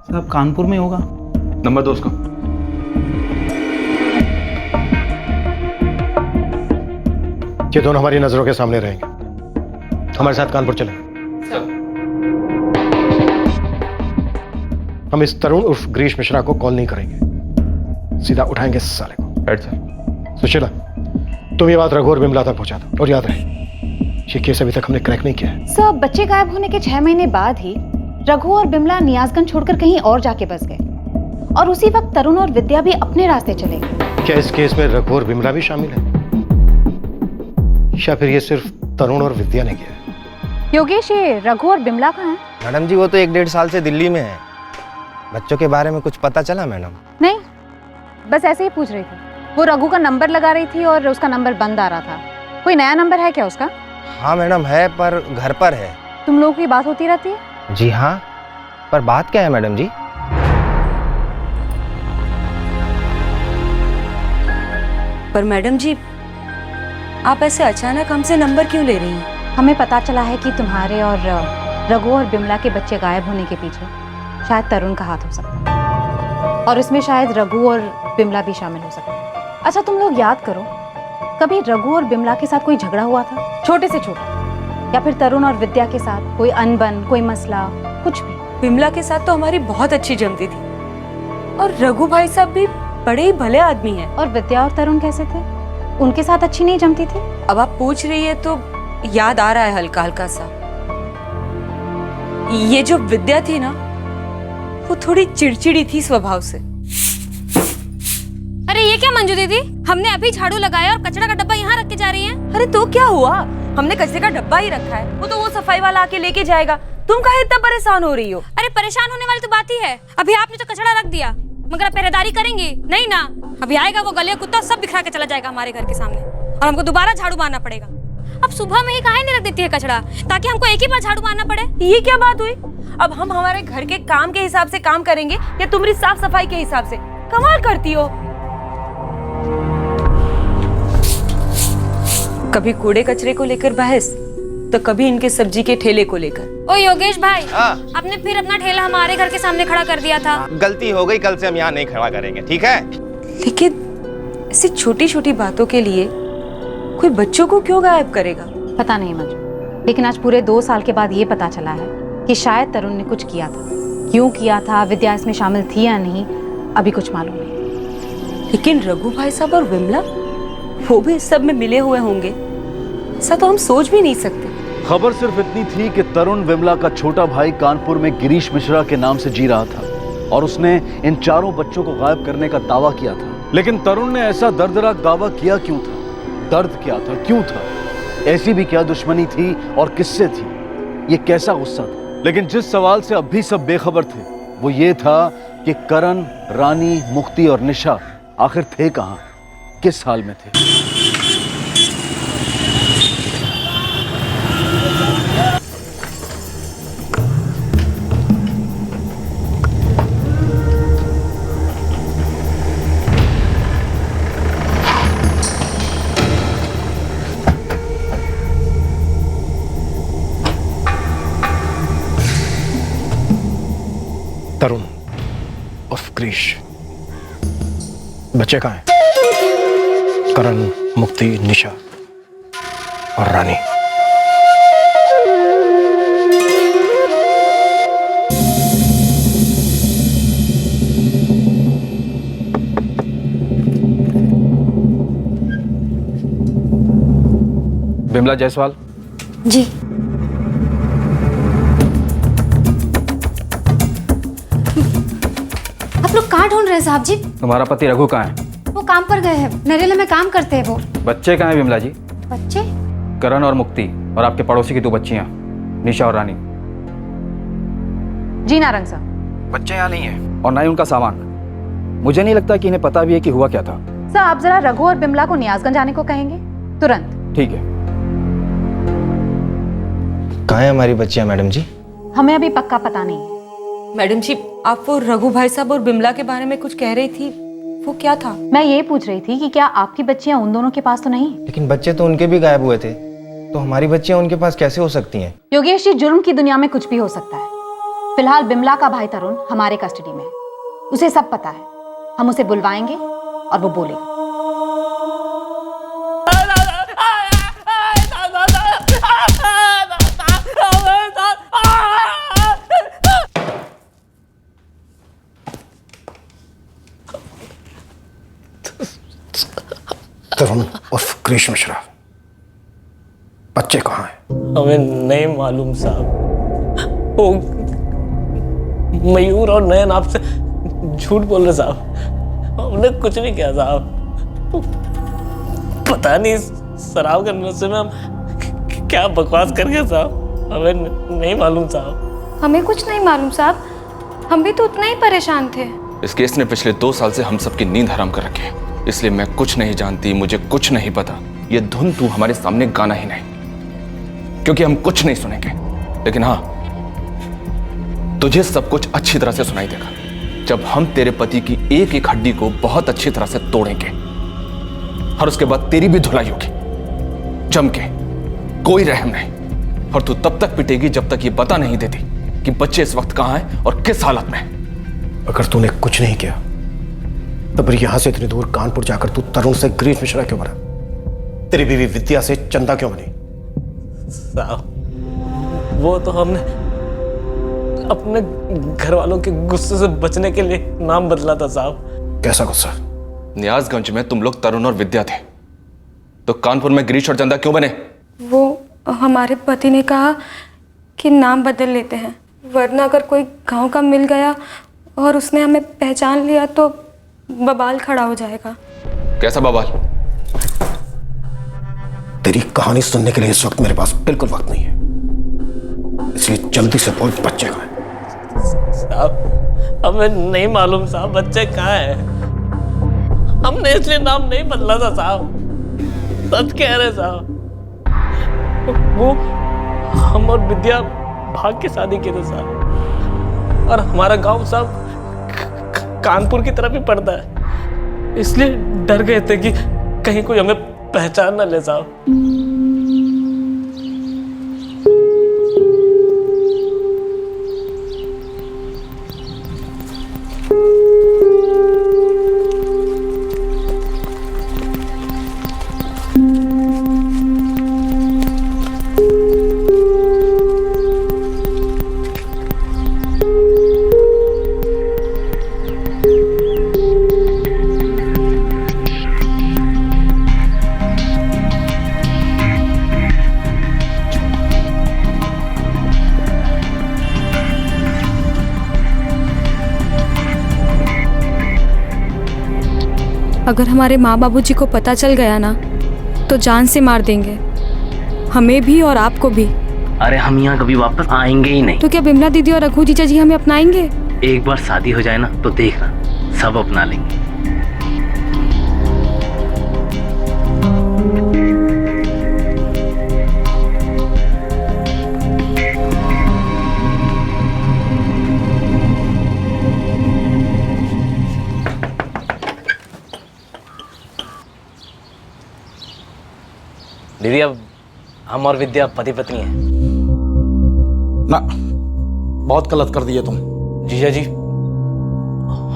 साहब कानपुर में होगा। नंबर 2 उसका। ये दोनों हमारी नजरों के सामने रहेंगे, हमारे साथ कानपुर चलेंगे। हम इस तरुण उर्फ गिरीश मिश्रा को कॉल नहीं करेंगे, सीधा उठाएंगे इस साले को। Right sir. सुशीला, तुम ये बात रघु और बिमला तक पहुंचा दो, और याद रहे ये केस अभी तक हमने क्रैक नहीं किया है। सर, बच्चे गायब होने के 6 महीने बाद ही रघु और बिमला नियाजगंज छोड़कर कहीं और जाके बस गए, और उसी वक्त तरुण और विद्या भी अपने रास्ते चले गए। क्या इस केस में रघु और बिमला भी शामिल है, या फिर ये सिर्फ तरुण और विद्या ने किया है? योगेश, ये रघु और बिमला कहाँ हैं? मैडम जी वो तो 1-1.5 साल से दिल्ली में है। बच्चों के बारे में कुछ पता चला मैडम? नहीं, बस ऐसे ही पूछ रही थी। वो रघु का नंबर लगा रही थी और उसका नंबर बंद आ रहा था। कोई नया नंबर है क्या उसका? हाँ मैडम है, पर घर पर है। तुम लोगों की बात होती रहती है? जी हाँ, पर बात क्या है मैडम जी? पर मैडम जी, आप ऐसे अचानक हमसे नंबर क्यों ले रही हैं? हमें पता चला है कि तुम्हारे और रघु और बिमला के बच्चे गायब होने के पीछे शायद तरुण का हाथ हो सकता है, और इसमें शायद रघु और बिमला भी शामिल हो सकते हैं। अच्छा, तुम लोग याद करो, कभी रघु और बिमला के साथ कोई झगड़ा हुआ था, छोटे से छोटा, या फिर तरुण और विद्या के साथ कोई अनबन, कोई मसला, कुछ भी? बिमला के साथ तो हमारी बहुत अच्छी जमती थी, और रघु भाई साहब भी बड़े ही भले आदमी हैं। और विद्या और तरुण कैसे थे? उनके साथ अच्छी नहीं जमती थी? अब आप पूछ रही है तो याद आ रहा है हल्का हल्का सा। ये जो विद्या थी ना, वो थोड़ी चिड़चिड़ी थी स्वभाव से। अरे ये क्या मंजू दीदी, हमने अभी झाड़ू लगाया और कचरा का डब्बा यहाँ रख के जा रही हैं। अरे तो क्या हुआ, हमने कचरे का डब्बा ही रखा है, वो तो वो सफाई वाला आके लेके जाएगा। तुम काहे इतना परेशान हो रही हो? अरे परेशान होने वाली तो बात ही है, अभी आपने तो कचरा रख दिया, मगर आप पहरेदारी करेंगी नहीं ना? अभी आएगा वो गले कुत्ता, सब बिखरा के चला जाएगा हमारे घर के सामने, और हमको दोबारा झाड़ू मारना पड़ेगा। अब सुबह में ही काहे नहीं रख देती है कचरा, ताकि हमको एक ही बार झाड़ू मारना पड़े? ये क्या बात हुई? अब हम हमारे घर के काम के हिसाब से काम करेंगे या तुम्हारी साफ सफाई के हिसाब से? कमाल करती हो। कभी कूड़े कचरे को लेकर बहस, तो कभी इनके सब्जी के ठेले को लेकर। ओ योगेश भाई, आपने फिर अपना ठेला हमारे घर के सामने खड़ा कर दिया था। गलती हो गई, कल से हम यहाँ नहीं खड़ा करेंगे, ठीक है? लेकिन ऐसी छोटी छोटी बातों के लिए कोई बच्चों को क्यों गायब करेगा? पता नहीं मंजू, लेकिन आज पूरे 2 साल के बाद ये पता चला है कि शायद तरुण ने कुछ किया था। क्यों किया था, विद्या इसमें शामिल थी या नहीं, अभी कुछ मालूम नहीं। लेकिन रघु भाई साहब और विमला, वो भी इस सब में मिले हुए होंगे, ऐसा तो हम सोच भी नहीं सकते। खबर सिर्फ इतनी थी कि तरुण विमला का छोटा भाई कानपुर में गिरीश मिश्रा के नाम से जी रहा था और उसने इन चारों बच्चों को गायब करने का दावा किया था। लेकिन तरुण ने ऐसा दर्दनाक दावा किया क्यों था? दर्द क्या था? क्यों था? ऐसी भी क्या दुश्मनी थी और किससे थी? ये कैसा गुस्सा था? लेकिन जिस सवाल से अब भी सब बेखबर थे वो ये था कि करण, रानी, मुक्ति और निशा आखिर थे कहां, किस हाल में थे? तरुण उर्फ ग्रीश, बच्चे कहाँ हैं? करण, मुक्ति, निशा और रानी। बिमला जायसवाल। जी। आप लोग कहाँ ढूंढ रहे हैं साहब जी? तुम्हारा पति रघु कहाँ है? वो काम पर गए हैं, नरेला में काम करते हैं वो। बच्चे कहाँ हैं बिमला जी? बच्चे? करण और मुक्ति और आपके पड़ोसी की 2 बच्चियां, निशा और रानी। जी नारंग साहब। बच्चे यहाँ नहीं है और ना ही उनका सामान। मुझे नहीं लगता कि इन्हें पता भी है कि हुआ क्या था। सर आप जरा रघु और बिमला को नियाजगंज आने को कहेंगे तुरंत। ठीक है। कहाँ है हमारी बच्चियां मैडम जी? हमें अभी पक्का पता नहीं है। मैडम जी, आप वो रघु भाई साहब और बिमला के बारे में कुछ कह रही थी, वो क्या था? मैं ये पूछ रही थी कि क्या आपकी बच्चियां उन दोनों के पास तो नहीं? लेकिन बच्चे तो उनके भी गायब हुए थे, तो हमारी बच्चियां उनके पास कैसे हो सकती हैं? योगेश जी, जुर्म की दुनिया में कुछ भी हो सकता है। फिलहाल बिमला का भाई तरुण हमारे कस्टडी में है, उसे सब पता है। हम उसे बुलवाएंगे और वो बोलेगा। तरुण उर्फ ग्रीश मिश्रा, बच्चे कहाँ हैं? हमें नहीं मालूम साहब। वो मयूर और नयन आपसे झूठ बोल रहे साहब। हमने कुछ नहीं किया साहब। पता नहीं शराब के नशे में हम क्या बकवास कर गए साहब। हमें नहीं मालूम साहब। हमें कुछ नहीं मालूम साहब, हम भी तो उतना ही परेशान थे। इस केस ने पिछले 2 साल से हम सबकी नींद हराम कर रखी है, इसलिए मैं कुछ नहीं जानती, मुझे कुछ नहीं पता। ये धुन तू हमारे सामने गाना ही नहीं, क्योंकि हम कुछ नहीं सुनेंगे। लेकिन हाँ, तुझे सब कुछ अच्छी तरह से सुनाई देगा जब हम तेरे पति की एक एक हड्डी को बहुत अच्छी तरह से तोड़ेंगे, और उसके बाद तेरी भी धुलाई होगी जम के, कोई रहम नहीं। और तू तब तक पिटेगी जब तक ये बता नहीं देती कि बच्चे इस वक्त कहां हैं और किस हालत में। अगर तूने कुछ नहीं किया तो फिर यहां से इतनी दूर कानपुर जाकर तू तरुण से ग्रीश मिश्रा क्यों बना? तेरी बीवी विद्या से चंदा क्यों बनी? साहब वो तो हमने अपने घर वालों के गुस्से से बचने के लिए नाम बदला था साहब। कैसा गुस्सा? नियाजगंज में तुम लोग तरुण और विद्या थे, तो कानपुर में गिरीश और चंदा क्यों बने? वो हमारे पति ने कहा कि नाम बदल लेते हैं, वरना अगर कोई गांव का मिल गया और उसने हमें पहचान लिया तो बवाल खड़ा हो जाएगा। कैसा बवाल? तेरी कहानी सुनने के लिए इस वक्त मेरे पास बिल्कुल वक्त नहीं है, इसलिए जल्दी से बोल, बच्चे कहाँ हैं? साहब हमें नहीं मालूम साहब, बच्चे कहाँ हैं? हमने इसलिए नाम नहीं बदला था साहब, सच कह रहे साहब। वो हम और विद्या भाग के शादी किए थे साहब, और हमारा गांव साहब कानपुर की तरफ ही पड़ता है, इसलिए डर गए थे कि कहीं कोई हमें पहचान न ले साहब। अगर हमारे माँ बाबूजी को पता चल गया ना तो जान से मार देंगे, हमें भी और आपको भी। अरे हम यहाँ कभी वापस आएंगे ही नहीं। तो क्या बिमला दीदी और रघु जीजा जी हमें अपनाएंगे? एक बार शादी हो जाए ना तो देखना सब अपना लेंगे। दीदी अब हम और विद्या पति पत्नी हैं। ना, बहुत गलत कर दिए तुम। जीजा जी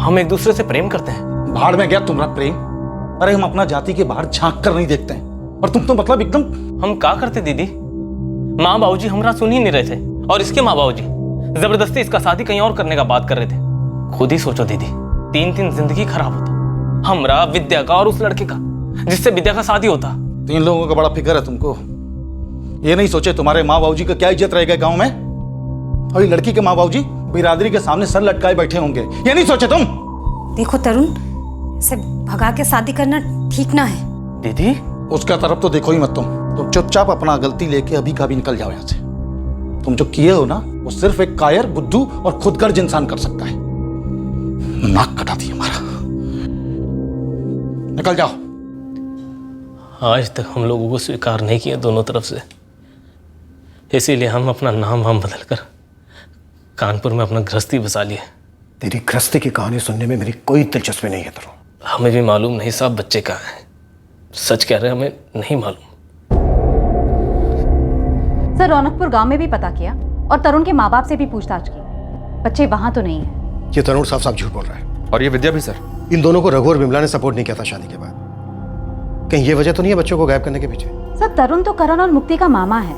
हम एक दूसरे से प्रेम करते हैं। भाड़ में गया तुम्हारा प्रेम। अरे हम अपना जाति के बाहर झांक कर नहीं देखते हैं, और तुम तो मतलब एकदम। हम क्या करते दीदी? माँ बाबूजी हमारा सुन ही नहीं रहे थे, और इसके माँ बाबूजी जबरदस्ती इसका शादी कहीं और करने का बात कर रहे थे। खुद ही सोचो दीदी, 3 जिंदगी खराब होता, हमरा, विद्या का और उस लड़के का जिससे विद्या का शादी होता। 3 लोगों का बड़ा फिक्र है तुमको। ये नहीं सोचे तुम्हारे माँ बाबूजी का क्या इज्जत रहेगा गांव में, और ये लड़की के माँ बाबूजी बिरादरी के सामने सर लटकाए बैठे होंगे। ये नहीं सोचे तुम? देखो तरुण, इसे भगा के शादी करना ठीक ना है। दीदी उसका तरफ तो देखो ही मत तुम चुपचाप अपना गलती लेके अभी का भी निकल जाओ यहाँ से। तुम जो किए हो ना, वो सिर्फ एक कायर, बुद्धू और खुदगर्ज इंसान कर सकता है। नाक कटा दी हमारा। निकल जाओ। आज तक हम लोगों को स्वीकार नहीं किया दोनों तरफ से, इसीलिए हम अपना नाम बदल कर कानपुर में अपना गृहस्थी बसा लिए। तेरी गृहस्थी की कहानी सुनने में मेरी कोई दिलचस्पी नहीं है तरुण। हमें भी मालूम नहीं साहब बच्चे कहाँ हैं। सच कह रहे हैं, हमें नहीं मालूम। सर रौनकपुर गांव में भी पता किया और तरुण के माँ बाप से भी पूछताछ की, बच्चे वहां तो नहीं है। ये तरुण साफ साफ झूठ बोल रहा है। और ये विद्या भी सर। इन दोनों को रघु और बिमला ने सपोर्ट नहीं किया था शादी के बाद। कहीं ये वजह तो नहीं है बच्चों को गायब करने के पीछे? सर तरुण तो करण और मुक्ति का मामा है,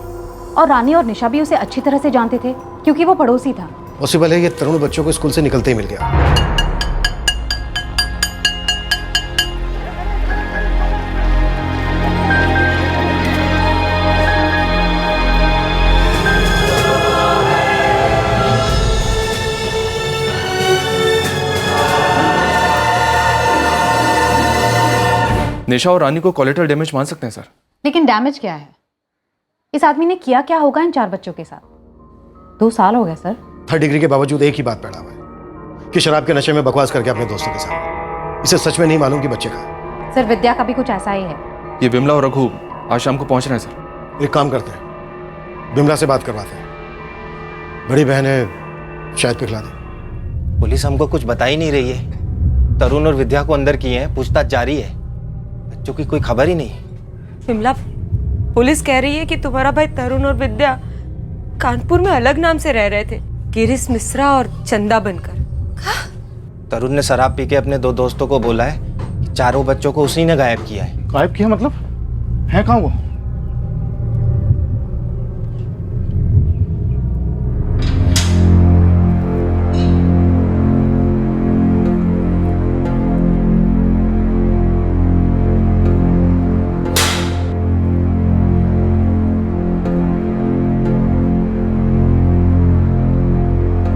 और रानी और निशा भी उसे अच्छी तरह से जानते थे क्योंकि वो पड़ोसी था। पॉसिबल है ये तरुण बच्चों को स्कूल से निकलते ही मिल गया। निशा और रानी को कोलेटरल डैमेज मान सकते हैं सर। लेकिन डैमेज क्या है? इस आदमी ने किया क्या होगा इन 4 बच्चों के साथ? 2 साल हो गए सर। 3rd डिग्री के बावजूद एक ही बात पैदा हुआ है कि शराब के नशे में बकवास करके अपने दोस्तों के साथ। इसे सच में नहीं मालूम कि बच्चे कहाँ। सर विद्या का भी कुछ ऐसा ही है। ये बिमला और रघु आज शाम को पहुंच रहे हैं सर। एक काम करते हैं, बिमला से बात करवाते हैं। बड़ी बहन है, शायद पिघला दे। पुलिस हमको कुछ बता ही नहीं रही है। तरुण और विद्या को अंदर किए हैं, पूछताछ जारी है, बच्चों की कोई खबर ही नहीं। बिमला, पुलिस कह रही है कि तुम्हारा भाई तरुण और विद्या कानपुर में अलग नाम से रह रहे थे, गिरीश मिश्रा और चंदा बनकर। तरुण ने शराब पी के अपने 2 दोस्तों को बोला है कि 4 बच्चों को उसी ने गायब किया है। गायब किया मतलब? है कहाँ वो?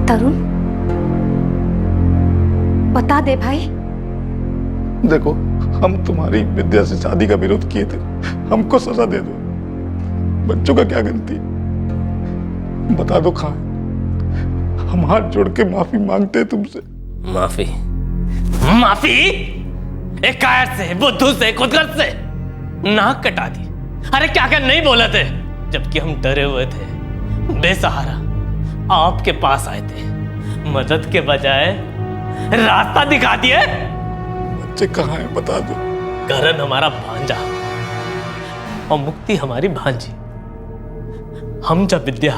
तरुण, बता दे भाई। देखो, हम तुम्हारी विद्या से शादी का विरोध किए थे, हमको सजा दे दो। बच्चों का क्या गलती? बता दो कहाँ है? हम हाथ जोड़ के माफी मांगते हैं तुमसे। माफी? माफी? एक कायर से, बुद्धू से, खुदगर्ज से नाक कटा दी। अरे क्या क्या नहीं बोले थे, जबकि हम डरे हुए थे, बेसहारा आपके पास आए थे, मदद के बजाय रास्ता दिखा दिए। बच्चे कहाँ हैं बता दो। करण हमारा भांजा और मुक्ति हमारी भांजी। हम जब विद्या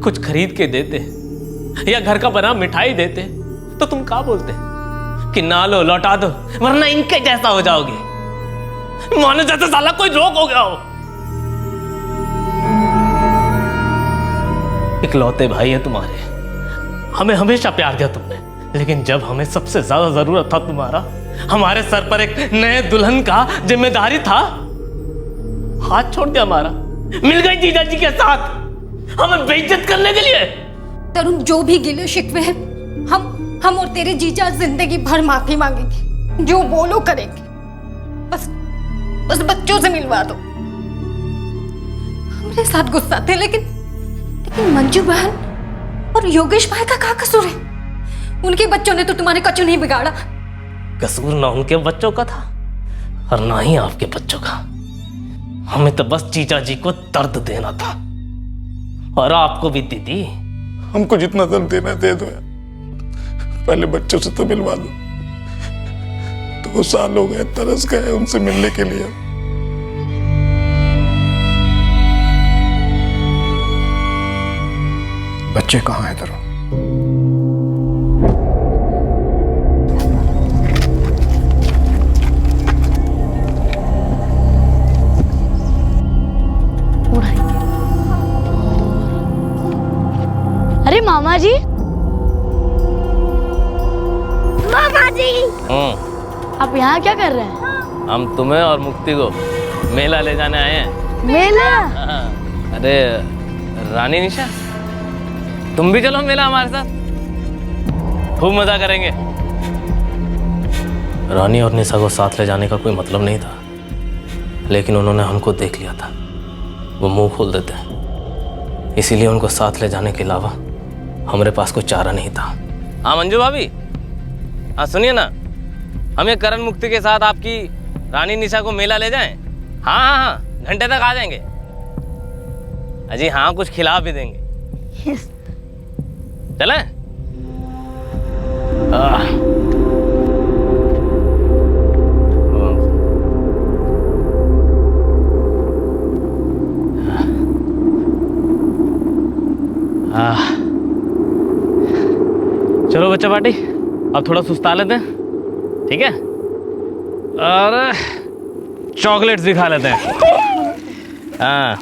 कुछ खरीद के देते या घर का बना मिठाई देते तो तुम क्या बोलते कि ना लो, लौटा दो, वरना इनके जैसा हो जाओगे, मानो जैसे साला कोई रोग हो गया हो। इकलौते भाई हैं तुम्हारे, हमें हमेशा प्यार दिया तुमने, लेकिन जब हमें सबसे ज्यादा जरूरत था तुम्हारा, हमारे सर पर एक नए दुल्हन का जिम्मेदारी था, हाथ छोड़ दिया हमारा, मिल गई जीजा जी के साथ हमें बेइज्जत करने के लिए। तरुण, जो भी गिले शिकवे हैं, हम और तेरे जीजा जिंदगी भर माफी मांगेंगे, जो बोलो करेंगे। बस बस बच्चों से मिलवा दो। हमारे साथ गुस्सा थे, लेकिन मंजू बहन और योगेश भाई का क्या कसूर है? उनके बच्चों ने तो तुम्हारे कचू नहीं बिगाड़ा। कसूर ना उनके बच्चों का था और ना ही आपके बच्चों का। हमें तो बस जीजा जी को दर्द देना था, और आपको भी दीदी। हमको जितना दर्द देना दे दो यार, पहले बच्चों से तो मिलवा दो। 2 साल हो गए, तरस गए उनसे मिलने के लिए। बच्चे कहाँ हैं तरुण? अरे मामा जी, मामा जी, आप यहाँ क्या कर रहे हैं? हम तुम्हें और मुक्ति को मेला ले जाने आए हैं। मेला? अरे रानी निशा, तुम भी चलो मेला हमारे साथ, खूब मजा करेंगे। रानी और निशा को साथ ले जाने का कोई मतलब नहीं था, लेकिन उन्होंने हमको देख लिया था। वो मुंह खोल देते हैं, इसीलिए उनको साथ ले जाने के अलावा हमारे पास कोई चारा नहीं था। हाँ मंजू भाभी, हाँ सुनिए ना, हम ये करण मुक्ति के साथ आपकी रानी निशा को मेला ले जाएं? हाँ हाँ हाँ, घंटे तक आ जाएंगे। अजी हाँ, कुछ खिला भी देंगे। चलें? चलो बच्चा पार्टी, अब थोड़ा सुस्ता लेते हैं, ठीक है? और चॉकलेट्स भी खा लेते हैं। हाँ,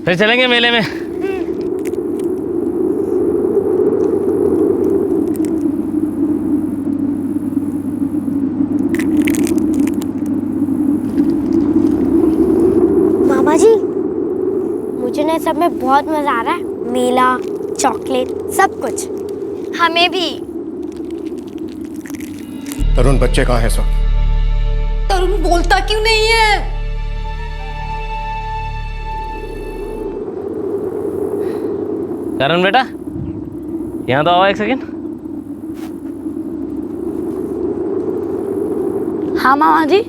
फिर चलेंगे मेले में। मामा जी, मुझे ना सब में बहुत मजा आ रहा है। मेला, चॉकलेट, सब कुछ। हमें भी। तरुण, बच्चे कहाँ हैं सब? तरुण बोलता क्यों नहीं है? करण बेटा, यहाँ तो आओ एक सेकेंड। हाँ मामा जी।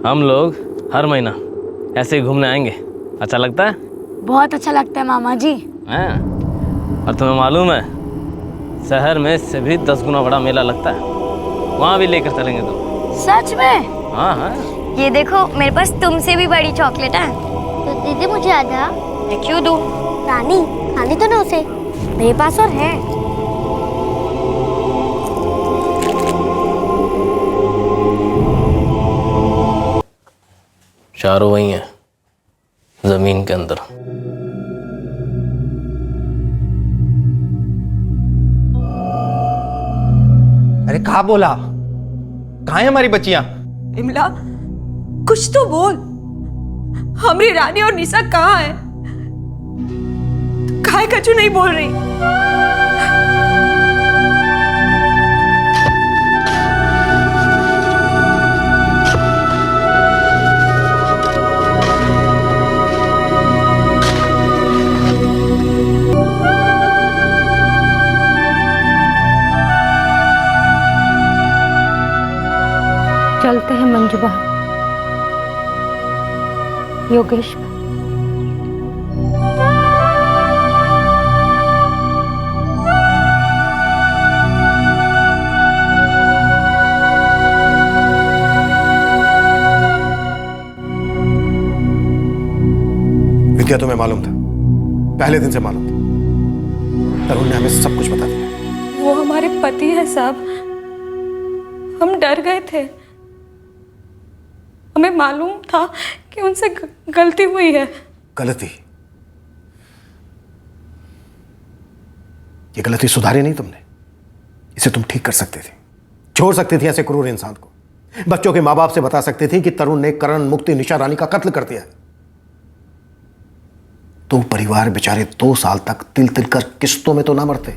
हम लोग हर महीना ऐसे ही घूमने आएंगे, अच्छा लगता है? बहुत अच्छा लगता है मामा जी। हाँ, और तुम्हें मालूम है शहर में से भी 10 गुना बड़ा मेला लगता है, वहाँ भी लेकर चलेंगे तुम। सच में? हाँ हाँ। ये देखो, मेरे पास तुमसे भी बड़ी चॉकलेट है। तो दीदी मुझे आधा। मैं क्यों दूँ? रानी, खानी तो ना उसे, मेरे पास और है। चारों वही हैं, जमीन के अंदर। अरे कहाँ बोला? कहाँ है हमारी बच्चियां? इमला, कुछ तो बोल। हमारी रानी और निशा कहाँ है? काहे कचू नहीं बोल रही? चलते हैं मंजू बहन, योगेश बहन। विद्या, तुम्हें मालूम था, पहले दिन से मालूम था। तरुण ने हमें सब कुछ बता दिया। वो हमारे पति है साहब, हम डर गए थे। हमें मालूम था कि उनसे गलती हुई है। गलती? ये गलती सुधारी नहीं तुमने, इसे तुम ठीक कर सकते थे, छोड़ सकते थे ऐसे क्रूर इंसान को। बच्चों के माँ बाप से बता सकते थे कि तरुण ने करण, मुक्ति, निशा रानी का कत्ल कर दिया। तो परिवार बेचारे 2 साल तक तिल तिल कर किस्तों में तो ना मरते।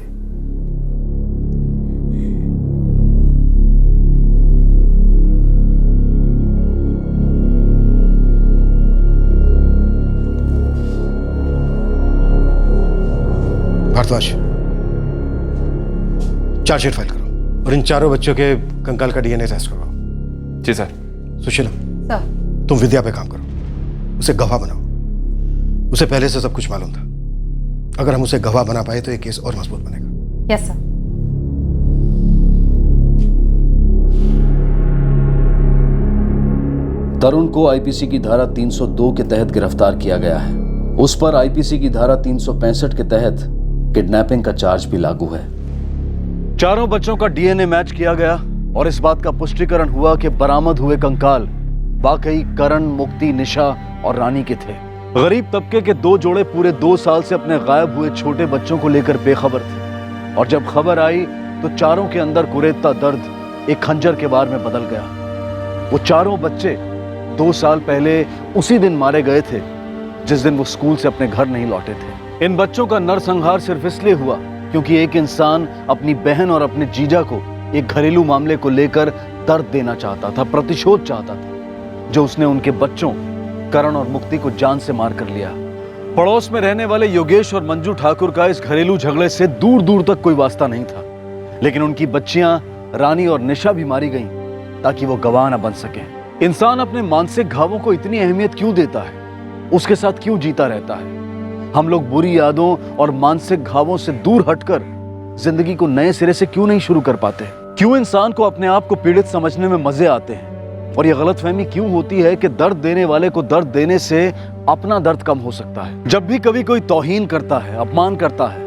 भारद्वाज, चार्जशीट फाइल करो और इन चारों बच्चों के कंकाल का डीएनए टेस्ट करो। जी सर। सुशीला, सर। तुम विद्या पे काम करो, उसे गवाह बनाओ। उसे पहले से सब कुछ मालूम था। अगर हम उसे गवाह बना पाए तो ये केस और मजबूत बनेगा। Yes sir. तरुण को आईपीसी की धारा 302 के तहत गिरफ्तार किया गया है। उस पर आईपीसी की धारा 365 के तहत किडनैपिंग का चार्ज भी लागू है। चारों बच्चों का डीएनए मैच किया गया और इस बात का पुष्टिकरण हुआ कि बरामद हुए कंकाल वाकई करण, मुक्ति, निशा और रानी के थे। गरीब तबके के दो जोड़े पूरे 2 साल से अपने गायब हुए छोटे बच्चों को लेकर बेखबर थे और जब खबर आई तो चारों के अंदर कुरेदता दर्द एक खंजर के वार में बदल गया। वो चारों बच्चे 2 साल पहले उसी दिन मारे गए थे जिस दिन वो स्कूल से अपने घर नहीं लौटे थे। इन बच्चों का नरसंहार सिर्फ इसलिए हुआ क्योंकि एक इंसान अपनी बहन और अपने जीजा को एक घरेलू मामले को लेकर दर्द देना चाहता था, प्रतिशोध चाहता था, जो उसने उनके बच्चों करण और मुक्ति को जान से मार कर लिया। पड़ोस में रहने वाले योगेश और मंजू ठाकुर का इस घरेलू झगड़े से दूर दूर तक कोई वास्ता नहीं था, लेकिन उनकी बच्चियां रानी और निशा भी मारी गईं ताकि वो गवाह न बन सके। इंसान अपने मानसिक घावों को इतनी अहमियत क्यों देता है, उसके साथ क्यों जीता रहता है? हम लोग बुरी यादों और मानसिक घावों से दूर हटकर जिंदगी को नए सिरे से क्यों नहीं शुरू कर पाते? क्यों इंसान को अपने आप को पीड़ित समझने में मजे आते हैं? और ये गलतफहमी क्यों होती है कि दर्द देने वाले को दर्द देने से अपना दर्द कम हो सकता है? जब भी कभी कोई तौहीन करता है, अपमान करता है,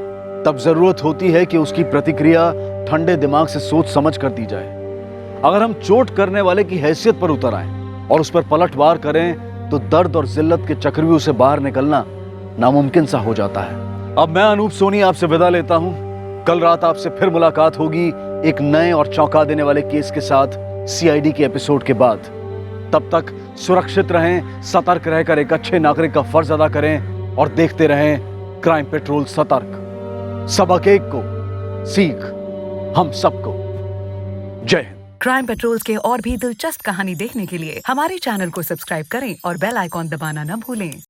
तब जरूरत होती है कि उसकी प्रतिक्रिया ठंडे दिमाग से सोच समझ कर दी जाए। अगर हम चोट करने वाले की हैसियत पर उतर आए और उस पर पलटवार करें तो दर्द और जिल्लत के चक्रव्यूह से बाहर निकलना नामुमकिन सा हो जाता है। अब मैं अनूप सोनी आपसे विदा लेता हूं। कल रात आपसे फिर मुलाकात होगी एक नए और चौंका देने वाले केस के साथ सीआईडी के एपिसोड के बाद। तब तक सुरक्षित रहें, सतर्क रहकर एक अच्छे नागरिक का फर्ज अदा करें और देखते रहें क्राइम पेट्रोल सतर्क। सबक एक को सीख हम सबको। जय हिंद। क्राइम पेट्रोल्स के और भी दिलचस्प कहानी देखने के लिए हमारे चैनल को सब्सक्राइब करें और बेल आइकॉन दबाना न भूलें।